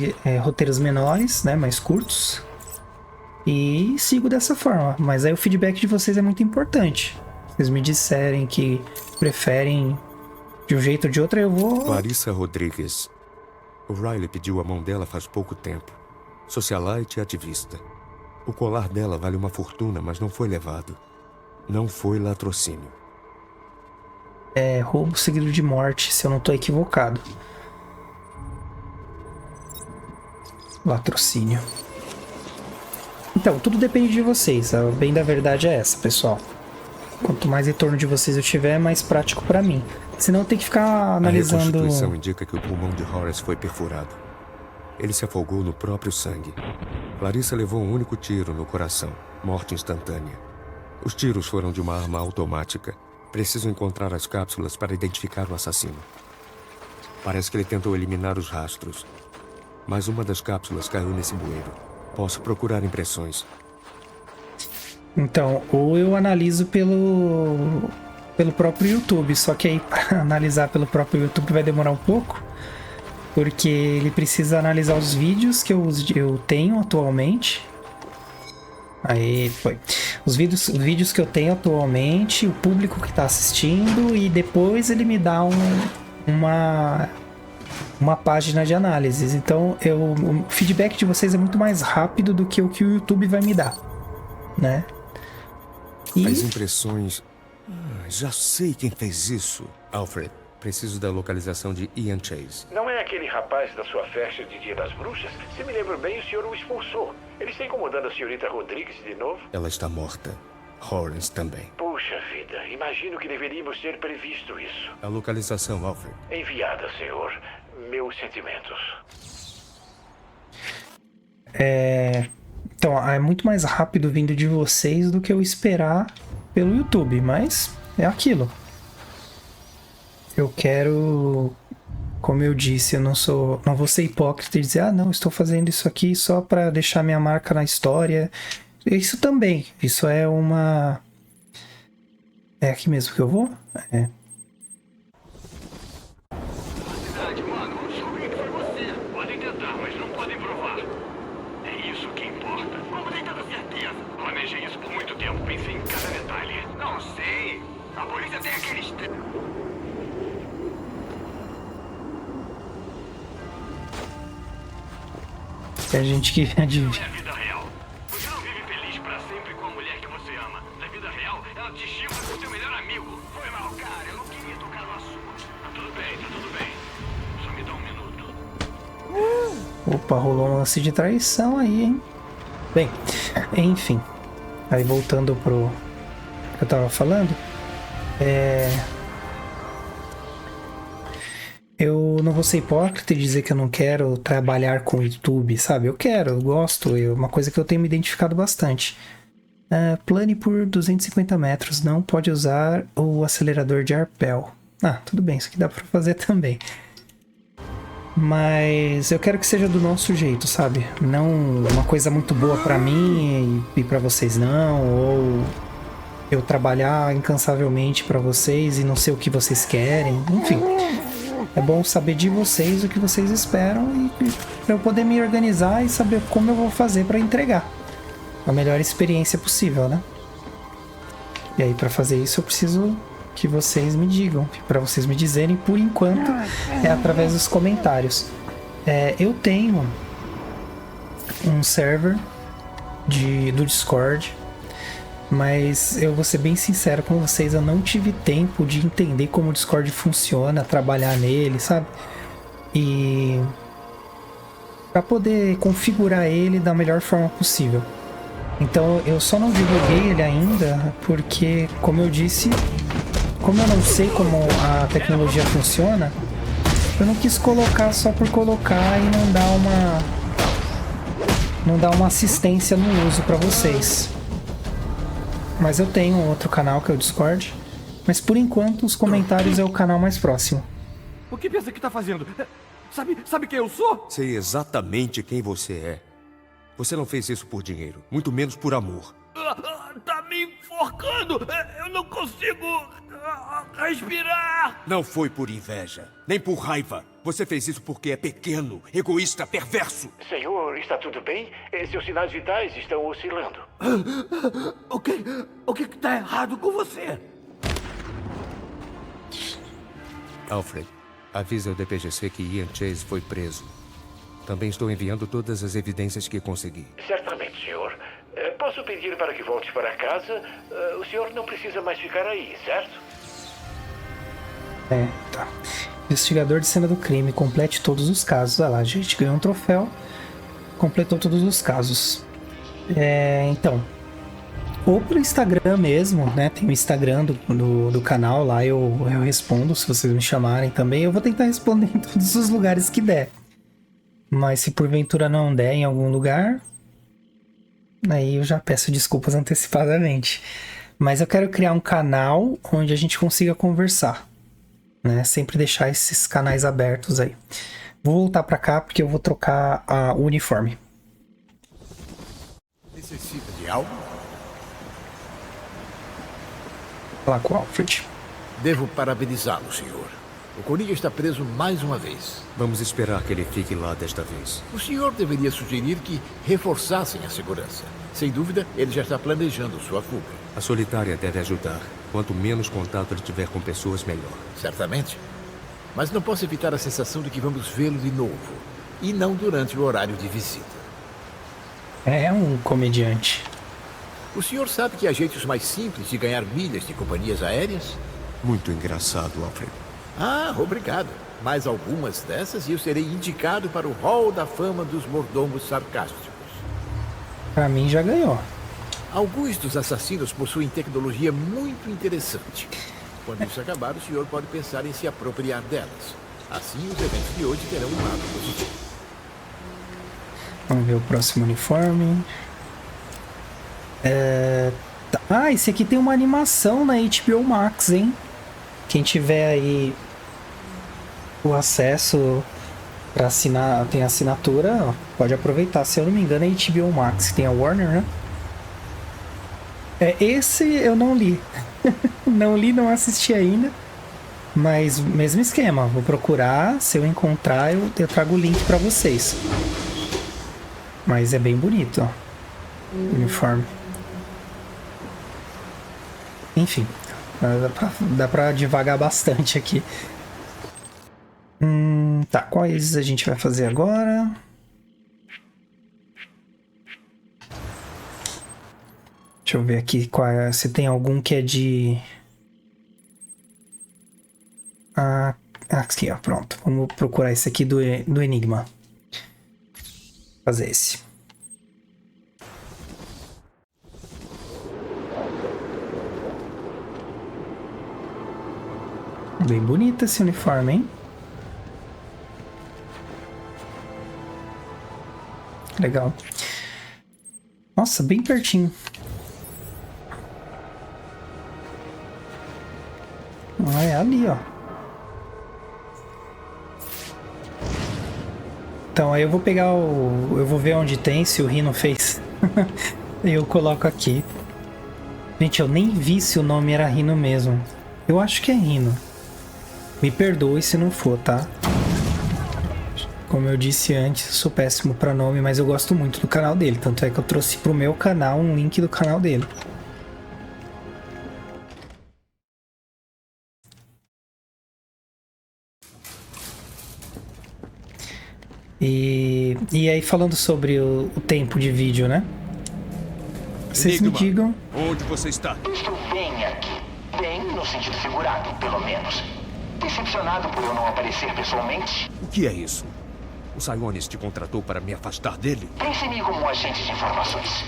roteiros menores, né, mais curtos. E sigo dessa forma. Mas aí o feedback de vocês é muito importante. Se vocês me disserem que preferem de um jeito ou de outro, eu vou... Clarissa Rodrigues. O Riley pediu a mão dela faz pouco tempo. Socialite e ativista. O colar dela vale uma fortuna, mas não foi levado. Não foi latrocínio. É roubo seguido de morte, se eu não tô equivocado. Latrocínio. Então, tudo depende de vocês. A bem da verdade é essa, pessoal. Quanto mais retorno de vocês eu tiver, mais prático pra mim. Senão tem que ficar analisando... A reconstituição indica que o pulmão de Horace foi perfurado. Ele se afogou no próprio sangue. Clarissa levou um único tiro no coração. Morte instantânea. Os tiros foram de uma arma automática. Preciso encontrar as cápsulas para identificar o assassino. Parece que ele tentou eliminar os rastros. Mas uma das cápsulas caiu nesse bueiro. Posso procurar impressões. Então, ou eu analiso pelo próprio YouTube. Só que aí, para analisar pelo próprio YouTube vai demorar um pouco. Porque ele precisa analisar os vídeos que eu tenho atualmente. Aí foi. Os vídeos que eu tenho atualmente, o público que está assistindo, e depois ele me dá uma página de análises. Então o feedback de vocês é muito mais rápido do que o YouTube vai me dar, né? E... As impressões... já sei quem fez isso. Alfred, preciso da localização de Ian Chase. Não é aquele rapaz da sua festa de Dia das Bruxas? Se me lembro bem, o senhor o expulsou. Ele está incomodando a senhorita Rodrigues de novo? Ela está morta. Horace também. Puxa vida, imagino que deveríamos ter previsto isso. A localização, Alfred. Enviada, senhor. Meus sentimentos. Então, é muito mais rápido vindo de vocês do que eu esperar pelo YouTube, mas é aquilo. Eu quero, como eu disse, eu não vou ser hipócrita e dizer, não, estou fazendo isso aqui só para deixar minha marca na história. Isso também, isso é uma... É aqui mesmo que eu vou? É. Tem gente que adivinha. Você não vive feliz pra sempre com a mulher que você ama. Na vida real, ela te chifra com seu melhor amigo. Foi mal, cara. Eu não queria tocar no assunto. Tá tudo bem. Só me dá um minuto. Opa, rolou um lance de traição aí, hein? Bem, enfim. Aí voltando pro que eu tava falando. Eu não vou ser hipócrita e dizer que eu não quero trabalhar com o YouTube, sabe? Eu gosto, é uma coisa que eu tenho me identificado bastante. Plane por 250 metros, não pode usar o acelerador de arpel. Tudo bem, isso aqui dá pra fazer também. Mas eu quero que seja do nosso jeito, sabe? Não uma coisa muito boa pra mim e pra vocês não, ou eu trabalhar incansavelmente pra vocês e não sei o que vocês querem, enfim. É bom saber de vocês o que vocês esperam e pra eu poder me organizar e saber como eu vou fazer pra entregar a melhor experiência possível, né? E aí pra fazer isso eu preciso que vocês me digam, para vocês me dizerem. Por enquanto, é através dos comentários. Eu tenho um server do Discord, mas eu vou ser bem sincero com vocês, eu não tive tempo de entender como o Discord funciona, trabalhar nele, sabe? E para poder configurar ele da melhor forma possível. Então eu só não divulguei ele ainda porque, como eu disse, como eu não sei como a tecnologia funciona, eu não quis colocar só por colocar e não dar uma assistência no uso para vocês. Mas eu tenho outro canal que é o Discord, mas por enquanto os comentários é o canal mais próximo. O que pensa que tá fazendo? Sabe quem eu sou? Sei exatamente quem você é. Você não fez isso por dinheiro, muito menos por amor. Tá me enforcando! Eu não consigo respirar! Não foi por inveja, nem por raiva. Você fez isso porque é pequeno, egoísta, perverso. Senhor, está tudo bem? Seus sinais vitais estão oscilando. O que está errado com você? Alfred, avisa ao DPGC que Ian Chase foi preso. Também estou enviando todas as evidências que consegui. Certamente, senhor. Posso pedir para que volte para casa? O senhor não precisa mais ficar aí, certo? Tá. Investigador de cena do crime, complete todos os casos. Ah lá, a gente ganhou um troféu, completou todos os casos. Então, ou pelo Instagram mesmo, né? Tem o Instagram do canal lá, eu respondo se vocês me chamarem também. Eu vou tentar responder em todos os lugares que der. Mas se porventura não der em algum lugar, aí eu já peço desculpas antecipadamente. Mas eu quero criar um canal onde a gente consiga conversar, né? Sempre deixar esses canais abertos aí. Vou voltar pra cá porque eu vou trocar o uniforme. Necessita de algo? Falar com o Alfred. Devo parabenizá-lo, senhor. O Coringa está preso mais uma vez. Vamos esperar que ele fique lá desta vez. O senhor deveria sugerir que reforçassem a segurança. Sem dúvida, ele já está planejando sua fuga. A solitária deve ajudar. Quanto menos contato ele tiver com pessoas, melhor. Certamente. Mas não posso evitar a sensação de que vamos vê-lo de novo. E não durante o horário de visita. É um comediante. O senhor sabe que há jeitos mais simples de ganhar milhas de companhias aéreas? Muito engraçado, Alfred. Ah, obrigado. Mais algumas dessas e eu serei indicado para o Hall da Fama dos Mordomos Sarcásticos. Pra mim já ganhou. Alguns dos assassinos possuem tecnologia muito interessante. Quando isso acabar, o senhor pode pensar em se apropriar delas. Assim, os eventos de hoje terão um lado positivo. Vamos ver o próximo uniforme. Ah, esse aqui tem uma animação na HBO Max, hein? Quem tiver aí o acesso para assinar, tem assinatura, ó, pode aproveitar. Se eu não me engano é HBO Max, tem a Warner, né? Esse eu não li. Não li, não assisti ainda. Mas mesmo esquema, vou procurar, se eu encontrar eu trago o link para vocês. Mas é bem bonito, ó. Uniforme. Enfim, dá pra divagar bastante aqui. Tá, quais a gente vai fazer agora? Deixa eu ver aqui se tem algum que é de... aqui, ó, pronto. Vamos procurar esse aqui do Enigma. Fazer esse. Bem bonito esse uniforme, hein? Legal. Nossa, bem pertinho. É ali, ó. Então, aí eu vou pegar eu vou ver onde tem, se o Rhino fez. Eu coloco aqui. Gente, eu nem vi se o nome era Rhino mesmo. Eu acho que é Rhino. Me perdoe se não for, tá? Como eu disse antes, eu sou péssimo pra nome, mas eu gosto muito do canal dele. Tanto é que eu trouxe pro meu canal um link do canal dele. E aí, falando sobre o tempo de vídeo, né? Vocês me digam... Onde você está? Estou bem aqui. Bem no sentido figurado, pelo menos. Decepcionado por eu não aparecer pessoalmente? O que é isso? O Sionis te contratou para me afastar dele? Pense em mim como um agente de informações.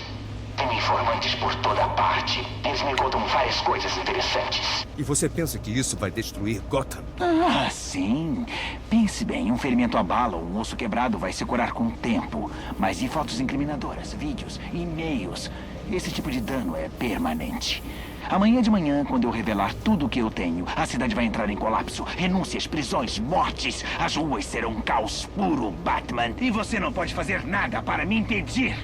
Tem informantes por toda parte. Eles me contam várias coisas interessantes. E você pensa que isso vai destruir Gotham? Ah, sim. Pense bem, um ferimento abala, um osso quebrado vai se curar com o tempo. Mas e fotos incriminadoras, vídeos, e-mails? Esse tipo de dano é permanente. Amanhã de manhã, quando eu revelar tudo o que eu tenho, a cidade vai entrar em colapso. Renúncias, prisões, mortes. As ruas serão um caos puro, Batman. E você não pode fazer nada para me impedir.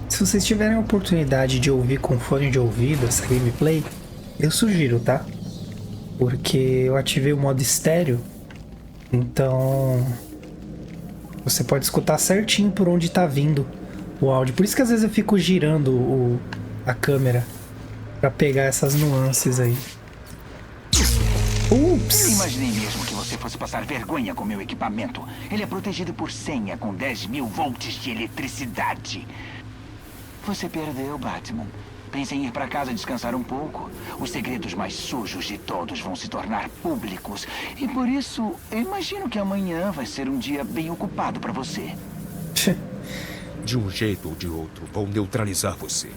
Se vocês tiverem a oportunidade de ouvir com fone de ouvido essa gameplay, eu sugiro, tá? Porque eu ativei o modo estéreo, então você pode escutar certinho por onde tá vindo o áudio. Por isso que às vezes eu fico girando a câmera pra pegar essas nuances aí. Ups! Eu imaginei mesmo que você fosse passar vergonha com meu equipamento. Ele é protegido por senha com 10.000 volts de eletricidade. Você perdeu, Batman. Pense em ir para casa descansar um pouco. Os segredos mais sujos de todos vão se tornar públicos. E por isso, eu imagino que amanhã vai ser um dia bem ocupado para você. De um jeito ou de outro, vou neutralizar você.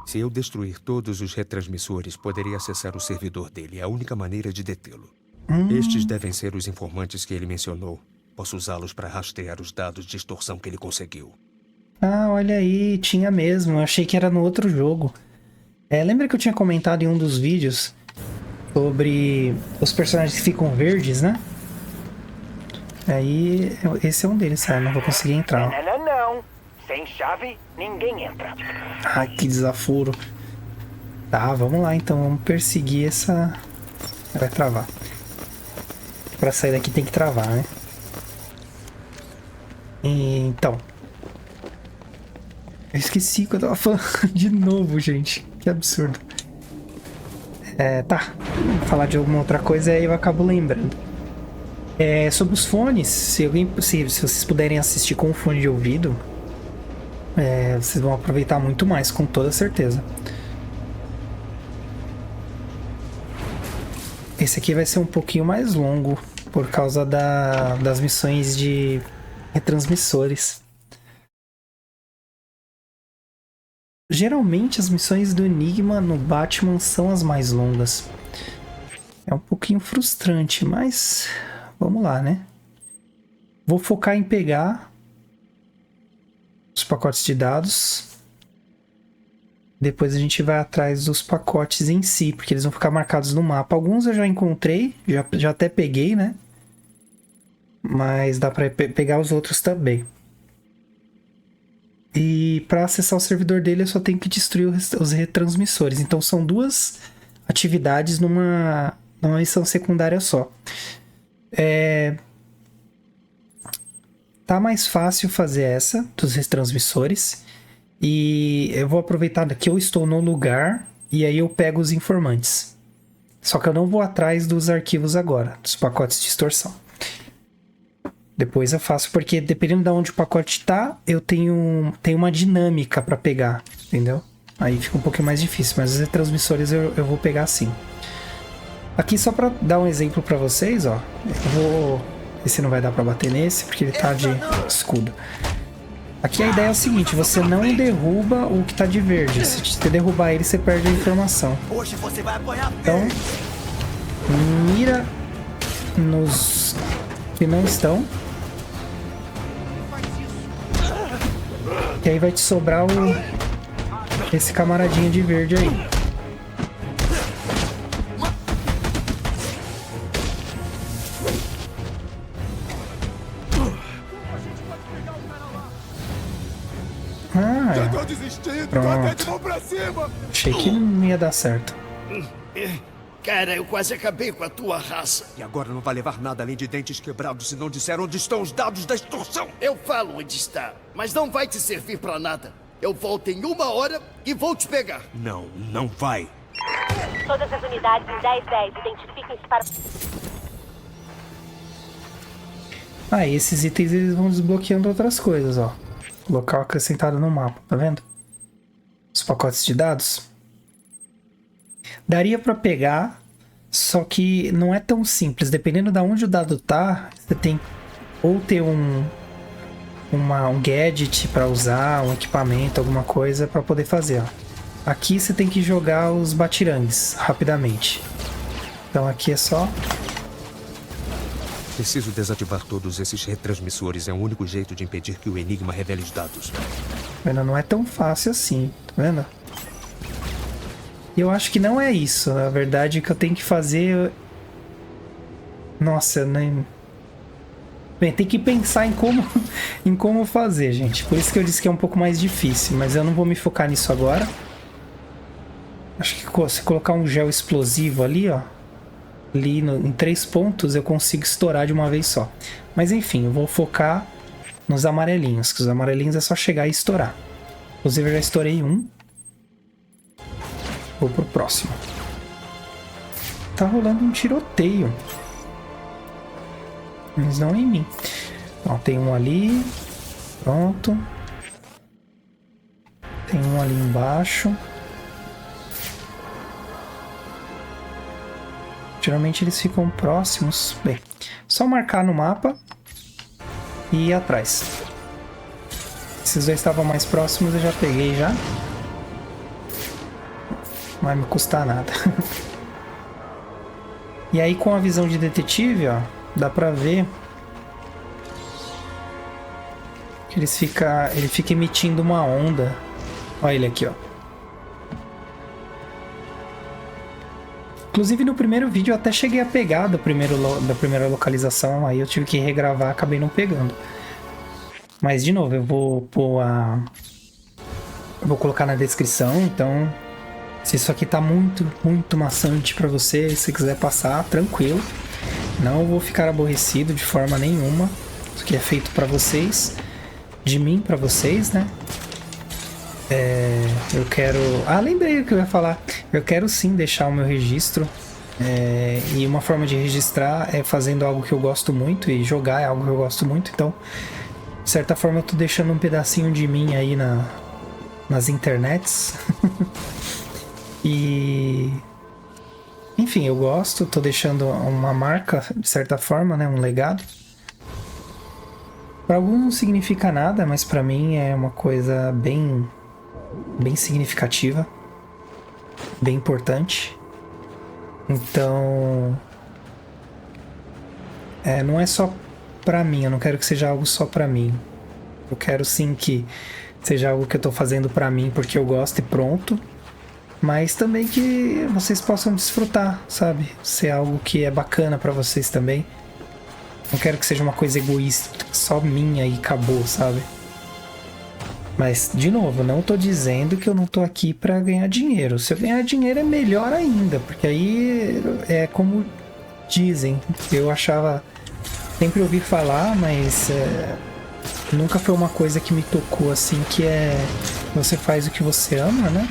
Se eu destruir todos os retransmissores, poderei acessar o servidor dele. É a única maneira de detê-lo. Estes devem ser os informantes que ele mencionou. Posso usá-los para rastrear os dados de extorsão que ele conseguiu. Ah, olha aí, tinha mesmo. Eu achei que era no outro jogo. Lembra que eu tinha comentado em um dos vídeos sobre os personagens que ficam verdes, né? Aí, esse é um deles, sabe? Não vou conseguir entrar. Não. Sem chave, ninguém entra. Ai, que desaforo. Tá, vamos lá então. Vamos perseguir essa... Vai travar. Pra sair daqui tem que travar, né? Então... Eu esqueci que eu tava falando de novo, gente. Que absurdo. Tá. Vamos falar de alguma outra coisa e aí eu acabo lembrando. Sobre os fones, se vocês puderem assistir com o fone de ouvido, vocês vão aproveitar muito mais, com toda certeza. Esse aqui vai ser um pouquinho mais longo, por causa das missões de retransmissores. Geralmente as missões do Enigma no Batman são as mais longas. É um pouquinho frustrante, mas vamos lá, né? Vou focar em pegar os pacotes de dados. Depois a gente vai atrás dos pacotes em si, porque eles vão ficar marcados no mapa. Alguns eu já encontrei, já até peguei, né? Mas dá pra pegar os outros também. E para acessar o servidor dele eu só tenho que destruir os retransmissores. Então são duas atividades numa missão secundária só. Tá mais fácil fazer essa dos retransmissores. E eu vou aproveitar que eu estou no lugar e aí eu pego os informantes. Só que eu não vou atrás dos arquivos agora, dos pacotes de extorsão. Depois eu faço, porque dependendo de onde o pacote tá, eu tenho uma dinâmica para pegar, entendeu? Aí fica um pouquinho mais difícil, mas os retransmissores eu vou pegar sim. Aqui só para dar um exemplo para vocês, ó. Eu vou... Esse não vai dar para bater nesse, porque ele tá de escudo. Aqui a ideia é o seguinte, você não derruba o que tá de verde. Se você derrubar ele, você perde a informação. Então, mira nos que não estão. E aí vai te sobrar esse camaradinho de verde aí. Pronto. Achei que não ia dar certo. Cara, eu quase acabei com a tua raça. E agora não vai levar nada além de dentes quebrados se não disser onde estão os dados da extorsão. Eu falo onde está, mas não vai te servir pra nada. Eu volto em 1 hora e vou te pegar. Não vai. Todas as unidades em 10-10, identifiquem-se para... Ah, e esses itens eles vão desbloqueando outras coisas, ó. Local acrescentado no mapa, tá vendo? Os pacotes de dados. Daria pra pegar, só que não é tão simples. Dependendo de onde o dado tá, você tem ou ter um gadget pra usar, um equipamento, alguma coisa pra poder fazer, ó. Aqui você tem que jogar os batirangues rapidamente. Então aqui é só... Preciso desativar todos esses retransmissores. É o único jeito de impedir que o Enigma revele os dados. Mas não é tão fácil assim, tá vendo? E eu acho que não é isso. Na verdade, o que eu tenho que fazer... Nossa, nem... Bem, tem que pensar em como fazer, gente. Por isso que eu disse que é um pouco mais difícil. Mas eu não vou me focar nisso agora. Acho que se colocar um gel explosivo ali, ó. Ali em 3 pontos eu consigo estourar de uma vez só. Mas enfim, eu vou focar nos amarelinhos. Que os amarelinhos é só chegar e estourar. Inclusive eu já estourei um. Vou pro próximo. Tá rolando um tiroteio. Mas não em mim. Ó, tem um ali. Pronto. Tem um ali embaixo. Geralmente eles ficam próximos. Bem, só marcar no mapa e ir atrás. Esses dois estavam mais próximos, eu já peguei já. Não vai me custar nada. E aí com a visão de detetive, ó, dá pra ver que ele fica emitindo uma onda. Olha ele aqui, ó. Inclusive no primeiro vídeo eu até cheguei a pegar da primeira localização, aí eu tive que regravar, acabei não pegando. Mas de novo, eu vou colocar na descrição, então se isso aqui tá muito maçante pra você, se quiser passar, tranquilo. Não vou ficar aborrecido de forma nenhuma. Isso aqui é feito pra vocês, de mim pra vocês, né? Eu quero... Ah, lembrei o que eu ia falar. Eu quero sim deixar o meu registro. E uma forma de registrar é fazendo algo que eu gosto muito. E jogar é algo que eu gosto muito. Então, de certa forma, eu tô deixando um pedacinho de mim aí nas internets. E... Enfim, eu gosto. Tô deixando uma marca, de certa forma, né? Um legado. Para alguns não significa nada, mas para mim é uma coisa bem significativa, bem importante. Então, não é só pra mim, eu não quero que seja algo só pra mim. Eu quero sim que seja algo que eu tô fazendo pra mim porque eu gosto e pronto, mas também que vocês possam desfrutar, sabe? Ser algo que é bacana pra vocês também. Não quero que seja uma coisa egoísta, só minha e acabou, sabe? Mas, de novo, não tô dizendo que eu não tô aqui pra ganhar dinheiro. Se eu ganhar dinheiro é melhor ainda, porque aí é como dizem. Eu achava... Sempre ouvi falar, mas nunca foi uma coisa que me tocou assim, que é... Você faz o que você ama, né?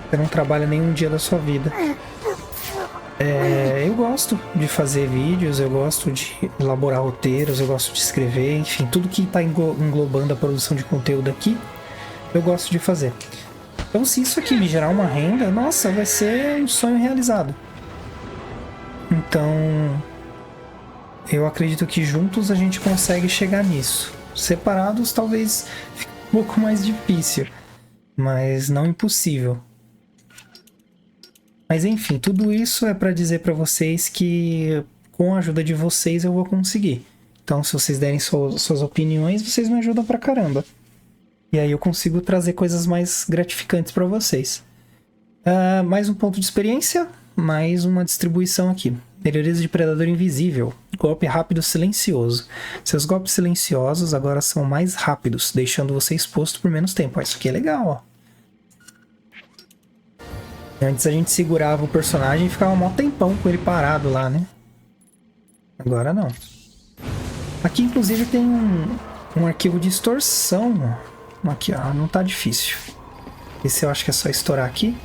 Você não trabalha nenhum dia da sua vida. Eu gosto de fazer vídeos, eu gosto de elaborar roteiros, eu gosto de escrever, enfim, tudo que está englobando a produção de conteúdo aqui, eu gosto de fazer. Então, se isso aqui me gerar uma renda, nossa, vai ser um sonho realizado. Então, eu acredito que juntos a gente consegue chegar nisso. Separados, talvez fique um pouco mais difícil, mas não impossível. Mas enfim, tudo isso é para dizer para vocês que com a ajuda de vocês eu vou conseguir. Então se vocês derem suas opiniões, vocês me ajudam pra caramba. E aí eu consigo trazer coisas mais gratificantes para vocês. Mais um ponto de experiência, mais uma distribuição aqui. Melhorias de Predador Invisível. Golpe rápido silencioso. Seus golpes silenciosos agora são mais rápidos, deixando você exposto por menos tempo. Isso aqui é legal, ó. Antes a gente segurava o personagem e ficava um mó tempão com ele parado lá, né? Agora não. Aqui, inclusive, tem um arquivo de extorsão. Aqui, ó. Não tá difícil. Esse eu acho que é só estourar aqui.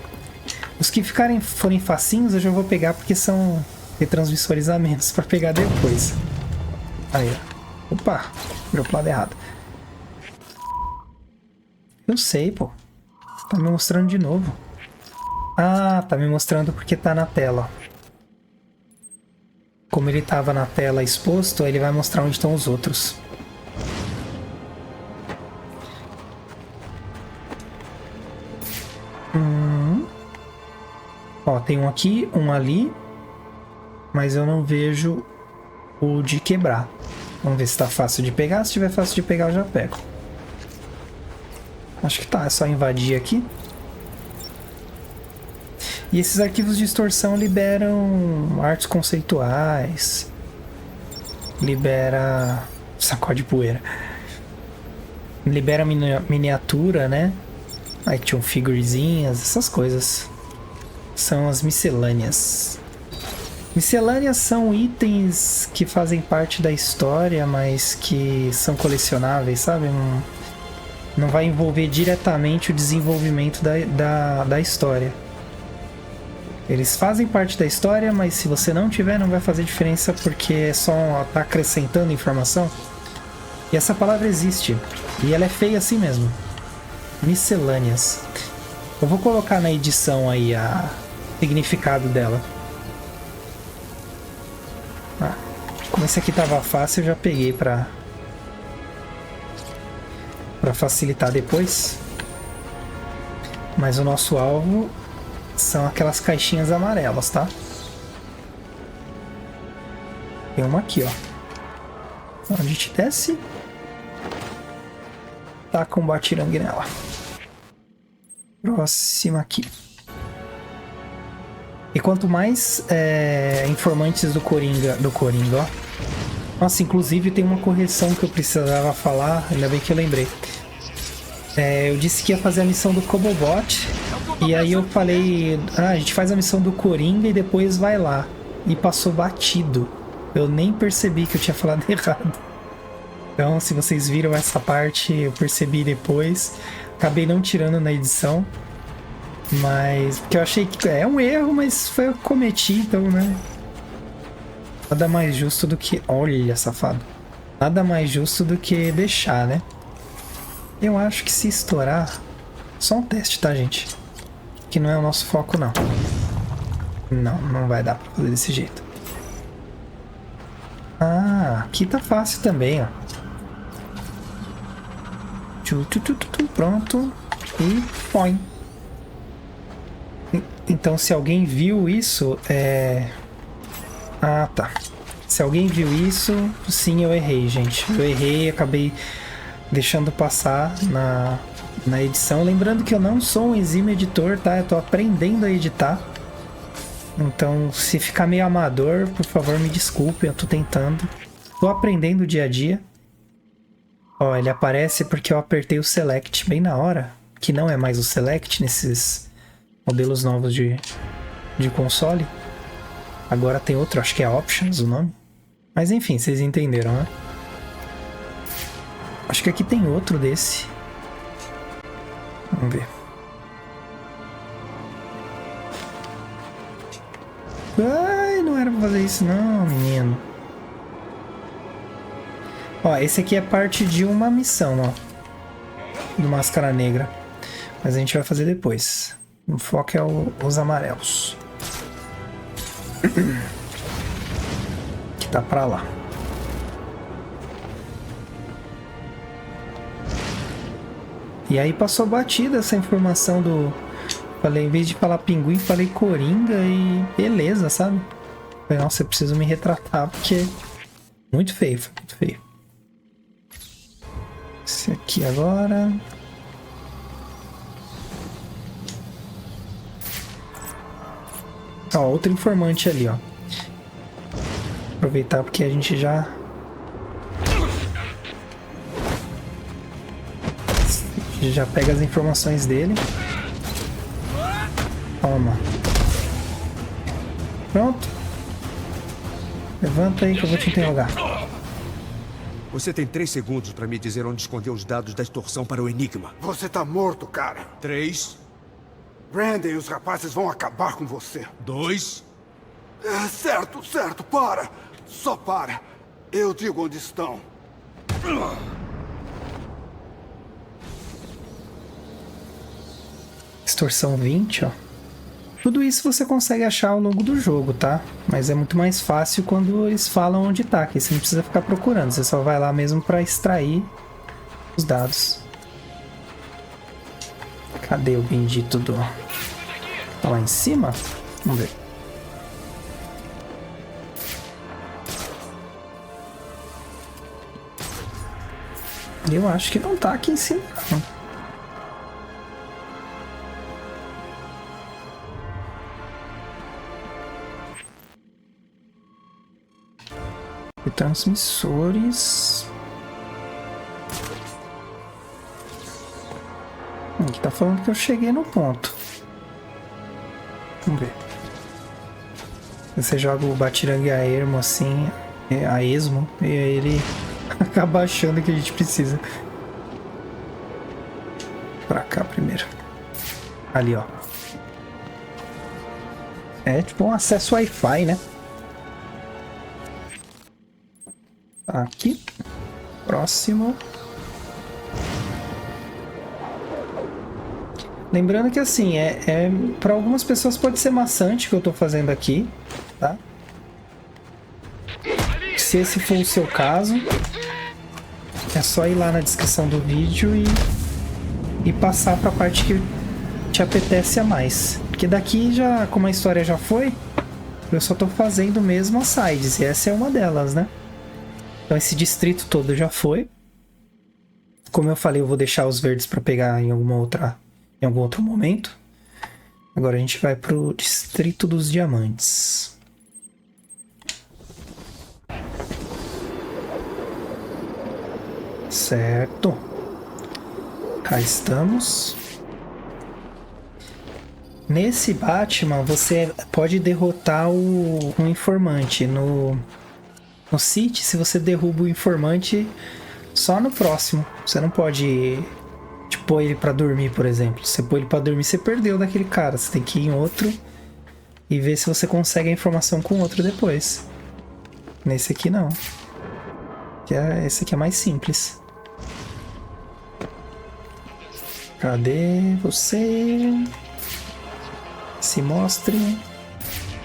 Os que forem facinhos eu já vou pegar porque são retransmissores a menos pra pegar depois. Aí, ó. Opa, virou pro lado errado. Eu sei, pô. Tá me mostrando de novo. Ah, tá me mostrando porque tá na tela. Como ele tava na tela exposto, ele vai mostrar onde estão os outros. Ó, tem um aqui, um ali. Mas eu não vejo o de quebrar. Vamos ver se tá fácil de pegar. Se tiver fácil de pegar, eu já pego. Acho que tá, é só invadir aqui. E esses arquivos de extorsão liberam artes conceituais. Libera... sacode poeira. Libera miniatura, né? Action figurezinhas, essas coisas. São as miscelâneas. Miscelâneas são itens que fazem parte da história, mas que são colecionáveis, sabe? Não vai envolver diretamente o desenvolvimento da história. Eles fazem parte da história, mas se você não tiver, não vai fazer diferença porque é só tá acrescentando informação. E essa palavra existe. E ela é feia assim mesmo. Miscelâneas. Eu vou colocar na edição aí o significado dela. Como esse aqui tava fácil, eu já peguei pra facilitar depois. Mas o nosso alvo são aquelas caixinhas amarelas, tá? Tem uma aqui, ó. A gente desce. Taca um batirangue nela. Próxima aqui. E quanto mais informantes do Coringa, ó. Nossa, inclusive tem uma correção que eu precisava falar, ainda bem que eu lembrei. Eu disse que ia fazer a missão do Cobobot, e aí eu falei, a gente faz a missão do Coringa e depois vai lá. E passou batido. Eu nem percebi que eu tinha falado errado. Então, se vocês viram essa parte, eu percebi depois. Acabei não tirando na edição. Mas, porque eu achei que é um erro, mas foi eu que cometi, então, né? Nada mais justo do que... Olha, safado. Nada mais justo do que deixar, né? Eu acho que se estourar... Só um teste, tá, gente? Que não é o nosso foco, não. Não vai dar pra fazer desse jeito. Ah, aqui tá fácil também, ó. Pronto. E põe. Então, se alguém viu isso, Ah, tá. Se alguém viu isso, sim, eu errei, gente. Eu errei, acabei deixando passar na edição. Lembrando que eu não sou um exímio editor, tá? Eu tô aprendendo a editar. Então, se ficar meio amador, por favor, me desculpe, eu tô tentando. Tô aprendendo dia a dia. Ó, ele aparece porque eu apertei o Select bem na hora, que não é mais o Select nesses modelos novos de console. Agora tem outro, acho que é Options o nome. Mas enfim, vocês entenderam, né? Acho que aqui tem outro desse. Vamos ver. Ai, não era pra fazer isso não, menino. Ó, esse aqui é parte de uma missão, ó. Do Máscara Negra. Mas a gente vai fazer depois. O foco é os amarelos. Que tá pra lá. E aí passou batida essa informação do... Falei, em vez de falar pinguim, falei Coringa e beleza, sabe? Falei, nossa, eu preciso me retratar porque... Muito feio, foi muito feio. Esse aqui agora... Ó, outro informante ali, ó. Aproveitar porque a gente já... Já pega as informações dele. Toma. Pronto. Levanta aí que eu vou te interrogar. Você tem 3 segundos para me dizer onde escondeu os dados da extorsão para o Enigma. Você tá morto, cara. 3. Brandon e os rapazes vão acabar com você. 2. Certo, para. Só para. Eu digo onde estão. Extorsão 20, ó. Tudo isso você consegue achar ao longo do jogo, tá? Mas é muito mais fácil quando eles falam onde tá, que você não precisa ficar procurando. Você só vai lá mesmo pra extrair os dados. Cadê o bendito do... Tá lá em cima? Vamos ver. Eu acho que não tá aqui em cima, não. E transmissores... Aqui tá falando que eu cheguei no ponto. Vamos ver. Você joga o Batirangue a ermo assim, a esmo, e aí ele acaba achando que a gente precisa. Pra cá primeiro. Ali, ó. É tipo um acesso Wi-Fi, né? Aqui. Próximo. Lembrando que assim, para algumas pessoas pode ser maçante o que eu tô fazendo aqui, tá? Se esse for o seu caso, é só ir lá na descrição do vídeo e passar pra parte que te apetece a mais. Porque daqui já, como a história já foi, eu só tô fazendo mesmo as sides, e essa é uma delas, né? Então esse distrito todo já foi. Como eu falei, eu vou deixar os verdes pra pegar em algum outro momento. Agora a gente vai pro Distrito dos Diamantes. Certo. Cá estamos. Nesse Batman você pode derrotar um informante. No City, se você derruba o informante só no próximo. Você não pode... pôr ele pra dormir, por exemplo. Se você pôr ele pra dormir, você perdeu daquele cara. Você tem que ir em outro e ver se você consegue a informação com outro depois. Nesse aqui não. Esse aqui é mais simples. Cadê você? Se mostre.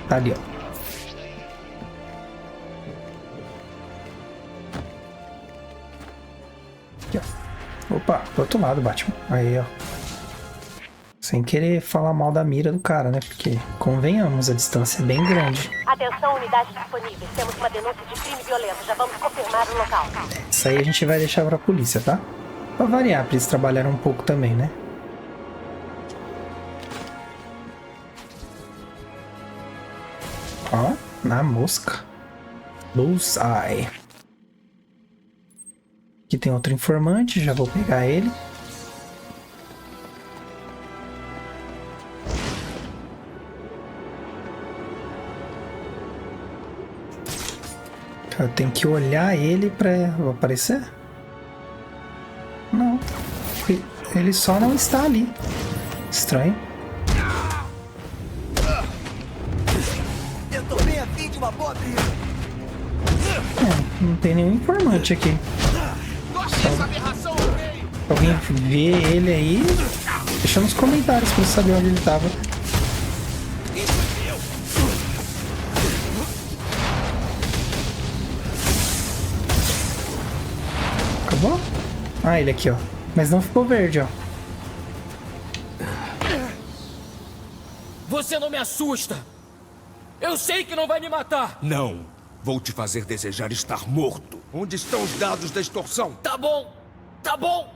Ali, ó. Aqui, ó. Opa, do outro lado, Batman. Aí, ó. Sem querer falar mal da mira do cara, né? Porque, convenhamos, a distância é bem grande. Atenção, unidades disponíveis. Temos uma denúncia de crime violento. Já vamos confirmar o local. Isso aí a gente vai deixar pra polícia, tá? Pra variar, pra eles trabalharem um pouco também, né? Ó, na mosca. Bullseye. Aqui tem outro informante, já vou pegar ele. Eu tenho que olhar ele pra aparecer? Não. Ele só não está ali. Estranho. Eu tô bem a fim de uma boa briga. Não tem nenhum informante aqui. Se alguém vê ele aí, deixa nos comentários pra eu saber onde ele tava. Acabou? Ah, ele aqui, ó. Mas não ficou verde, ó. Você não me assusta. Eu sei que não vai me matar. Não. Vou te fazer desejar estar morto. Onde estão os dados da extorsão? Tá bom. Tá bom.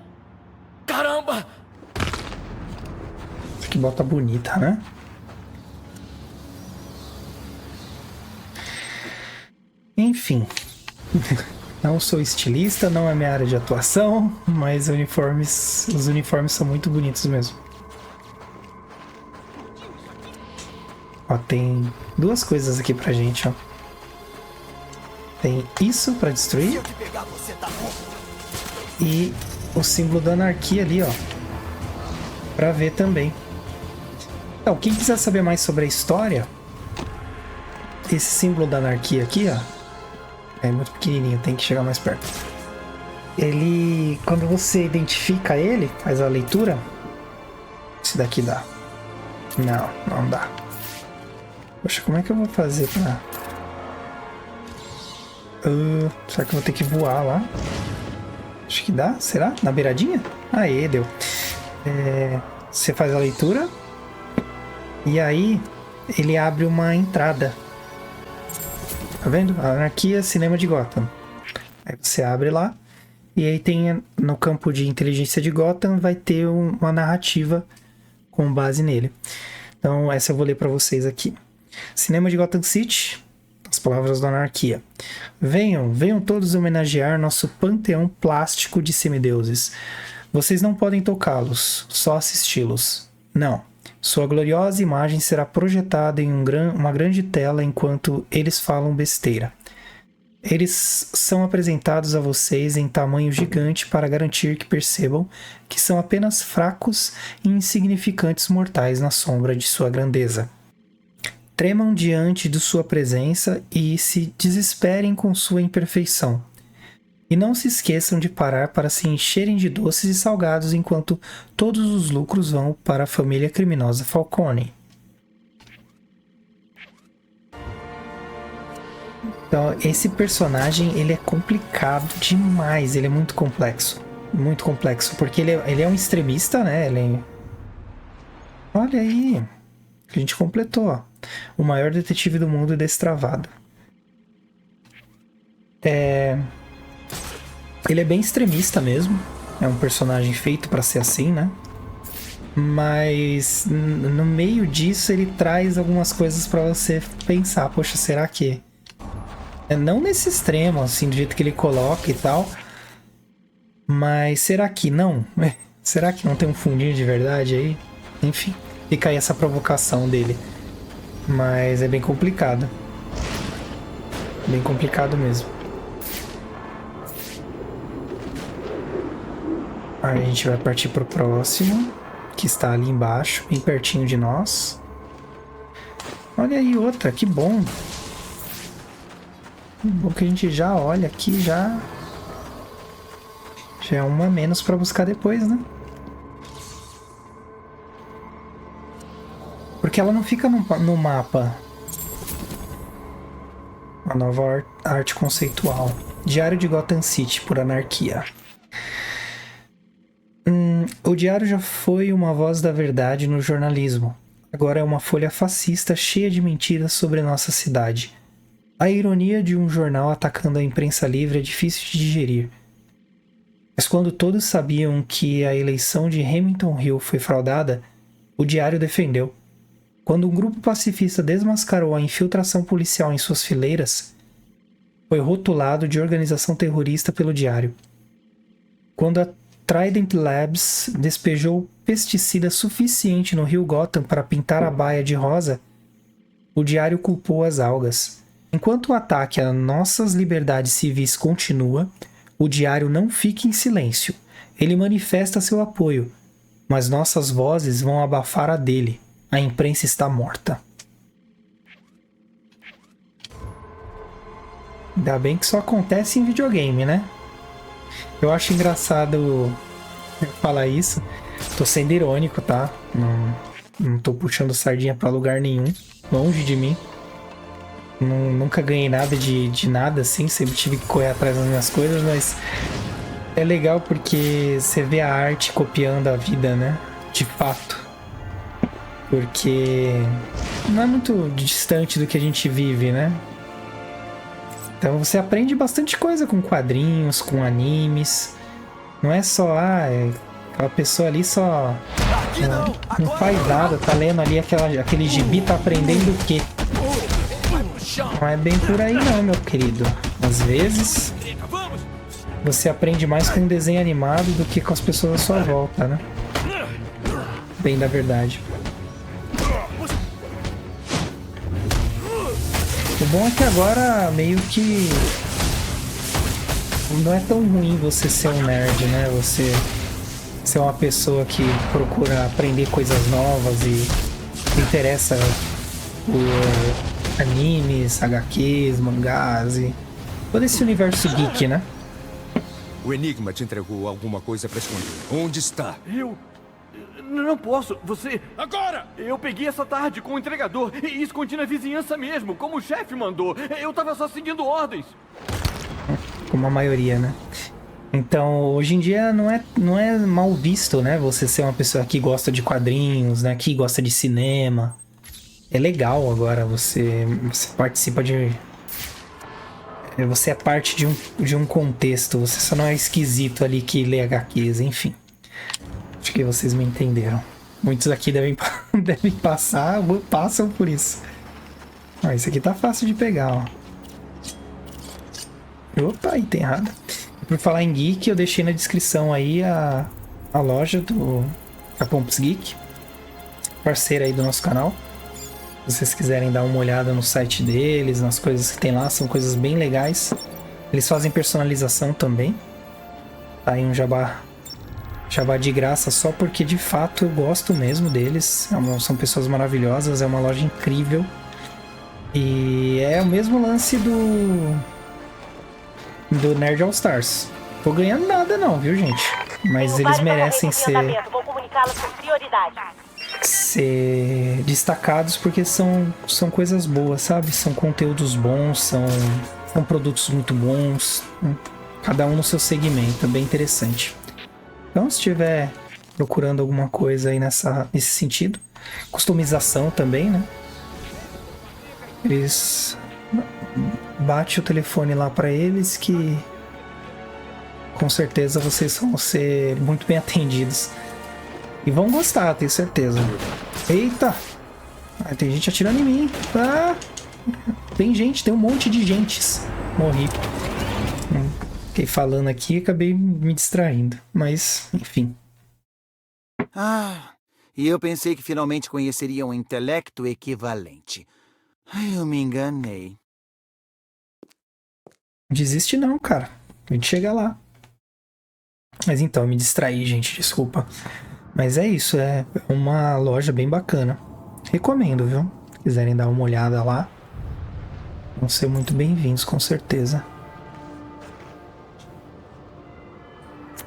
Caramba. Que bota bonita, né? Enfim. Não sou estilista, não é minha área de atuação, mas os uniformes são muito bonitos mesmo. Ó, tem duas coisas aqui pra gente, ó. Tem isso pra destruir. E o símbolo da anarquia ali, ó. Pra ver também. Então, quem quiser saber mais sobre a história, esse símbolo da anarquia aqui, ó. É muito pequenininho, tem que chegar mais perto. ele, quando você identifica ele, faz a leitura. Esse daqui dá. Não dá. Poxa, como é que eu vou fazer pra... será que eu vou ter que voar lá? Acho que dá, será? Na beiradinha? Aê, deu. Você faz a leitura. E aí, ele abre uma entrada. Tá vendo? Anarquia, Cinema de Gotham. Aí você abre lá. E aí tem, no campo de inteligência de Gotham, vai ter uma narrativa com base nele. Então, essa eu vou ler pra vocês aqui. Cinema de Gotham City. As palavras da anarquia. Venham todos homenagear nosso panteão plástico de semideuses. Vocês não podem tocá-los, só assisti-los. Não. Sua gloriosa imagem será projetada em uma grande tela enquanto eles falam besteira. Eles são apresentados a vocês em tamanho gigante para garantir que percebam que são apenas fracos e insignificantes mortais na sombra de sua grandeza. Tremam diante de sua presença e se desesperem com sua imperfeição. E não se esqueçam de parar para se encherem de doces e salgados enquanto todos os lucros vão para a família criminosa Falcone. Então, esse personagem, ele é complicado demais, ele é muito complexo. Muito complexo, porque ele é um extremista, né? Olha aí, a gente completou, ó. O maior detetive do mundo destravado. Ele é bem extremista mesmo. É um personagem feito pra ser assim, né? Mas no meio disso ele traz algumas coisas pra você pensar. Poxa, será que... Não nesse extremo, assim, do jeito que ele coloca e tal. Mas será que não? Será que não tem um fundinho de verdade aí? Enfim, fica aí essa provocação dele. Mas é bem complicado. Bem complicado mesmo. Aí a gente vai partir pro próximo, que está ali embaixo, bem pertinho de nós. Olha aí outra, que bom. Bom que a gente já olha aqui, já é uma a menos para buscar depois, né? Porque ela não fica no mapa. A nova arte conceitual. Diário de Gotham City, por anarquia. O diário já foi uma voz da verdade no jornalismo. Agora é uma folha fascista cheia de mentiras sobre nossa cidade. A ironia de um jornal atacando a imprensa livre é difícil de digerir. Mas quando todos sabiam que a eleição de Hamilton Hill foi fraudada, o diário defendeu. Quando um grupo pacifista desmascarou a infiltração policial em suas fileiras, foi rotulado de organização terrorista pelo diário. Quando a Trident Labs despejou pesticida suficiente no rio Gotham para pintar a baía de rosa, o diário culpou as algas. Enquanto o ataque a nossas liberdades civis continua, o diário não fica em silêncio. Ele manifesta seu apoio, mas nossas vozes vão abafar a dele. A imprensa está morta. Ainda bem que só acontece em videogame, né? Eu acho engraçado falar isso. Tô sendo irônico, tá? Não tô puxando sardinha pra lugar nenhum. Longe de mim. Nunca ganhei nada de nada, assim. Sempre tive que correr atrás das minhas coisas, mas... é legal porque você vê a arte copiando a vida, né? De fato. Porque não é muito distante do que a gente vive, né? Então você aprende bastante coisa com quadrinhos, com animes. Não é só, aquela pessoa ali só não faz nada, tá lendo ali aquele gibi, tá aprendendo o quê? Não é bem por aí não, meu querido. Às vezes você aprende mais com um desenho animado do que com as pessoas à sua volta, né? Bem da verdade. O bom é que agora meio que não é tão ruim você ser um nerd, né? Você ser uma pessoa que procura aprender coisas novas e se interessa por animes, HQs, mangás e todo esse universo geek, né? O Enigma te entregou alguma coisa para esconder. Onde está? Eu não posso. Você... Agora! Eu peguei essa tarde com o entregador e escondi na vizinhança mesmo, como o chefe mandou. Eu tava só seguindo ordens. Como a maioria, né? Então, hoje em dia não é mal visto, né? Você ser uma pessoa que gosta de quadrinhos, né? Que gosta de cinema. É legal agora, você participa de... Você é parte de um contexto. Você só não é esquisito ali que lê HQs, enfim. Acho que vocês me entenderam. Muitos aqui devem passam por isso. Ó, esse aqui tá fácil de pegar, ó. Opa, item errado. Por falar em geek, eu deixei na descrição aí a loja do Pumps Geek, parceira aí do nosso canal. Se vocês quiserem dar uma olhada no site deles, nas coisas que tem lá, são coisas bem legais. Eles fazem personalização também. Tá aí um jabá de graça só porque de fato eu gosto mesmo deles. São pessoas maravilhosas, é uma loja incrível. E é o mesmo lance do Nerd All Stars. Tô ganhando nada não, viu, gente? Mas eles merecem ser destacados porque são coisas boas, sabe? São conteúdos bons, são produtos muito bons. Cada um no seu segmento, é bem interessante. Então, se estiver procurando alguma coisa aí nesse sentido, customização também, né? Eles... Bate o telefone lá pra eles que com certeza vocês vão ser muito bem atendidos. E vão gostar, tenho certeza. Eita! Tem gente atirando em mim. Ah! Tem um monte de gentes. Morri. Fiquei falando aqui e acabei me distraindo. Mas, enfim. Ah, e eu pensei que finalmente conheceria um intelecto equivalente. Eu me enganei. Desiste não, cara. A gente chega lá. Mas então, eu me distraí, gente. Desculpa. Mas é isso. É uma loja bem bacana. Recomendo, viu? Se quiserem dar uma olhada lá. Vão ser muito bem-vindos, com certeza.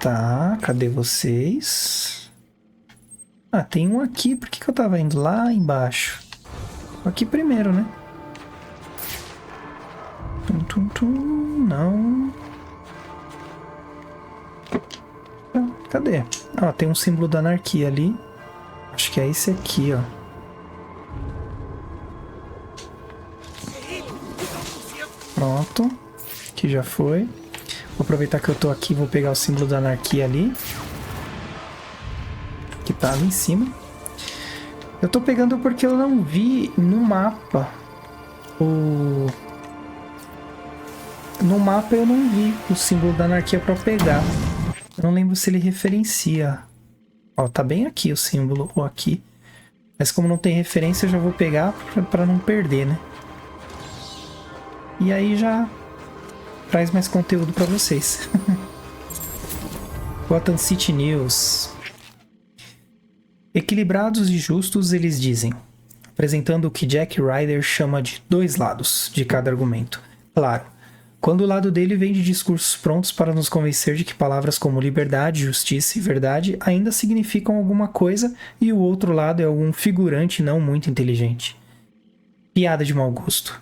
Tá, cadê vocês? Ah, tem um aqui. Por que eu tava indo lá embaixo? Aqui primeiro, né? Não. Cadê? Ah, tem um símbolo da anarquia ali. Acho que é esse aqui, ó. Pronto. Aqui já foi. Vou aproveitar que eu tô aqui, vou pegar o símbolo da anarquia ali. Que tá ali em cima. Eu tô pegando porque eu não vi no mapa No mapa eu não vi o símbolo da anarquia pra pegar. Eu não lembro se ele referencia. Ó, tá bem aqui o símbolo, ou aqui. Mas como não tem referência, eu já vou pegar pra não perder, né? E aí já traz mais conteúdo pra vocês. Gotham City News. Equilibrados e justos, eles dizem, apresentando o que Jack Ryder chama de dois lados de cada argumento. Claro, quando o lado dele vem de discursos prontos para nos convencer de que palavras como liberdade, justiça e verdade ainda significam alguma coisa, e o outro lado é algum figurante não muito inteligente. Piada de mau gosto.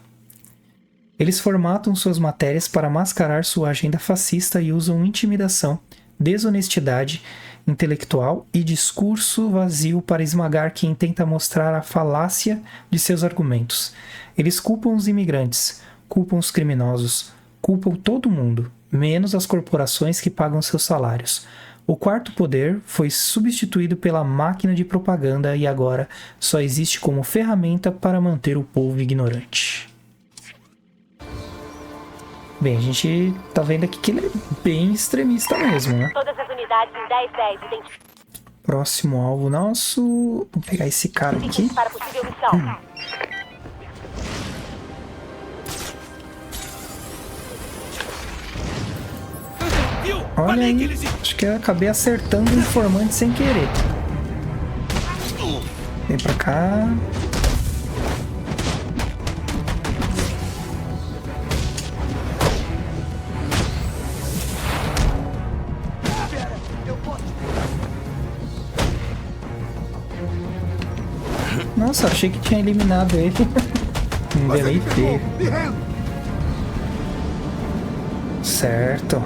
Eles formatam suas matérias para mascarar sua agenda fascista e usam intimidação, desonestidade intelectual e discurso vazio para esmagar quem tenta mostrar a falácia de seus argumentos. Eles culpam os imigrantes, culpam os criminosos, culpam todo mundo, menos as corporações que pagam seus salários. O quarto poder foi substituído pela máquina de propaganda e agora só existe como ferramenta para manter o povo ignorante. Bem, a gente tá vendo aqui que ele é bem extremista mesmo, né? Todas as unidades em 10-10. Próximo alvo nosso... Vou pegar esse cara aqui. Para possível missão. Olha aí, acho que eu acabei acertando o informante sem querer. Vem pra cá. Nossa, achei que tinha eliminado ele. Não deu nem ver. Certo.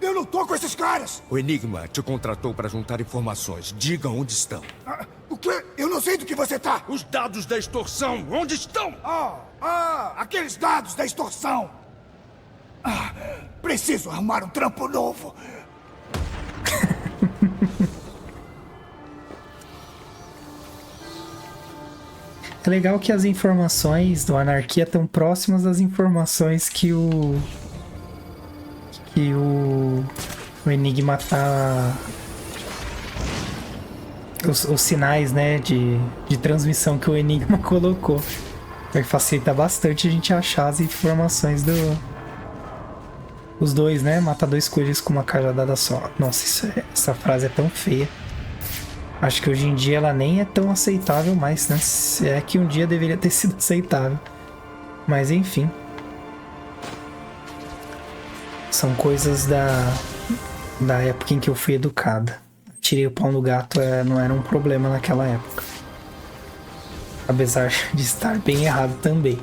Eu não tô com esses caras! O Enigma te contratou para juntar informações. Diga onde estão. O quê? Eu não sei do que você tá! Os dados da extorsão, onde estão? Aqueles dados da extorsão! Preciso arrumar um trampo novo! É legal que as informações do Anarquia estão próximas das informações que o Enigma tá... Os sinais, né, de transmissão que o Enigma colocou. Vai facilitar bastante a gente achar as informações os dois, né? Mata dois coelhos com uma cajadada só. Nossa, essa frase é tão feia. Acho que hoje em dia ela nem é tão aceitável mais, né? Se é que um dia deveria ter sido aceitável. Mas enfim. São coisas da época em que eu fui educada. Tirei o pau no gato, não era um problema naquela época. Apesar de estar bem errado também.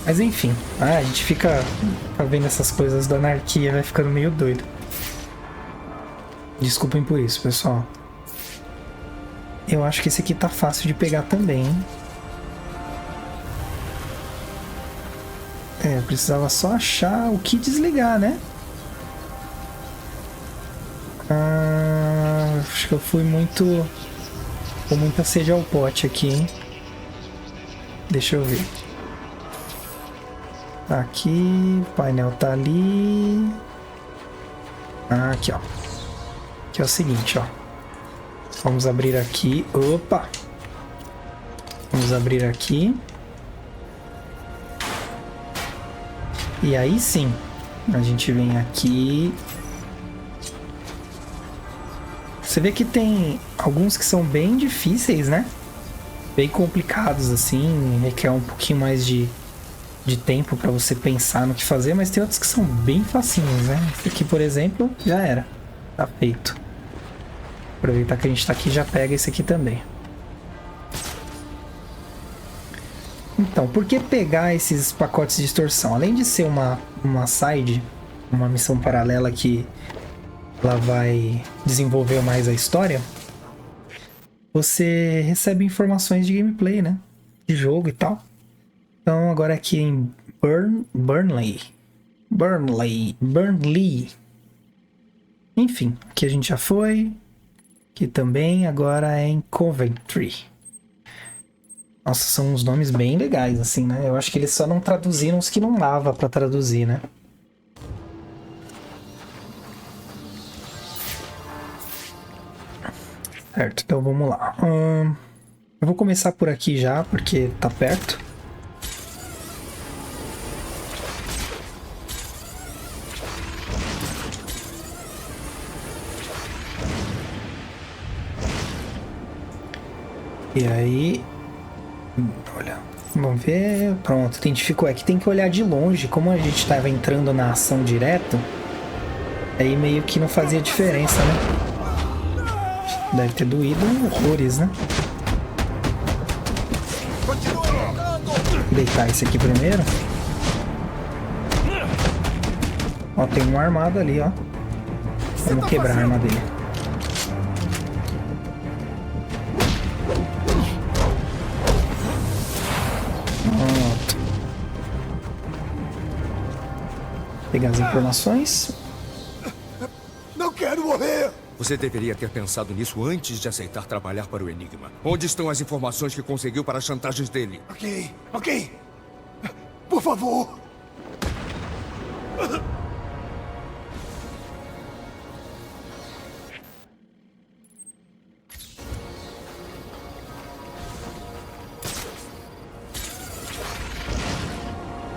Mas enfim, a gente fica vendo essas coisas da anarquia, vai ficando meio doido. Desculpem por isso, pessoal. Eu acho que esse aqui tá fácil de pegar também, hein? Eu precisava só achar o que desligar, né? Acho que eu fui muito... com muita sede ao pote aqui, hein? Deixa eu ver. Tá aqui, o painel tá ali. Aqui, ó. Aqui é o seguinte, ó. Vamos abrir aqui. Opa! Vamos abrir aqui. E aí sim, a gente vem aqui. Você vê que tem alguns que são bem difíceis, né? Bem complicados, assim. Requer um pouquinho mais de tempo para você pensar no que fazer. Mas tem outros que são bem facinhos, né? Esse aqui, por exemplo, já era. Tá feito. Aproveitar que a gente tá aqui, já pega esse aqui também. Então, por que pegar esses pacotes de extorsão? Além de ser uma side, uma missão paralela que ela vai desenvolver mais a história, você recebe informações de gameplay, né? De jogo e tal. Então, agora aqui em Burnley. Enfim, aqui a gente já foi. Aqui também, agora é em Coventry. Nossa, são uns nomes bem legais, assim, né? Eu acho que eles só não traduziram os que não dava pra traduzir, né? Certo, então vamos lá. Eu vou começar por aqui já, porque tá perto. E aí... olha, vamos ver... Pronto, identificou. É que tem que olhar de longe. Como a gente estava entrando na ação direto, aí meio que não fazia diferença, né? Deve ter doído horrores, né? Vou deitar esse aqui primeiro. Ó, tem um armado ali, ó. Vamos quebrar a arma dele. Pronto. Pegar as informações. Não quero morrer! Você deveria ter pensado nisso antes de aceitar trabalhar para o Enigma. Onde estão as informações que conseguiu para as chantagens dele? Ok. Por favor.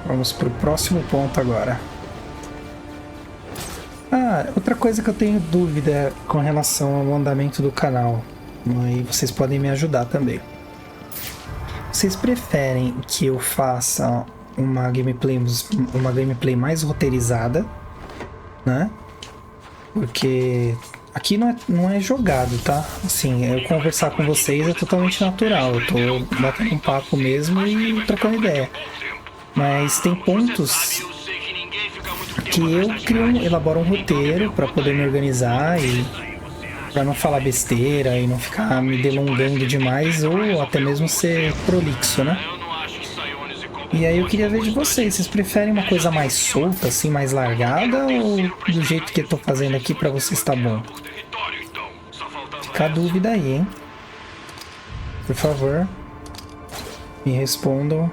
Vamos para o próximo ponto agora. Outra coisa que eu tenho dúvida com relação ao andamento do canal, e vocês podem me ajudar também. Vocês preferem que eu faça uma gameplay mais roteirizada, né? Porque Aqui não é jogado, tá? Assim, eu conversar com vocês é totalmente natural. Eu tô batendo um papo mesmo e trocando ideia. Mas tem pontos que eu elaboro um roteiro para poder me organizar e para não falar besteira e não ficar me delongando demais ou até mesmo ser prolixo, né? E aí eu queria ver de vocês. Vocês preferem uma coisa mais solta, assim, mais largada, ou do jeito que eu tô fazendo aqui pra vocês tá bom? Fica a dúvida aí, hein? Por favor, me respondam.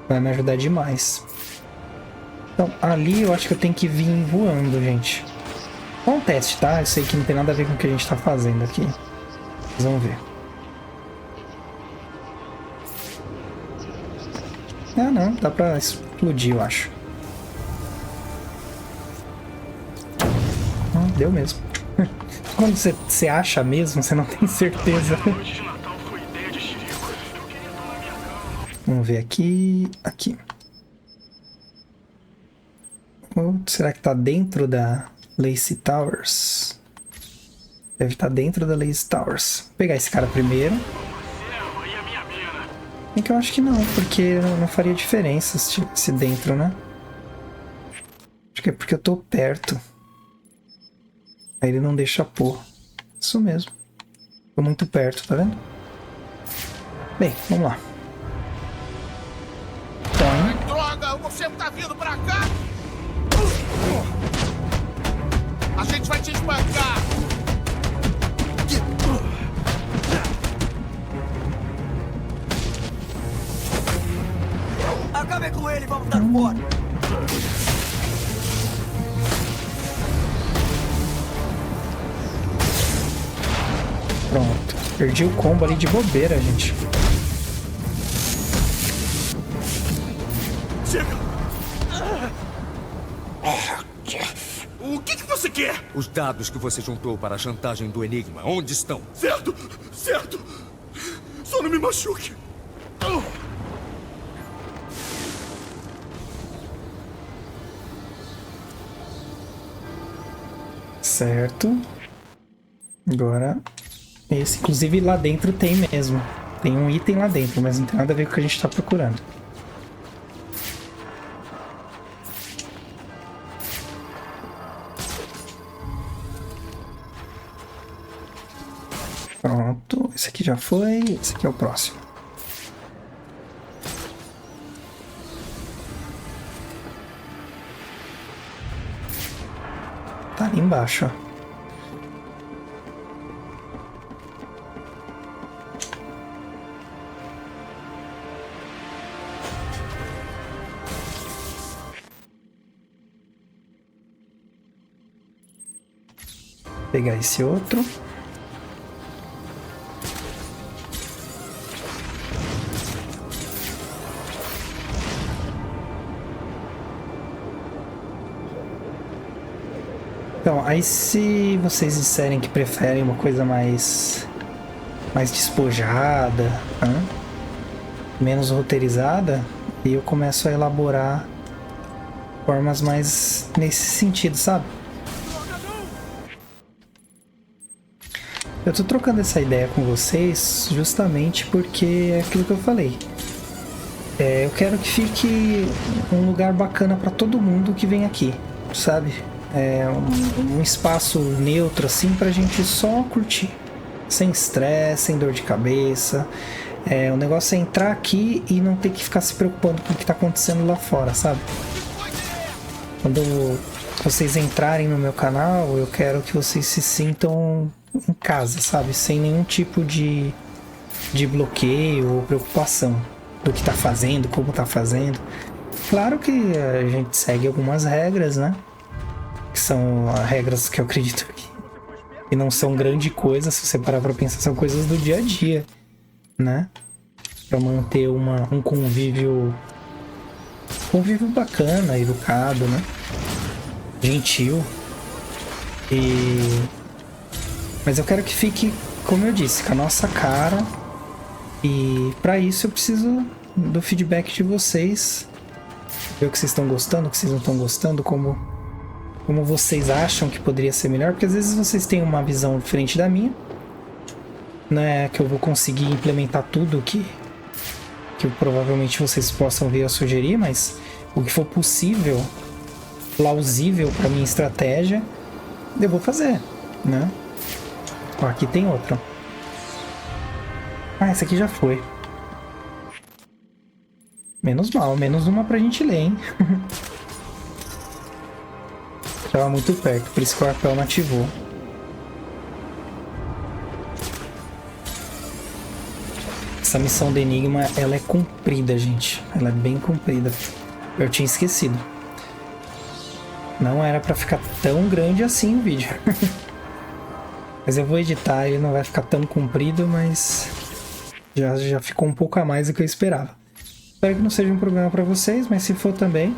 Vai me ajudar demais. Então, ali eu acho que eu tenho que vir voando, gente. É um teste, tá? Eu sei que não tem nada a ver com o que a gente tá fazendo aqui. Vocês vão ver. Ah, não. Dá pra explodir, eu acho. Deu mesmo. Quando você acha mesmo, você não tem certeza. Vamos ver aqui. Aqui. Será que tá dentro da Lacey Towers? Deve estar dentro da Lacey Towers. Vou pegar esse cara primeiro. É que eu acho que não, porque não faria diferença se dentro, né? Acho que é porque eu tô perto. Aí ele não deixa pôr. Isso mesmo. Tô muito perto, tá vendo? Bem, vamos lá. Então, droga, você tá vindo pra cá? A gente vai te espancar! Acabe com ele, vamos dar fora! Pronto. Perdi o combo ali de bobeira, gente. Chega! O que você quer? Os dados que você juntou para a chantagem do Enigma, onde estão? Certo, certo. Só não me machuque. Certo. Agora, esse, inclusive lá dentro tem mesmo. Tem um item lá dentro, mas não tem nada a ver com o que a gente está procurando. Pronto, esse aqui já foi, esse aqui é o próximo. Tá ali embaixo, ó. Pegar esse outro. Então, aí se vocês disserem que preferem uma coisa mais despojada, menos roteirizada, e eu começo a elaborar formas mais nesse sentido, sabe? Eu tô trocando essa ideia com vocês justamente porque é aquilo que eu falei. Eu quero que fique um lugar bacana para todo mundo que vem aqui, sabe? Um espaço neutro assim pra gente só curtir. Sem estresse, sem dor de cabeça. O negócio é entrar aqui e não ter que ficar se preocupando com o que tá acontecendo lá fora, sabe? Quando vocês entrarem no meu canal, eu quero que vocês se sintam em casa, sabe? Sem nenhum tipo de bloqueio ou preocupação do que tá fazendo, como tá fazendo. Claro que a gente segue algumas regras, né? Que são regras que eu acredito que não são grande coisa, se você parar pra pensar, são coisas do dia a dia, né? Pra manter um convívio bacana, educado, né? Gentil. Mas eu quero que fique, como eu disse, com a nossa cara. E pra isso eu preciso do feedback de vocês. Ver o que vocês estão gostando, o que vocês não estão gostando, como como vocês acham que poderia ser melhor, porque às vezes vocês têm uma visão diferente da minha. Não é que eu vou conseguir implementar tudo que provavelmente vocês possam vir a sugerir, mas o que for possível, plausível para minha estratégia, eu vou fazer, né? Ó, aqui tem outra. Ah, essa aqui já foi. Menos mal, menos uma pra gente ler, hein? Tava muito perto, por isso que o arpel não ativou. Essa missão do Enigma, ela é comprida, gente. Ela é bem comprida. Eu tinha esquecido. Não era pra ficar tão grande assim o vídeo. Mas eu vou editar, ele não vai ficar tão comprido, mas já ficou um pouco a mais do que eu esperava. Espero que não seja um problema pra vocês, mas se for também,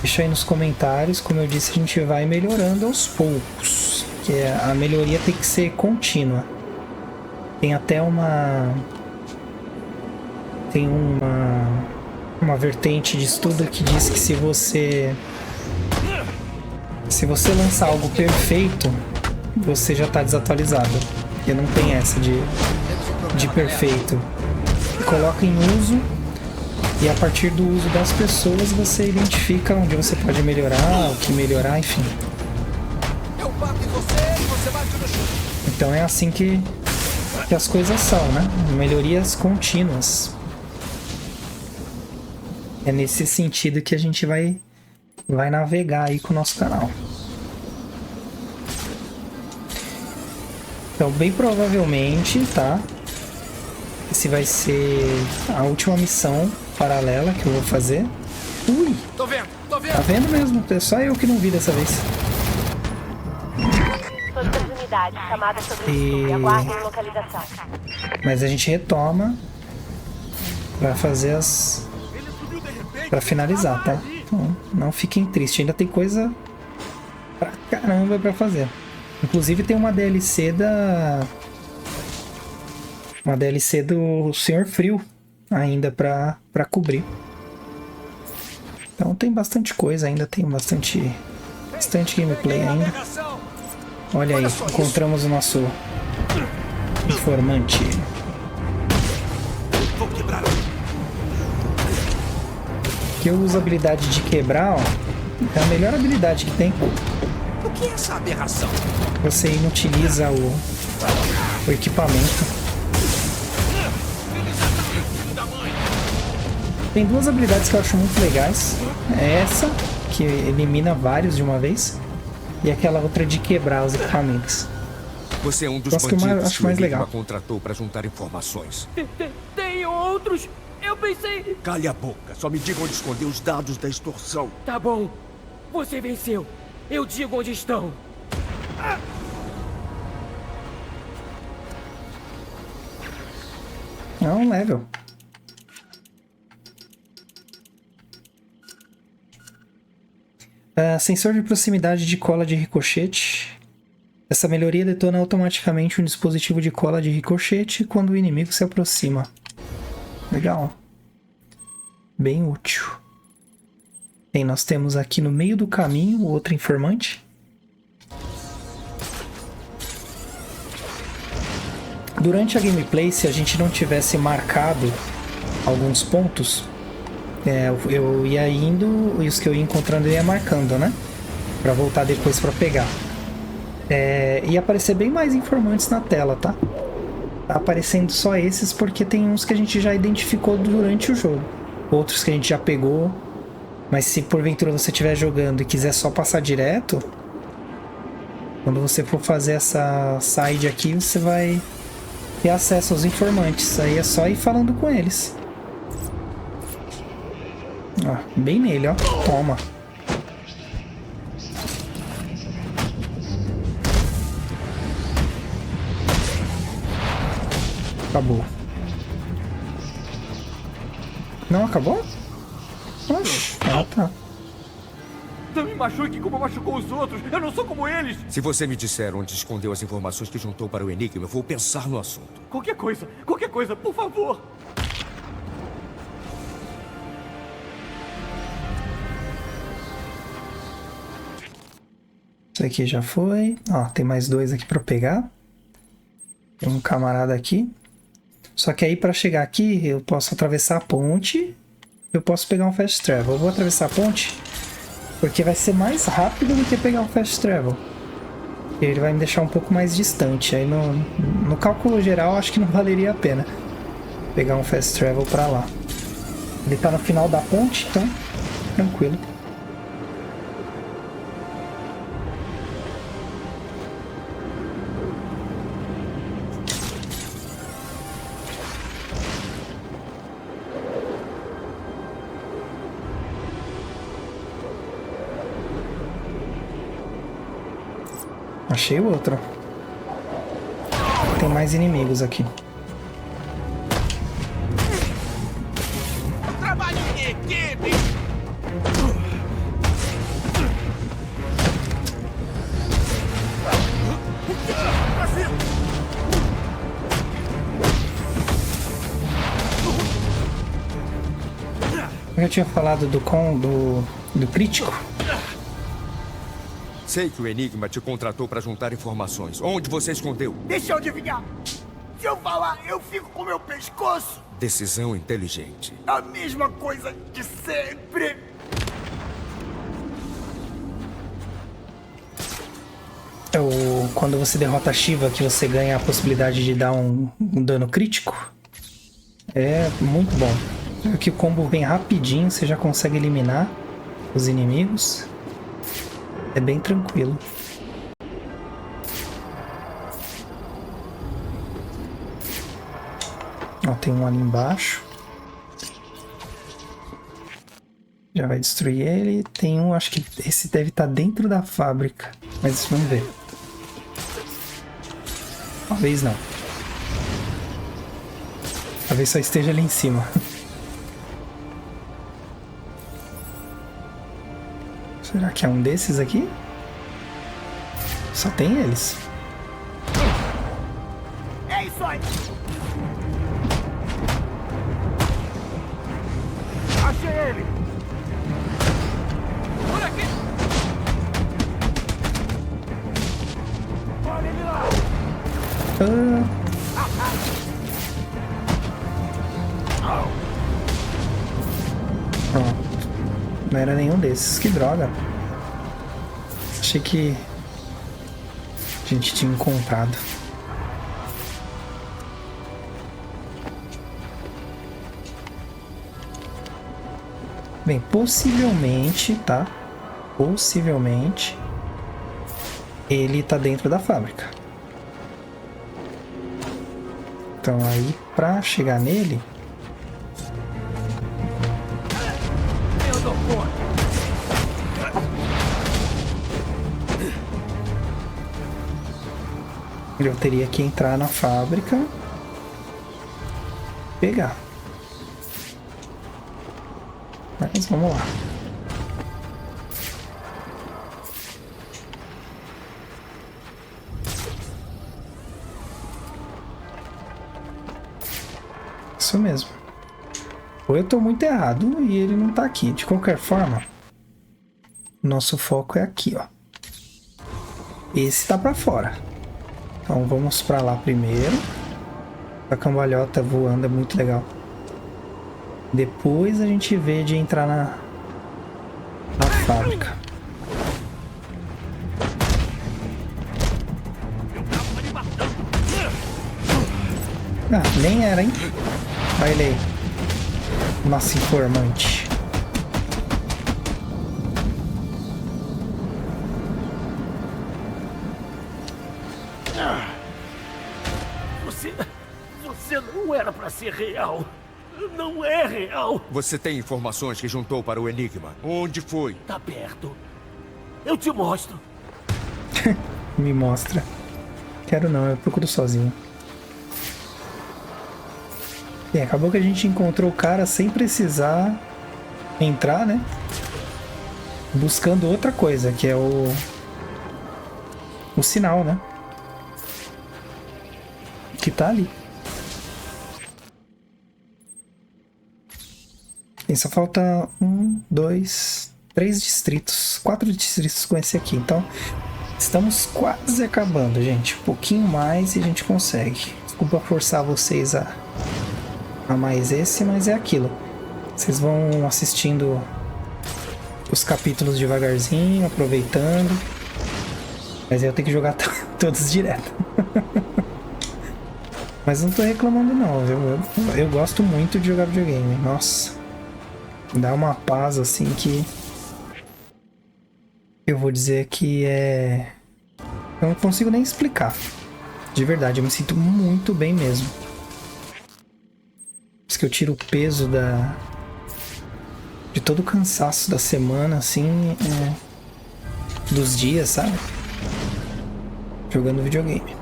deixa aí nos comentários. Como eu disse, a gente vai melhorando aos poucos. Que a melhoria tem que ser contínua. Tem até uma vertente de estudo que diz que se você lançar algo perfeito, você já está desatualizado. Porque não tem essa de perfeito. Você coloca em uso e a partir do uso das pessoas você identifica onde você pode melhorar, o que melhorar, enfim. Então é assim que as coisas são, né? Melhorias contínuas. É nesse sentido que a gente vai navegar aí com o nosso canal. Então, bem provavelmente, tá? Esse vai ser a última missão paralela que eu vou fazer. Ui! Tô vendo! Tá vendo mesmo? É só eu que não vi dessa vez. Chamada sobre o aguardem localização. Mas a gente retoma pra fazer pra finalizar, tá? Então, não fiquem tristes, ainda tem coisa pra caramba pra fazer. Inclusive tem uma DLC do Senhor Frio ainda pra cobrir. Então tem bastante coisa ainda, tem bastante gameplay ainda. Olha aí, encontramos o nosso informante. Que eu uso a habilidade de quebrar, ó. É a melhor habilidade que tem. O que é essa aberração? Você inutiliza o equipamento. Tem duas habilidades que eu acho muito legais. É essa, que elimina vários de uma vez. E aquela outra de quebrar os equipamentos. Você é um dos bandidos que o Enigma contratou para juntar informações. Tem outros? Eu pensei... Cale a boca. Só me diga onde esconder os dados da extorsão. Tá bom. Você venceu. Eu digo onde estão. É um level. Sensor de proximidade de cola de ricochete. Essa melhoria detona automaticamente um dispositivo de cola de ricochete quando o inimigo se aproxima. Legal. Bem útil. Bem, nós temos aqui no meio do caminho o outro informante. Durante a gameplay, se a gente não tivesse marcado alguns pontos, eu ia indo e os que eu ia encontrando eu ia marcando, né? Pra voltar depois pra pegar. Ia aparecer bem mais informantes na tela, tá? Tá aparecendo só esses porque tem uns que a gente já identificou durante o jogo. Outros que a gente já pegou. Mas se porventura você estiver jogando e quiser só passar direto, quando você for fazer essa side aqui, você vai ter acesso aos informantes. Aí é só ir falando com eles. Ó, bem nele, ó. Toma. Acabou. Não acabou? Oxe, tá. Não me machuque como machucou os outros. Eu não sou como eles. Se você me disser onde escondeu as informações que juntou para o Enigma, eu vou pensar no assunto. Qualquer coisa, por favor. Isso aqui já foi. Ó, tem mais 2 aqui pra pegar. Tem um camarada aqui. Só que aí pra chegar aqui eu posso atravessar a ponte. Eu posso pegar um fast travel. Eu vou atravessar a ponte porque vai ser mais rápido do que pegar um fast travel. Ele vai me deixar um pouco mais distante. Aí no cálculo geral acho que não valeria a pena pegar um fast travel pra lá. Ele tá no final da ponte, então tranquilo. Achei o outro. Tem mais inimigos aqui. Trabalho em equipe! Eu tinha falado do crítico. Sei que o Enigma te contratou para juntar informações. Onde você escondeu? Deixa eu adivinhar. Se eu falar, eu fico com meu pescoço. Decisão inteligente. A mesma coisa de sempre. Quando você derrota a Shiva, que você ganha a possibilidade de dar um dano crítico. É muito bom. Aqui o combo vem rapidinho, você já consegue eliminar os inimigos. É bem tranquilo. Ó, tem um ali embaixo. Já vai destruir ele. Tem um, acho que esse deve estar dentro da fábrica. Mas vamos ver. Talvez não. Talvez só esteja ali em cima. Será que é um desses aqui? Só tem eles. É isso aí. Achei ele. Por aqui. Olha ele lá. Pronto. Não era nenhum desses. Que droga. Achei que a gente tinha encontrado. Bem, possivelmente, tá? Possivelmente ele tá dentro da fábrica. Então aí, pra chegar nele... Eu dou conta. Eu teria que entrar na fábrica, pegar. Mas vamos lá. Isso mesmo. Ou eu tô muito errado e ele não tá aqui. De qualquer forma, nosso foco é aqui, ó. Esse tá pra fora. Então vamos pra lá primeiro. A cambalhota voando é muito legal. Depois a gente vê de entrar na fábrica. Ah, nem era, hein? Olha ele aí. Nosso informante. Você não era pra ser real. Não é real. Você tem informações que juntou para o Enigma. Onde foi? Tá perto. Eu te mostro. Me mostra. Quero não, eu procuro sozinho. Bem, acabou que a gente encontrou o cara sem precisar entrar, né? Buscando outra coisa, que é o sinal, né? Que tá ali. E só falta 1, 2, 3 distritos. 4 distritos com esse aqui. Então, Estamos quase acabando, gente. Um pouquinho mais e a gente consegue. Desculpa forçar vocês a mais esse, mas é aquilo. Vocês vão assistindo os capítulos devagarzinho, aproveitando. Mas eu tenho que jogar todos direto. Mas não tô reclamando não, viu? Eu gosto muito de jogar videogame. Nossa. Dá uma paz assim que... eu vou dizer que é... eu não consigo nem explicar. De verdade, eu me sinto muito bem mesmo. Por isso que eu tiro o peso de todo o cansaço da semana, assim, dos dias, sabe? Jogando videogame.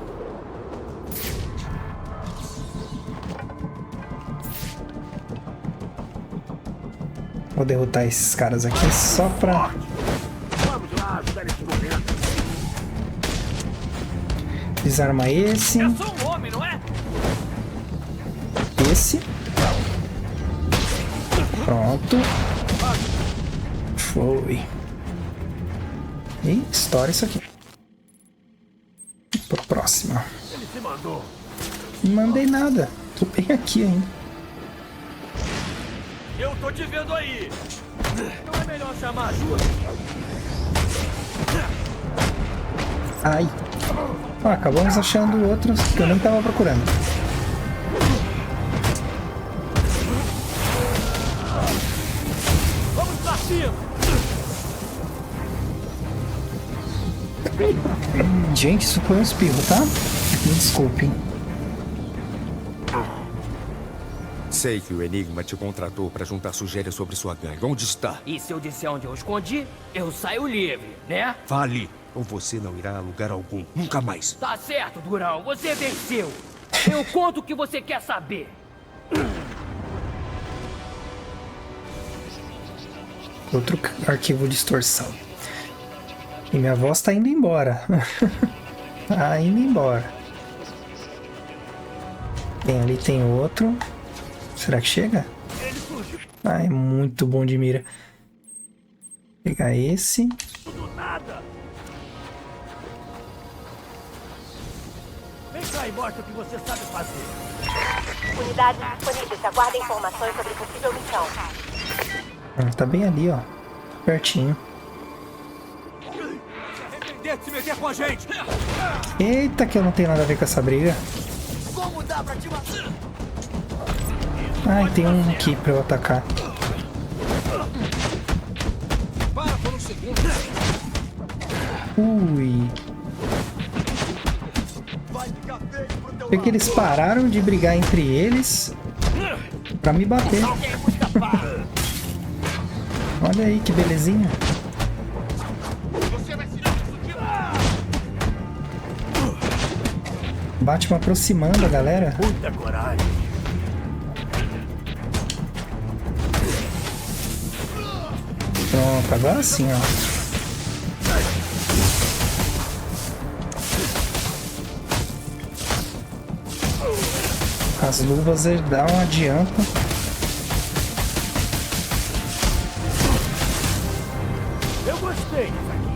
Vou derrotar esses caras aqui só pra... Vamos lá ajudar esse momento. desarma esse. Eu sou um homem, não é? Esse. Pronto. Foi. E estoura isso aqui. Pro próximo. Ele se mandou. Não mandei nada. Tô bem aqui ainda. Eu tô te vendo aí. Não é melhor chamar ajuda? Ai. Ah, acabamos achando outros que eu nem tava procurando. Vamos pra cima. Gente, isso foi um espirro, tá? Me desculpem. Sei que o Enigma te contratou para juntar sujeira sobre sua gangue. Onde está? E se eu disser onde eu escondi, eu saio livre, né? Fale, ou você não irá a lugar algum. Nunca mais. Tá certo, Durão. Você venceu. Eu conto o que você quer saber. Outro arquivo de distorção. E minha voz tá indo embora. Tá indo embora. Ali tem outro. Será que chega? Ah, é muito bom de mira. Vou pegar esse. Vem cá e mostra o que você sabe fazer. Unidades disponíveis. Aguardem informações sobre possível missão. Tá bem ali, ó. Pertinho. De se meter com a gente. Eita, que eu não tenho nada a ver com essa briga. Como dá pra te matar? Ai, tem um aqui pra eu atacar. Para por um segundo. Ui. É que eles pararam de brigar entre eles pra me bater. Olha aí que belezinha. Batman aproximando a galera. Muita coragem. Pronto, agora sim, ó. As luvas dão um adianto. Eu gostei disso aqui.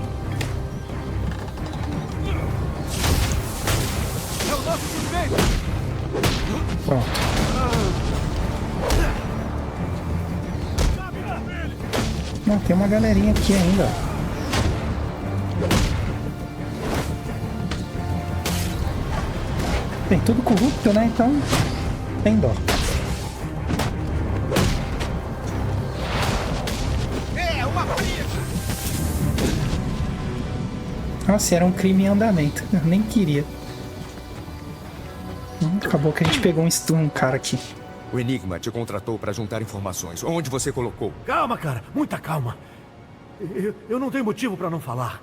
É o nosso suspeito. Pronto. Não, tem uma galerinha aqui ainda. Tem tudo corrupto, né? Então, tem dó. É uma briga. Nossa, era um crime em andamento. Eu nem queria. Acabou que a gente pegou um cara aqui. O Enigma te contratou para juntar informações. Onde você colocou? Calma, cara. Muita calma. Eu não tenho motivo pra não falar.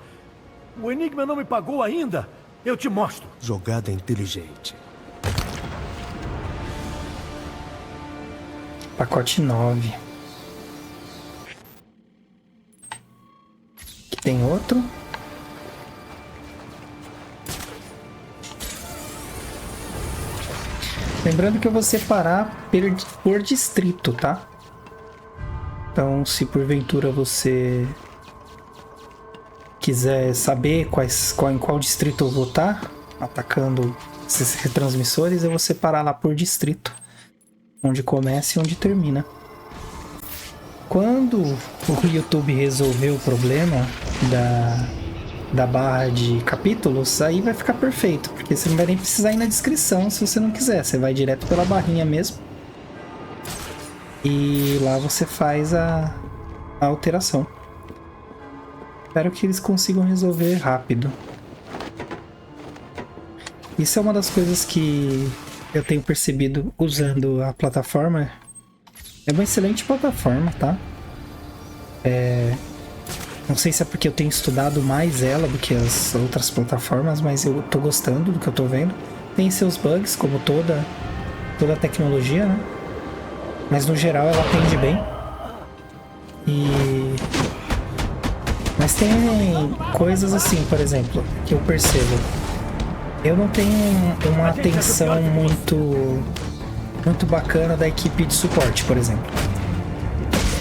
O Enigma não me pagou ainda. Eu te mostro. Jogada inteligente. Pacote 9. Aqui tem outro. Lembrando que eu vou separar por distrito, tá? Então, se porventura você quiser saber em qual distrito eu vou estar atacando esses retransmissores, eu vou separar lá por distrito, onde começa e onde termina. Quando o YouTube resolver o problema da barra de capítulos, aí vai ficar perfeito, porque você não vai nem precisar ir na descrição se você não quiser, você vai direto pela barrinha mesmo e lá você faz a alteração. Espero que eles consigam resolver rápido. Isso é uma das coisas que eu tenho percebido usando a plataforma. É uma excelente plataforma, tá? Não sei se é porque eu tenho estudado mais ela do que as outras plataformas, mas eu tô gostando do que eu tô vendo. Tem seus bugs, como toda tecnologia, né? Mas no geral ela atende bem. Mas tem coisas assim, por exemplo, que eu percebo. Eu não tenho uma atenção muito bacana da equipe de suporte, por exemplo.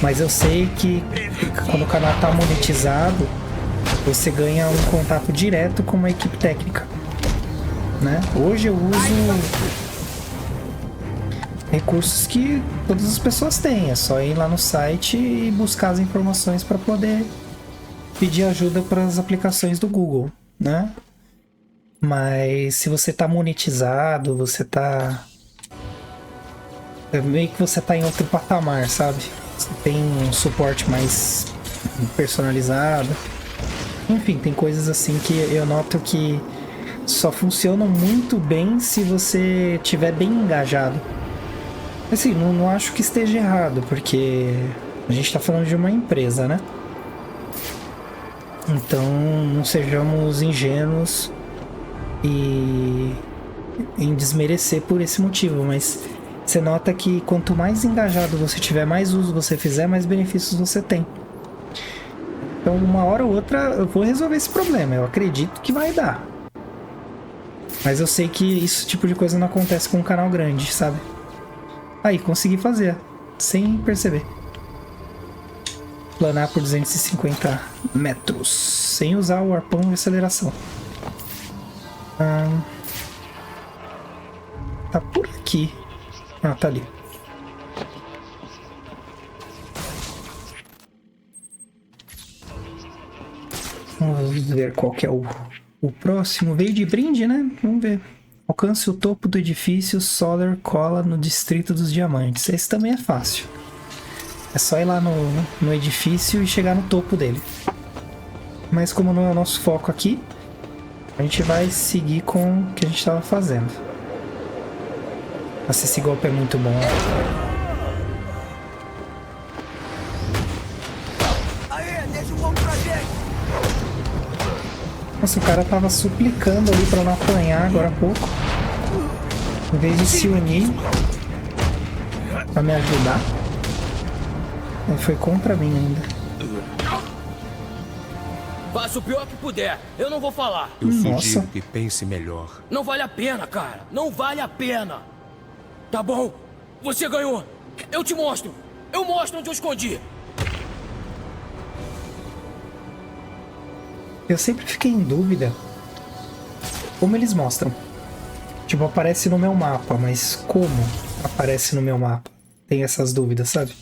Mas eu sei que quando o canal está monetizado, você ganha um contato direto com uma equipe técnica, né? Hoje eu uso recursos que todas as pessoas têm. É só ir lá no site e buscar as informações para poder pedir ajuda para as aplicações do Google, né? Mas se você está monetizado, você tá... meio que você tá em outro patamar, sabe? Você tem um suporte mais personalizado. Enfim, tem coisas assim que eu noto que só funcionam muito bem se você estiver bem engajado. Assim, não acho que esteja errado, porque a gente tá falando de uma empresa, né? Então, não sejamos ingênuos em desmerecer por esse motivo, mas você nota que quanto mais engajado você tiver, mais uso você fizer, mais benefícios você tem. Então, uma hora ou outra eu vou resolver esse problema, eu acredito que vai dar. Mas eu sei que esse tipo de coisa não acontece com um canal grande, sabe? Aí, consegui fazer, sem perceber. Planar por 250 metros, sem usar o arpão de aceleração. Tá por aqui. Ah, tá ali. Vamos ver qual que é o próximo. Veio de brinde, né? Vamos ver. Alcance o topo do edifício Solar Cola no Distrito dos Diamantes. Esse também é fácil. É só ir lá no edifício e chegar no topo dele. Mas como não é o nosso foco aqui, a gente vai seguir com o que a gente estava fazendo. Nossa, esse golpe é muito bom. Nossa, o cara tava suplicando ali pra não apanhar agora há pouco. Em vez de se unir pra me ajudar, ele foi contra mim ainda. Faça o pior que puder, eu não vou falar. Eu sugiro que pense melhor. Não vale a pena, cara. Não vale a pena. Tá bom, você ganhou. Eu te mostro. Eu mostro onde eu escondi. Eu sempre fiquei em dúvida como eles mostram. Tipo, aparece no meu mapa, mas como aparece no meu mapa? Tem essas dúvidas, sabe?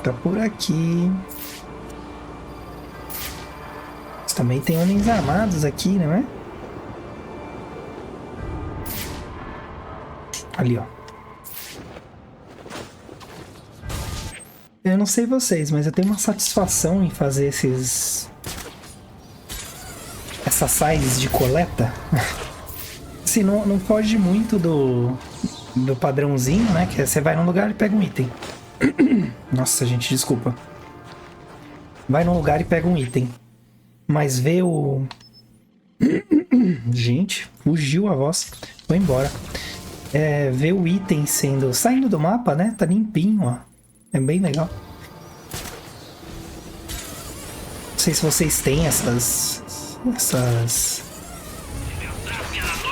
Tá por aqui. Mas também tem homens armados aqui, não é? Ali, ó. Eu não sei vocês, mas eu tenho uma satisfação em fazer essas sides de coleta. Assim, não foge muito do padrãozinho, né? Que é você vai num lugar e pega um item. Nossa, gente, desculpa. Vai num lugar e pega um item. Mas vê o... Gente, fugiu a voz. Foi embora. Ver o item saindo do mapa, né? Tá limpinho, ó. É bem legal. Não sei se vocês têm essas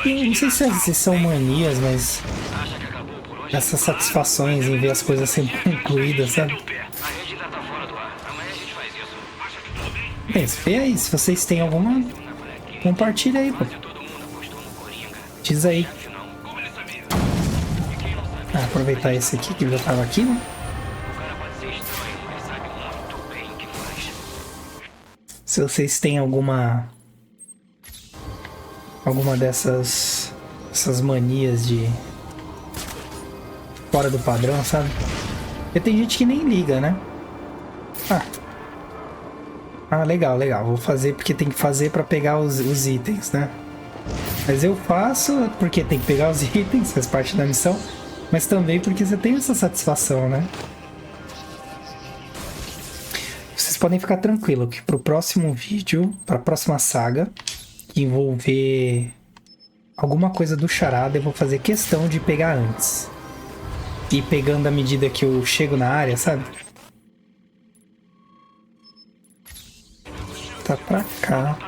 Eu não sei se são manias, mas essas satisfações em ver as coisas sendo concluídas, sabe? Bem, vê aí, se vocês têm alguma, compartilha aí, pô. Diz aí. Aproveitar esse aqui que já tava aqui, né? Se vocês têm alguma dessas manias de fora do padrão, sabe? Porque tem gente que nem liga, né? Legal. Vou fazer porque tem que fazer pra pegar os itens, né? Mas eu faço porque tem que pegar os itens, faz parte da missão. Mas também porque você tem essa satisfação, né? Vocês podem ficar tranquilos que pro próximo vídeo, pra próxima saga, que envolver alguma coisa do charada, eu vou fazer questão de pegar antes. E pegando à medida que eu chego na área, sabe? Tá pra cá.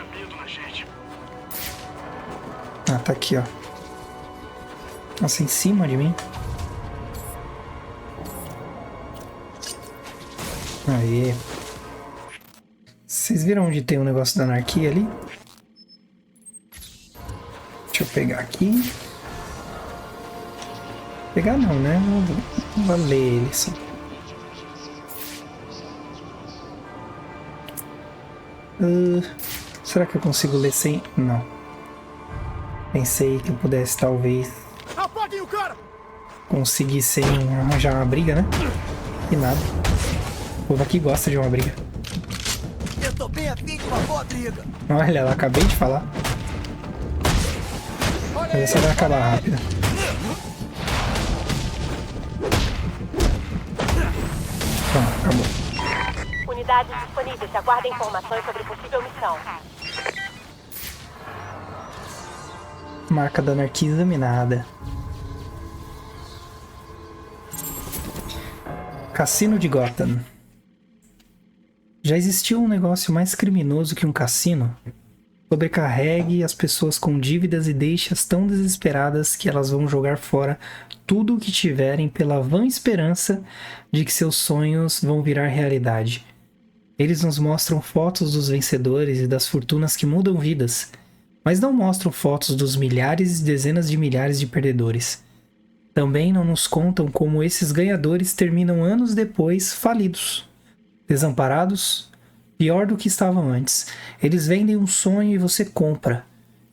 Tá aqui, ó. Nossa, em cima de mim. Aí. Vocês viram onde tem um negócio da anarquia ali? Deixa eu pegar aqui. Pegar não, né? Vou ler ele só. Será que eu consigo ler sem... Não. Pensei que eu pudesse talvez conseguir sem arranjar uma briga, né? E nada. O povo aqui gosta de uma briga. Eu tô bem afim de uma boa briga. Olha, ela acabei de falar. Mas essa vai acabar rápido. Pronto, acabou. Unidades disponíveis, aguardem informações sobre possível missão. Marca da anarquia examinada. Cassino de Gotham. Já existiu um negócio mais criminoso que um cassino? Sobrecarregue as pessoas com dívidas e deixe-as tão desesperadas que elas vão jogar fora tudo o que tiverem pela vã esperança de que seus sonhos vão virar realidade. Eles nos mostram fotos dos vencedores e das fortunas que mudam vidas, mas não mostram fotos dos milhares e dezenas de milhares de perdedores. Também não nos contam como esses ganhadores terminam anos depois falidos, desamparados, pior do que estavam antes. Eles vendem um sonho e você compra.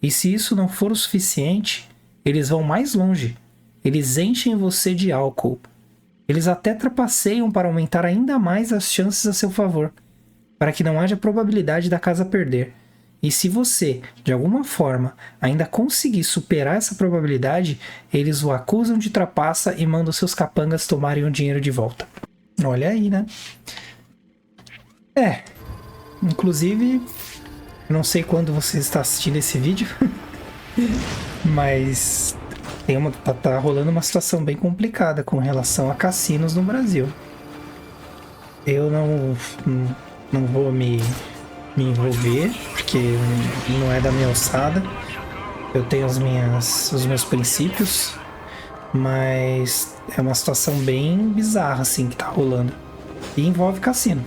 E se isso não for o suficiente, eles vão mais longe. Eles enchem você de álcool. Eles até trapaceiam para aumentar ainda mais as chances a seu favor, para que não haja probabilidade da casa perder. E se você, de alguma forma, ainda conseguir superar essa probabilidade, eles o acusam de trapaça e mandam seus capangas tomarem o dinheiro de volta. Olha aí, né? Inclusive, não sei quando você está assistindo esse vídeo, mas tá rolando uma situação bem complicada com relação a cassinos no Brasil. Eu não vou me envolver, porque não é da minha alçada. Eu tenho os meus princípios, mas é uma situação bem bizarra assim que tá rolando. E envolve cassino.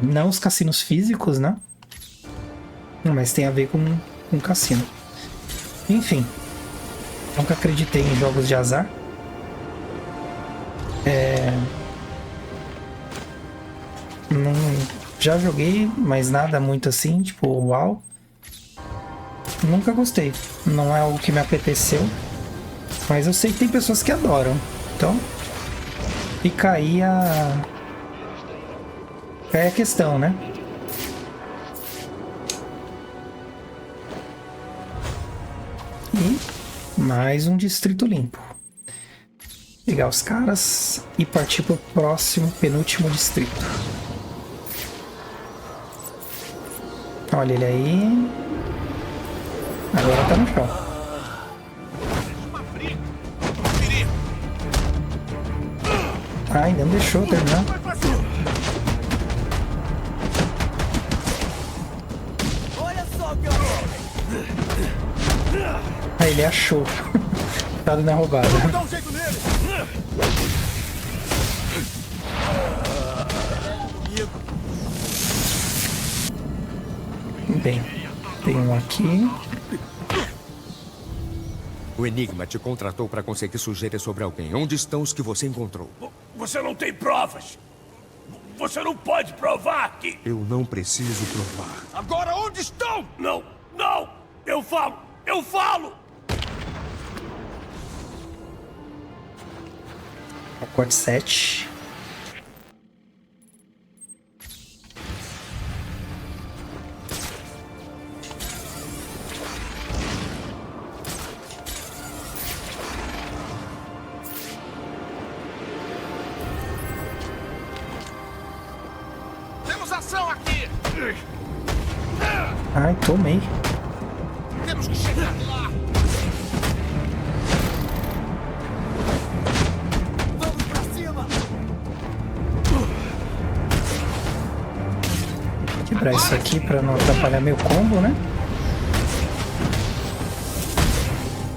Não os cassinos físicos, né? Mas tem a ver com cassino. Enfim, nunca acreditei em jogos de azar. Não, já joguei, mas nada muito assim, tipo, uau. Nunca gostei. Não é algo que me apeteceu. Mas eu sei que tem pessoas que adoram. Então, fica aí a questão, né? E mais um distrito limpo. Pegar os caras e partir pro próximo, penúltimo distrito. Olha ele aí. Agora tá no chão. Ainda não deixou terminar. Olha só o que eu vou. Ah, ele achou. Dado na roubada. Dá um jeito nele. Bem, tem um aqui. O Enigma te contratou para conseguir sujeiras sobre alguém. Onde estão os que você encontrou? Você não tem provas. Você não pode provar que... Eu não preciso provar. Agora onde estão? Não, não. Eu falo. Eu falo. Pacote 7. Temos ação aqui. Ai, tomei. Temos que chegar lá. Vamos pra cima. Quebrar isso aqui pra não atrapalhar meu combo, né?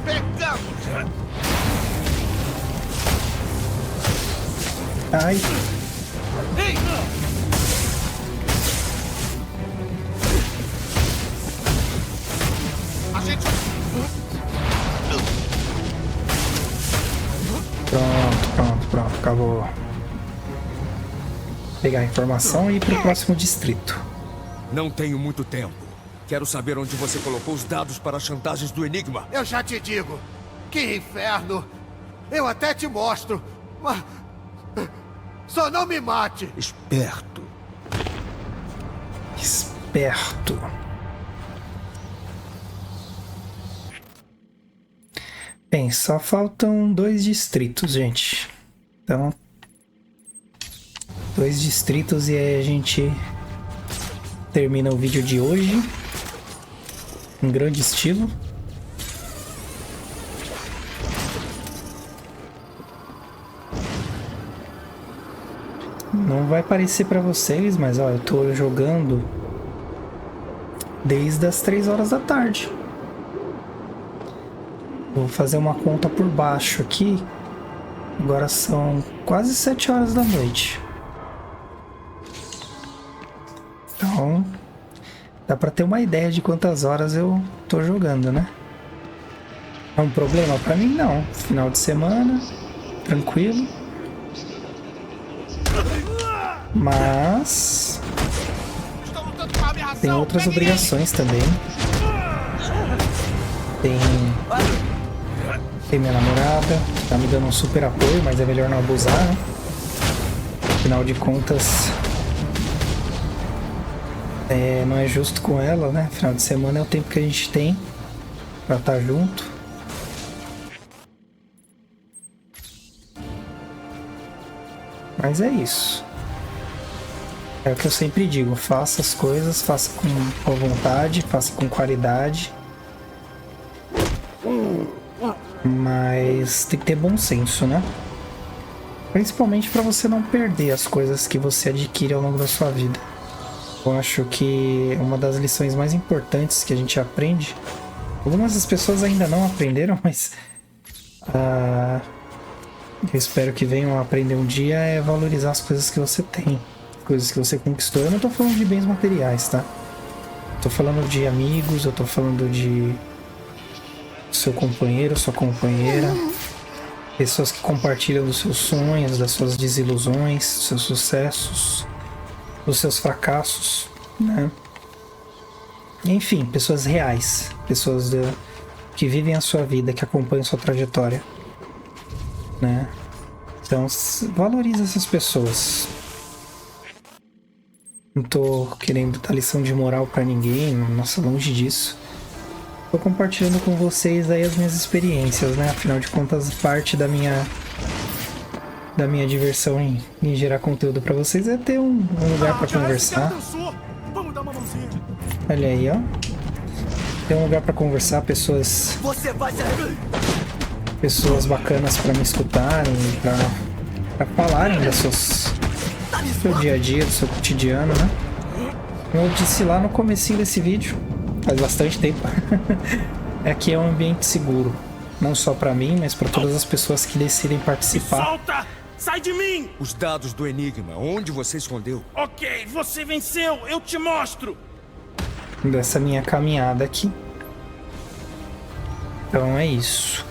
Pegamos. Ai. Ei, a gente... Pronto. Acabou. Pegar a informação e ir pro próximo distrito. Não tenho muito tempo. Quero saber onde você colocou os dados para as chantagens do Enigma. Eu já te digo. Que inferno. Eu até te mostro. Mas... só não me mate. Esperto. Esperto. Bem, só faltam 2 distritos, gente. Então, 2 distritos e aí a gente termina o vídeo de hoje. Em grande estilo. Não vai parecer pra vocês, mas ó, eu tô jogando desde as 3 horas da tarde. Vou fazer uma conta por baixo aqui. Agora são quase 7 horas da noite. Então, dá pra ter uma ideia de quantas horas eu tô jogando, né? É um problema pra mim? Não. Final de semana, tranquilo. Mas tem outras obrigações também. Tem minha namorada, que tá me dando um super apoio, mas é melhor não abusar, né? Afinal de contas, não é justo com ela, né? Final de semana é o tempo que a gente tem pra estar junto. Mas é isso. É o que eu sempre digo, faça as coisas, faça com vontade, faça com qualidade. Mas tem que ter bom senso, né? Principalmente para você não perder as coisas que você adquire ao longo da sua vida. Eu acho que uma das lições mais importantes que a gente aprende, algumas das pessoas ainda não aprenderam, mas eu espero que venham a aprender um dia, é valorizar as coisas que você tem, coisas que você conquistou. Eu não tô falando de bens materiais, tá? Tô falando de amigos, eu tô falando de seu companheiro, sua companheira, pessoas que compartilham dos seus sonhos, das suas desilusões, dos seus sucessos, dos seus fracassos, né? Enfim, pessoas reais, pessoas que vivem a sua vida, que acompanham sua trajetória, né? Então, valorize essas pessoas. Não tô querendo dar lição de moral pra ninguém, nossa, longe disso. Tô compartilhando com vocês aí as minhas experiências, né? Afinal de contas, parte da minha diversão em gerar conteúdo pra vocês é ter um lugar pra conversar. Olha aí, ó. Ter um lugar pra conversar, pessoas bacanas pra me escutarem, pra falarem do seu dia a dia, do seu cotidiano, né? Como eu disse lá no comecinho desse vídeo, faz bastante tempo. aqui é um ambiente seguro. Não só pra mim, mas pra todas as pessoas que decidem participar. Solta! Sai de mim! Os dados do Enigma, onde você escondeu? Ok, você venceu, eu te mostro! Dessa minha caminhada aqui. Então é isso.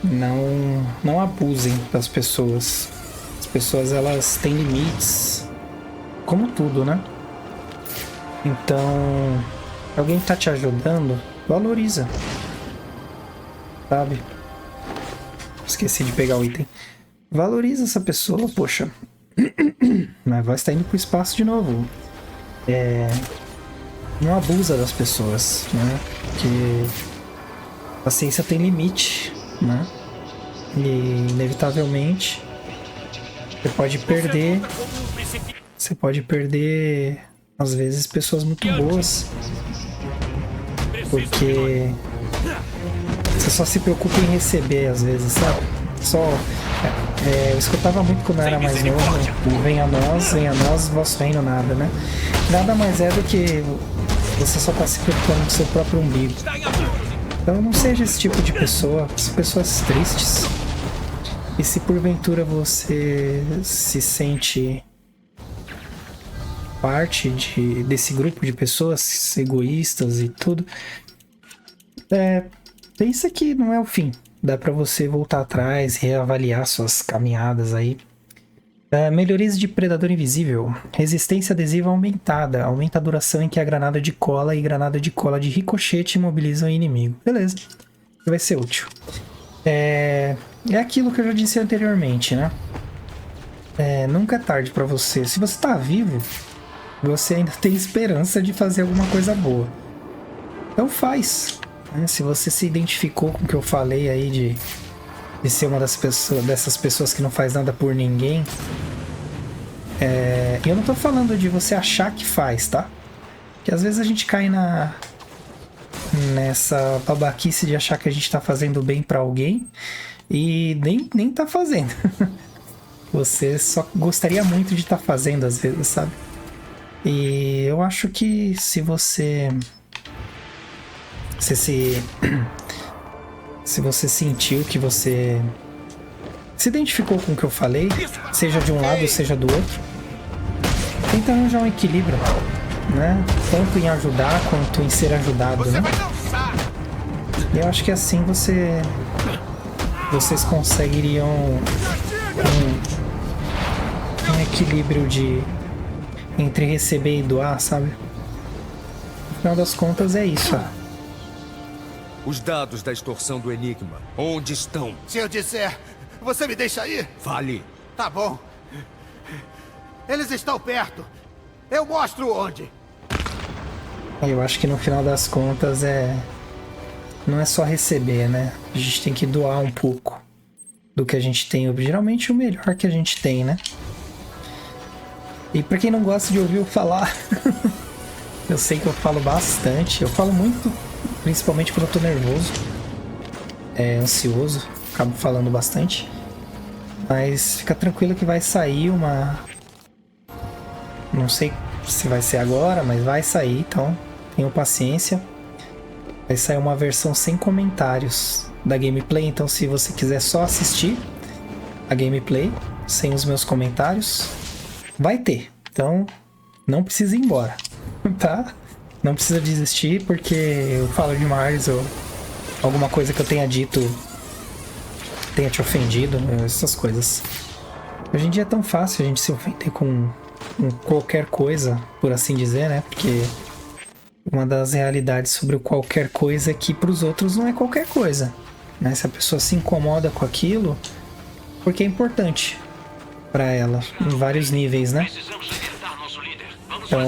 Não abusem das pessoas. As pessoas, elas têm limites. Como tudo, né? Então, alguém tá te ajudando, valoriza. Sabe? Esqueci de pegar o item. Valoriza essa pessoa, poxa. Mas vai estar indo pro espaço de novo. Não abusa das pessoas, né? Porque a ciência tem limite, né? E inevitavelmente você pode perder às vezes pessoas muito boas, porque você só se preocupa em receber às vezes, sabe? Eu escutava muito quando eu era mais novo, o venha a nós, vosso reino nada, né? Nada mais é do que você só tá se preocupando com seu próprio umbigo. Então não seja esse tipo de pessoa, são pessoas tristes. E se porventura você se sente parte desse grupo de pessoas egoístas e tudo, pensa que não é o fim. Dá pra você voltar atrás, reavaliar suas caminhadas aí. Melhorias de predador invisível. Resistência adesiva aumentada. Aumenta a duração em que a granada de cola e granada de cola de ricochete imobilizam o inimigo. Beleza. Vai ser útil. É aquilo que eu já disse anteriormente, né? Nunca é tarde pra você. Se você tá vivo, você ainda tem esperança de fazer alguma coisa boa. Então faz. Se você se identificou com o que eu falei aí de ser uma dessas pessoas que não faz nada por ninguém, eu não tô falando de você achar que faz, tá? Porque às vezes a gente cai nessa babaquice de achar que a gente tá fazendo bem pra alguém e nem tá fazendo. Você só gostaria muito de estar fazendo às vezes, sabe? E eu acho que se você sentiu que você se identificou com o que eu falei, seja de um lado, seja do outro, tenta arranjar um equilíbrio, né? Tanto em ajudar quanto em ser ajudado, né? E eu acho que assim vocês conseguiriam um equilíbrio entre receber e doar, sabe? No final das contas é isso, ó. Os dados da extorsão do Enigma, onde estão? Se eu disser, você me deixa ir? Fale. Tá bom. Eles estão perto. Eu mostro onde. Eu acho que no final das contas não é só receber, né? A gente tem que doar um pouco do que a gente tem. Geralmente o melhor que a gente tem, né? E pra quem não gosta de ouvir eu falar, eu sei que eu falo bastante. Eu falo muito, principalmente quando eu tô nervoso, ansioso, acabo falando bastante. Mas fica tranquilo que vai sair uma... Não sei se vai ser agora, mas vai sair, então tenham paciência. Vai sair uma versão sem comentários da gameplay, então se você quiser só assistir a gameplay, sem os meus comentários, vai ter. Então não precisa ir embora, tá? Não precisa desistir porque eu falo demais ou alguma coisa que eu tenha dito tenha te ofendido, essas coisas. Hoje em dia é tão fácil a gente se ofender com qualquer coisa, por assim dizer, né? Porque uma das realidades sobre o qualquer coisa é que pros outros não é qualquer coisa, né? Se a pessoa se incomoda com aquilo, porque é importante pra ela, em vários níveis, né? Então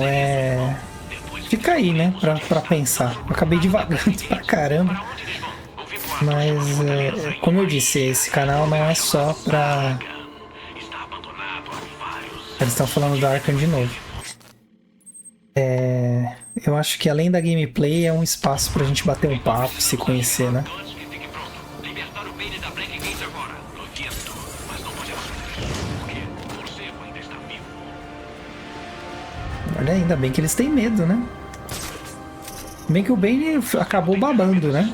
fica aí, né? Pra pensar. Eu acabei devagando pra caramba. Mas, como eu disse, esse canal não é só pra... Eles estão falando da Arkham de novo. Eu acho que além da gameplay é um espaço pra gente bater um papo, se conhecer, né? Olha, ainda bem que eles têm medo, né? Bem que o Bane acabou babando, né?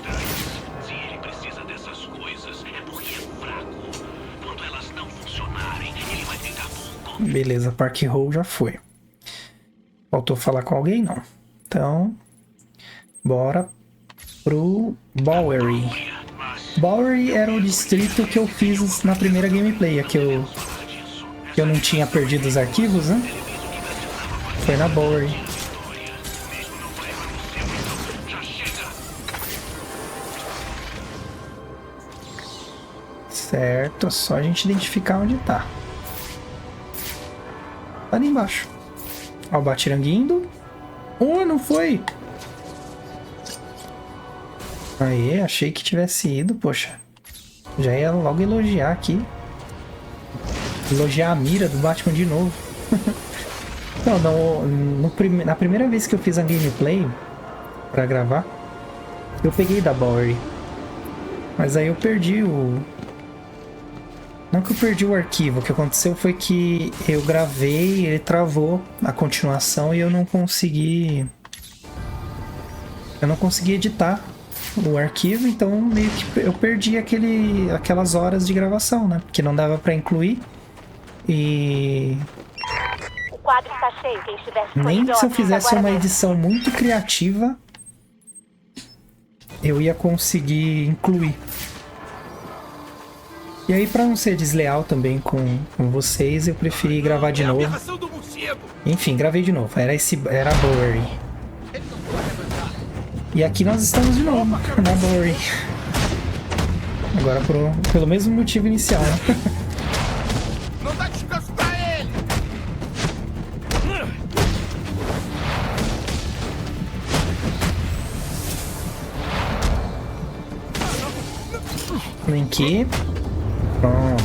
Beleza, Park Hole já foi. Faltou falar com alguém? Não. Então, bora pro Bowery. Bowery era o distrito que eu fiz na primeira gameplay, que eu não tinha perdido os arquivos, né? Foi na Bowery. Certo, só a gente identificar onde tá. Tá ali embaixo. Ó, o Batirangue indo. Oh, não foi! Aí, achei que tivesse ido, poxa. Já ia logo elogiar aqui. Elogiar a mira do Batman de novo. Não, na primeira vez que eu fiz a gameplay pra gravar, eu peguei da Bowery. Mas aí eu perdi o... Não que eu perdi o arquivo, o que aconteceu foi que eu gravei, ele travou a continuação e eu não consegui editar o arquivo, então meio que eu perdi aquelas horas de gravação, né? Porque não dava pra incluir. E o quadro está cheio, quem estiver nem se eu fizesse uma edição muito criativa, eu ia conseguir incluir. E aí, pra não ser desleal também com vocês, eu preferi gravar de novo. Enfim, gravei de novo. Era a Bowery. E aqui nós estamos de novo, na Bowery. Agora pelo mesmo motivo inicial, né? Não dá descanso pra ele! Vem aqui. Pronto.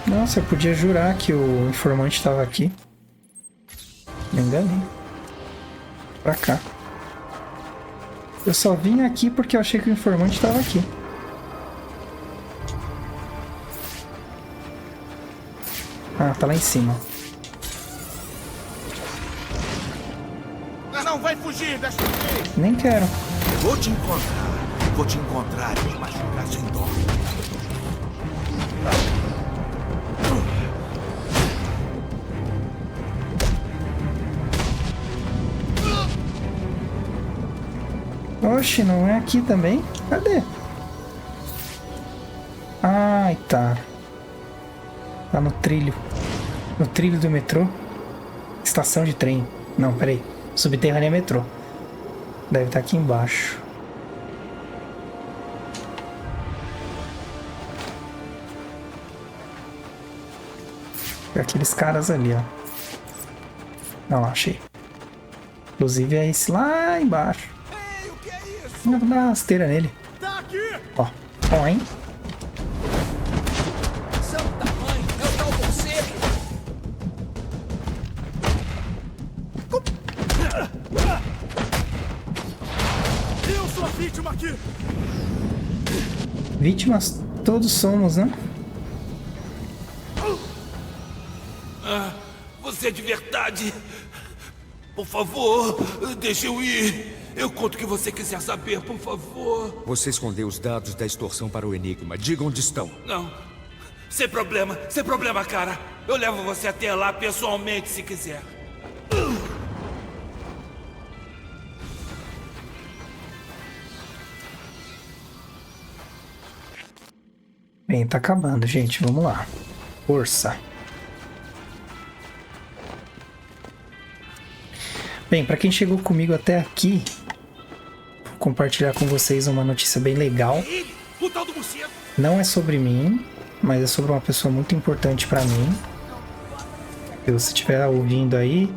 Nossa, eu podia jurar que o informante estava aqui. Me enganei. Pra cá. Eu só vim aqui porque eu achei que o informante estava aqui. Ah, tá lá em cima. Não vai fugir desta vez! Nem quero. Vou te encontrar e me machucar sem dó. Oxe, não é aqui também? Cadê? Ai, tá. Tá no trilho. No trilho do metrô. Estação de trem. Não, peraí. Subterrânea metrô. Deve estar aqui embaixo. Aqueles caras ali, ó. Não, achei. Inclusive é esse lá embaixo. Vou dar uma rasteira nele. Ó, ó, hein? Santa mãe, eu não consigo! Eu sou a vítima aqui! Vítimas todos somos, né? Você é de verdade? Por favor, deixa eu ir. Eu conto o que você quiser saber, por favor. Você escondeu os dados da extorsão para o Enigma. Diga onde estão. Não. Sem problema, cara. Eu levo você até lá pessoalmente, se quiser. Bem, tá acabando, gente. Vamos lá. Força. Bem, pra quem chegou comigo até aqui, vou compartilhar com vocês uma notícia bem legal. Não é sobre mim, mas é sobre uma pessoa muito importante pra mim. Se você estiver ouvindo aí,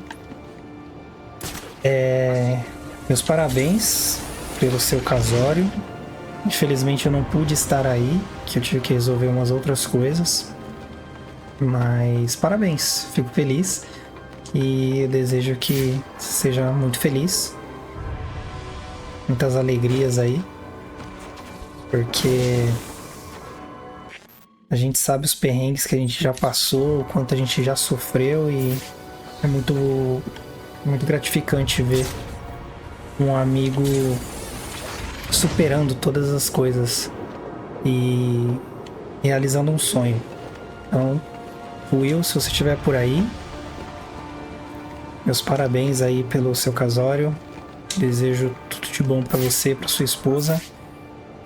meus parabéns pelo seu casório. Infelizmente eu não pude estar aí, que eu tive que resolver umas outras coisas. Mas parabéns, fico feliz. E eu desejo que seja muito feliz. Muitas alegrias aí. Porque a gente sabe os perrengues que a gente já passou, o quanto a gente já sofreu, e é muito gratificante ver um amigo superando todas as coisas. E realizando um sonho. Então, Will, se você estiver por aí, meus parabéns aí pelo seu casório. Desejo tudo de bom para você, para sua esposa.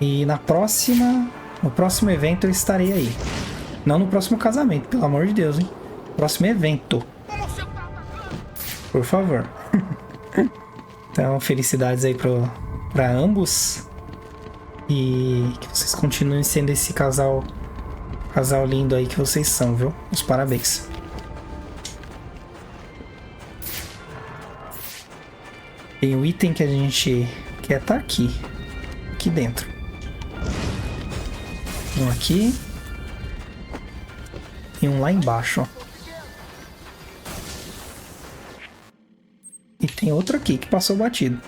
E no próximo evento eu estarei aí. Não no próximo casamento, pelo amor de Deus, hein? Próximo evento. Por favor. Então, felicidades aí para ambos. E que vocês continuem sendo esse casal lindo aí que vocês são, viu? Os parabéns. Tem o item que a gente quer tá aqui dentro. Um aqui e um lá embaixo, ó. E tem outro aqui que passou batido.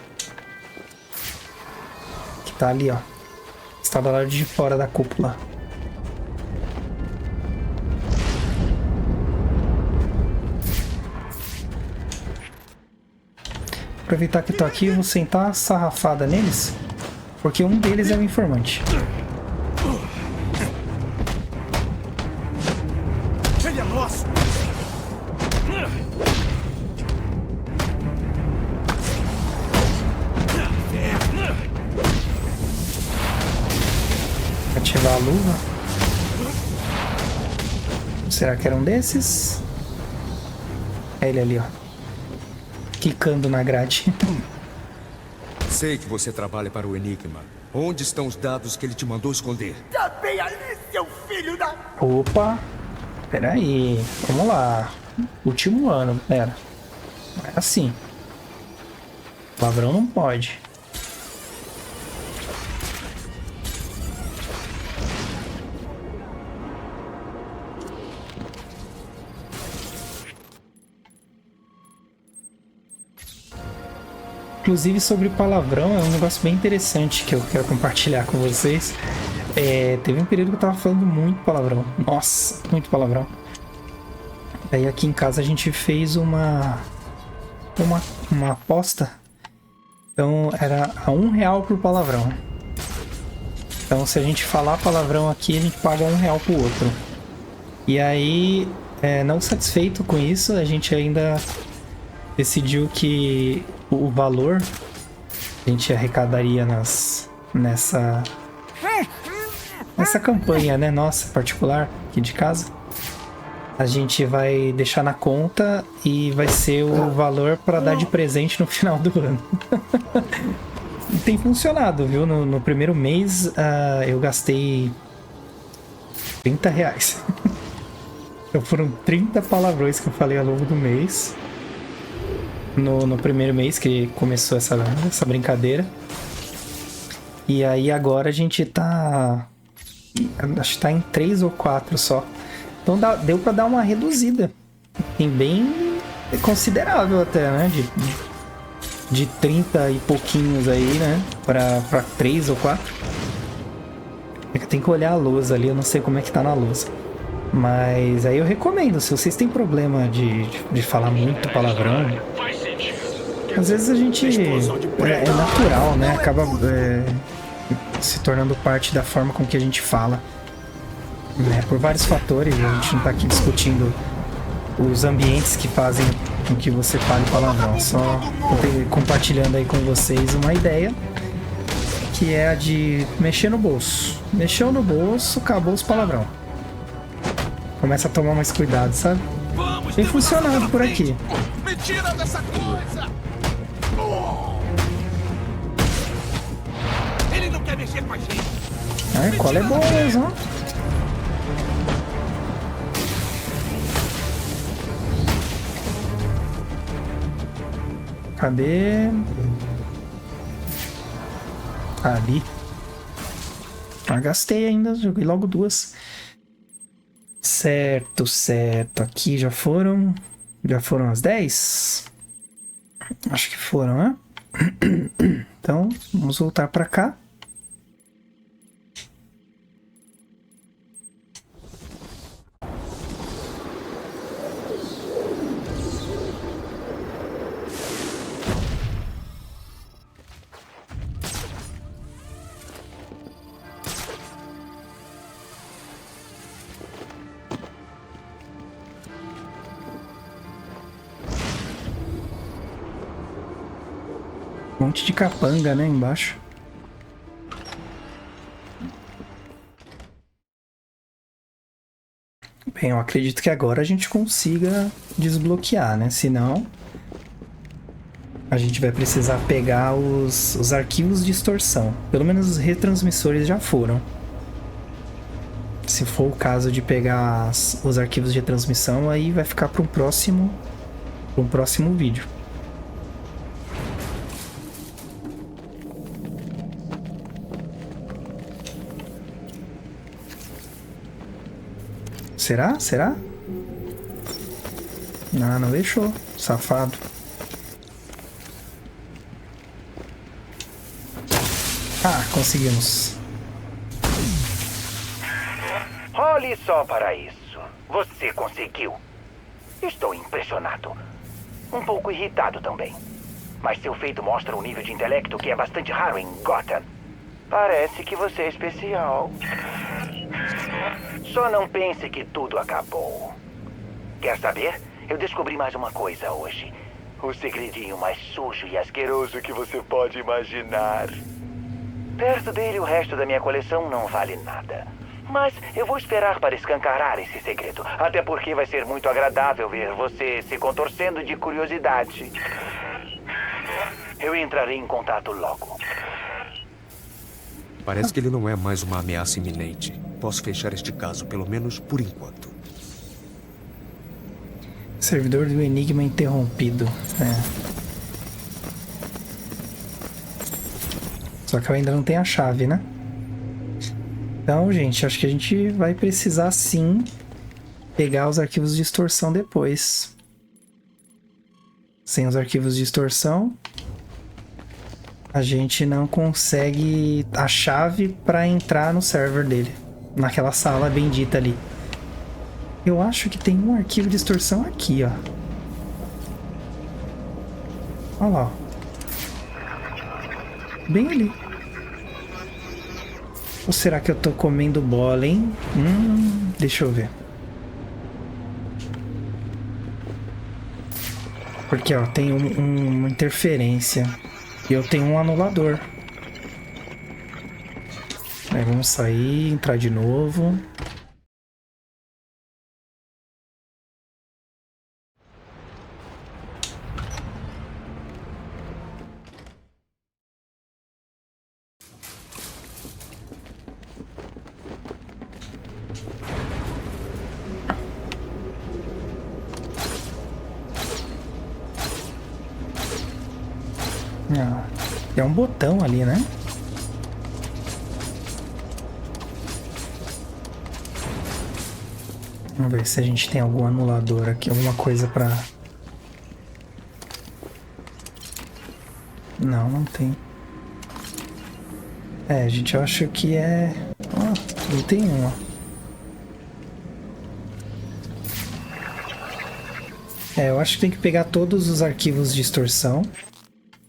Que tá ali, ó. Está do lado de fora da cúpula. Aproveitar que tô aqui, eu vou sentar a sarrafada neles, porque um deles é o informante. Ele é nosso! Ativar a luva. Será que era um desses? É ele ali, ó. Quicando na grade. Sei que você trabalha para o Enigma. Onde estão os dados que ele te mandou esconder? Tá bem ali, seu filho da... Opa! Peraí. Vamos lá. Último ano, pera. Não é assim. Palavrão não pode. Inclusive, sobre palavrão, é um negócio bem interessante que eu quero compartilhar com vocês. Teve um período que eu tava falando muito palavrão. Nossa, muito palavrão. Aí aqui em casa a gente fez uma aposta. Então era a R$1 por palavrão. Então se a gente falar palavrão aqui, a gente paga R$1 pro outro. E aí, não satisfeito com isso, a gente ainda decidiu que o valor a gente arrecadaria nessa campanha, né, nossa, particular aqui de casa, a gente vai deixar na conta e vai ser o valor para dar de presente no final do ano. E tem funcionado, viu? No primeiro mês eu gastei R$30. Então foram 30 palavrões que eu falei ao longo do mês. No primeiro mês que começou essa brincadeira. E aí agora a gente tá... Acho que tá em 3 ou 4 só. Então deu pra dar uma reduzida. Tem bem considerável até, né? De 30 e pouquinhos aí, né? Pra 3 ou 4. Tem que olhar a lousa ali, eu não sei como é que tá na lousa. Mas aí eu recomendo, se vocês têm problema de falar muito palavrão, às vezes a gente é natural, né? Acaba se tornando parte da forma com que a gente fala, né? Por vários fatores, a gente não tá aqui discutindo os ambientes que fazem com que você fale palavrão. Só compartilhando aí com vocês uma ideia, que é a de mexer no bolso. Mexeu no bolso, acabou os palavrão. Começa a tomar mais cuidado, sabe? Tem funcionado por aqui. Me tira dessa coisa! Ele não quer mexer com a gente. Qual é boa mesmo, ó. Cadê? Ali. Gastei ainda, joguei logo 2. Certo. Aqui já foram as 10? Acho que foram, né? Então, vamos voltar para cá. Um monte de capanga, né, embaixo. Bem, eu acredito que agora a gente consiga desbloquear, né? Senão, a gente vai precisar pegar os arquivos de extorsão. Pelo menos os retransmissores já foram. Se for o caso de pegar os arquivos de transmissão, aí vai ficar para um próximo vídeo. Será? Será? Não deixou. Safado. Ah, conseguimos. Olhe só para isso. Você conseguiu. Estou impressionado. Um pouco irritado também. Mas seu feito mostra um nível de intelecto que é bastante raro em Gotham. Parece que você é especial. Só não pense que tudo acabou. Quer saber? Eu descobri mais uma coisa hoje. O segredinho mais sujo e asqueroso que você pode imaginar. Perto dele, o resto da minha coleção não vale nada. Mas eu vou esperar para escancarar esse segredo. Até porque vai ser muito agradável ver você se contorcendo de curiosidade. Eu entrarei em contato logo. Parece que ele não é mais uma ameaça iminente. Posso fechar este caso, pelo menos por enquanto. Servidor do Enigma interrompido. Só que eu ainda não tenho a chave, né? Então, gente, acho que a gente vai precisar sim pegar os arquivos de extorsão depois. Sem os arquivos de extorsão, a gente não consegue a chave para entrar no server dele, naquela sala bendita ali. Eu acho que tem um arquivo de extorsão aqui, ó. Olha lá, ó. Bem ali. Ou será que eu tô comendo bola, hein? Deixa eu ver. Porque, ó, tem uma interferência. E eu tenho um anulador. Aí vamos sair, entrar de novo. Tem um botão ali, né? Vamos ver se a gente tem algum anulador aqui, alguma coisa pra... Não tem. A gente acha que é... Ó, não tem um, ó. Eu acho que tem que pegar todos os arquivos de extorsão.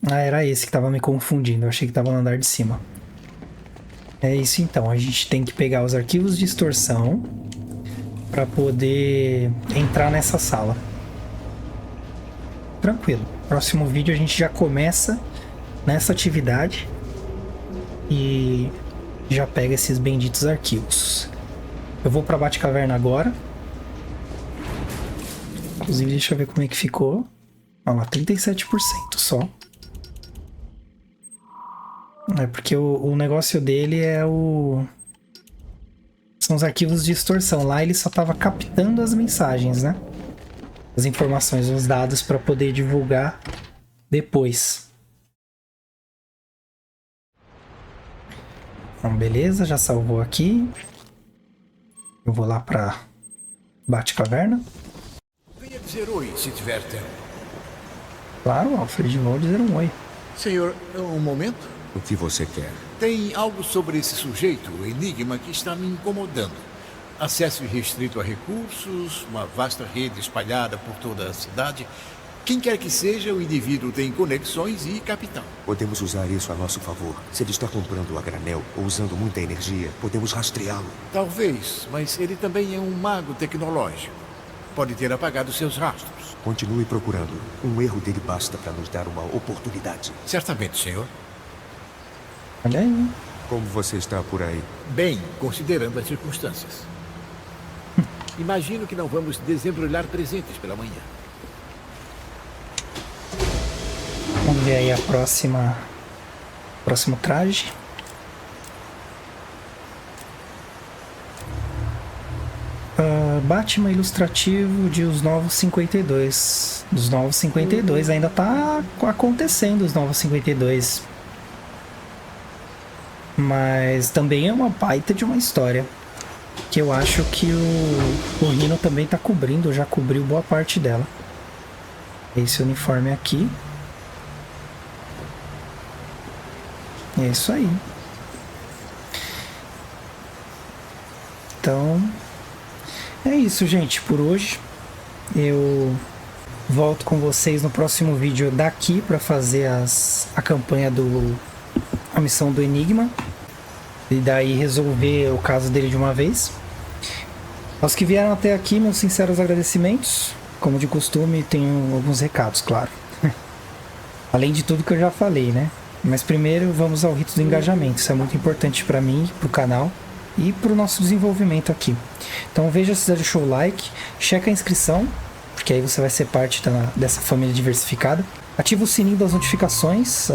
Era esse que tava me confundindo. Eu achei que tava no andar de cima. É isso então. A gente tem que pegar os arquivos de extorsão para poder entrar nessa sala. Tranquilo. Próximo vídeo a gente já começa nessa atividade e já pega esses benditos arquivos. Eu vou pra Batcaverna agora. Inclusive, deixa eu ver como é que ficou. Olha lá, 37% só. É porque o negócio dele é o... São os arquivos de extorsão. Lá ele só estava captando as mensagens, né? As informações, os dados para poder divulgar depois. Então, beleza, já salvou aqui. Eu vou lá para Batcaverna. Venha dizer oi, se tiver tempo. Claro, Alfred, vou dizer um oi. Senhor, um momento. O que você quer? Tem algo sobre esse sujeito, o Enigma, que está me incomodando. Acesso irrestrito a recursos, uma vasta rede espalhada por toda a cidade. Quem quer que seja, o indivíduo tem conexões e capital. Podemos usar isso a nosso favor. Se ele está comprando a granel ou usando muita energia, podemos rastreá-lo. Talvez, mas ele também é um mago tecnológico. Pode ter apagado seus rastros. Continue procurando. Um erro dele basta para nos dar uma oportunidade. Certamente, senhor. Olha aí. Como você está por aí? Bem, considerando as circunstâncias. Imagino que não vamos desembrulhar presentes pela manhã. Vamos ver aí a próximo traje. Batman ilustrativo de Os Novos 52. Dos Novos 52, ainda tá acontecendo os Novos 52. Mas também é uma baita de uma história. Que eu acho que o Rhino também tá cobrindo, já cobriu boa parte dela. Esse uniforme aqui. É isso aí. Então, é isso, gente, por hoje. Eu volto com vocês no próximo vídeo daqui para fazer a campanha a missão do Enigma. E daí resolver o caso dele de uma vez. Aos que vieram até aqui, meus sinceros agradecimentos. Como de costume, tenho alguns recados, claro. Além de tudo que eu já falei, né? Mas primeiro vamos ao rito do engajamento. Isso é muito importante para mim, para o canal e para o nosso desenvolvimento aqui. Então veja se deixou o like, checa a inscrição, porque aí você vai ser parte dessa família diversificada. Ativa o sininho das notificações,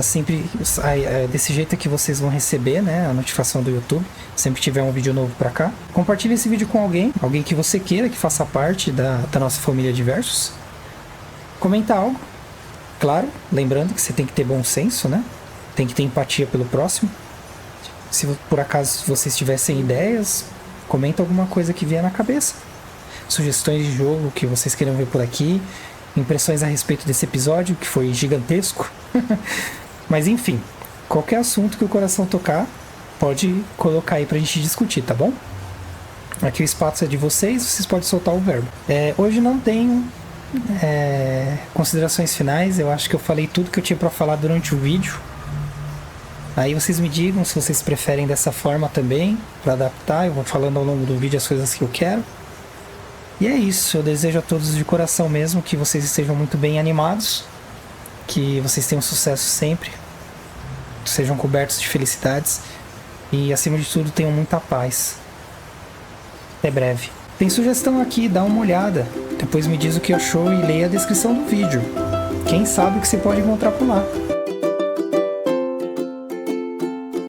desse jeito é que vocês vão receber, né, a notificação do YouTube, sempre que tiver um vídeo novo pra cá. Compartilhe esse vídeo com alguém que você queira que faça parte da nossa família Diversos. Comenta algo, claro, lembrando que você tem que ter bom senso, né, tem que ter empatia pelo próximo. Se por acaso vocês tivessem ideias, comenta alguma coisa que vier na cabeça. Sugestões de jogo que vocês queiram ver por aqui. Impressões a respeito desse episódio, que foi gigantesco. Mas enfim, qualquer assunto que o coração tocar, pode colocar aí pra gente discutir, tá bom? Aqui o espaço é de vocês podem soltar o verbo. Hoje não tenho considerações finais, eu acho que eu falei tudo que eu tinha pra falar durante o vídeo. Aí vocês me digam se vocês preferem dessa forma também, pra adaptar, eu vou falando ao longo do vídeo as coisas que eu quero. E é isso, eu desejo a todos de coração mesmo que vocês estejam muito bem animados, que vocês tenham sucesso sempre, sejam cobertos de felicidades e, acima de tudo, tenham muita paz. Até breve. Tem sugestão aqui, dá uma olhada, depois me diz o que achou e leia a descrição do vídeo. Quem sabe o que você pode encontrar por lá.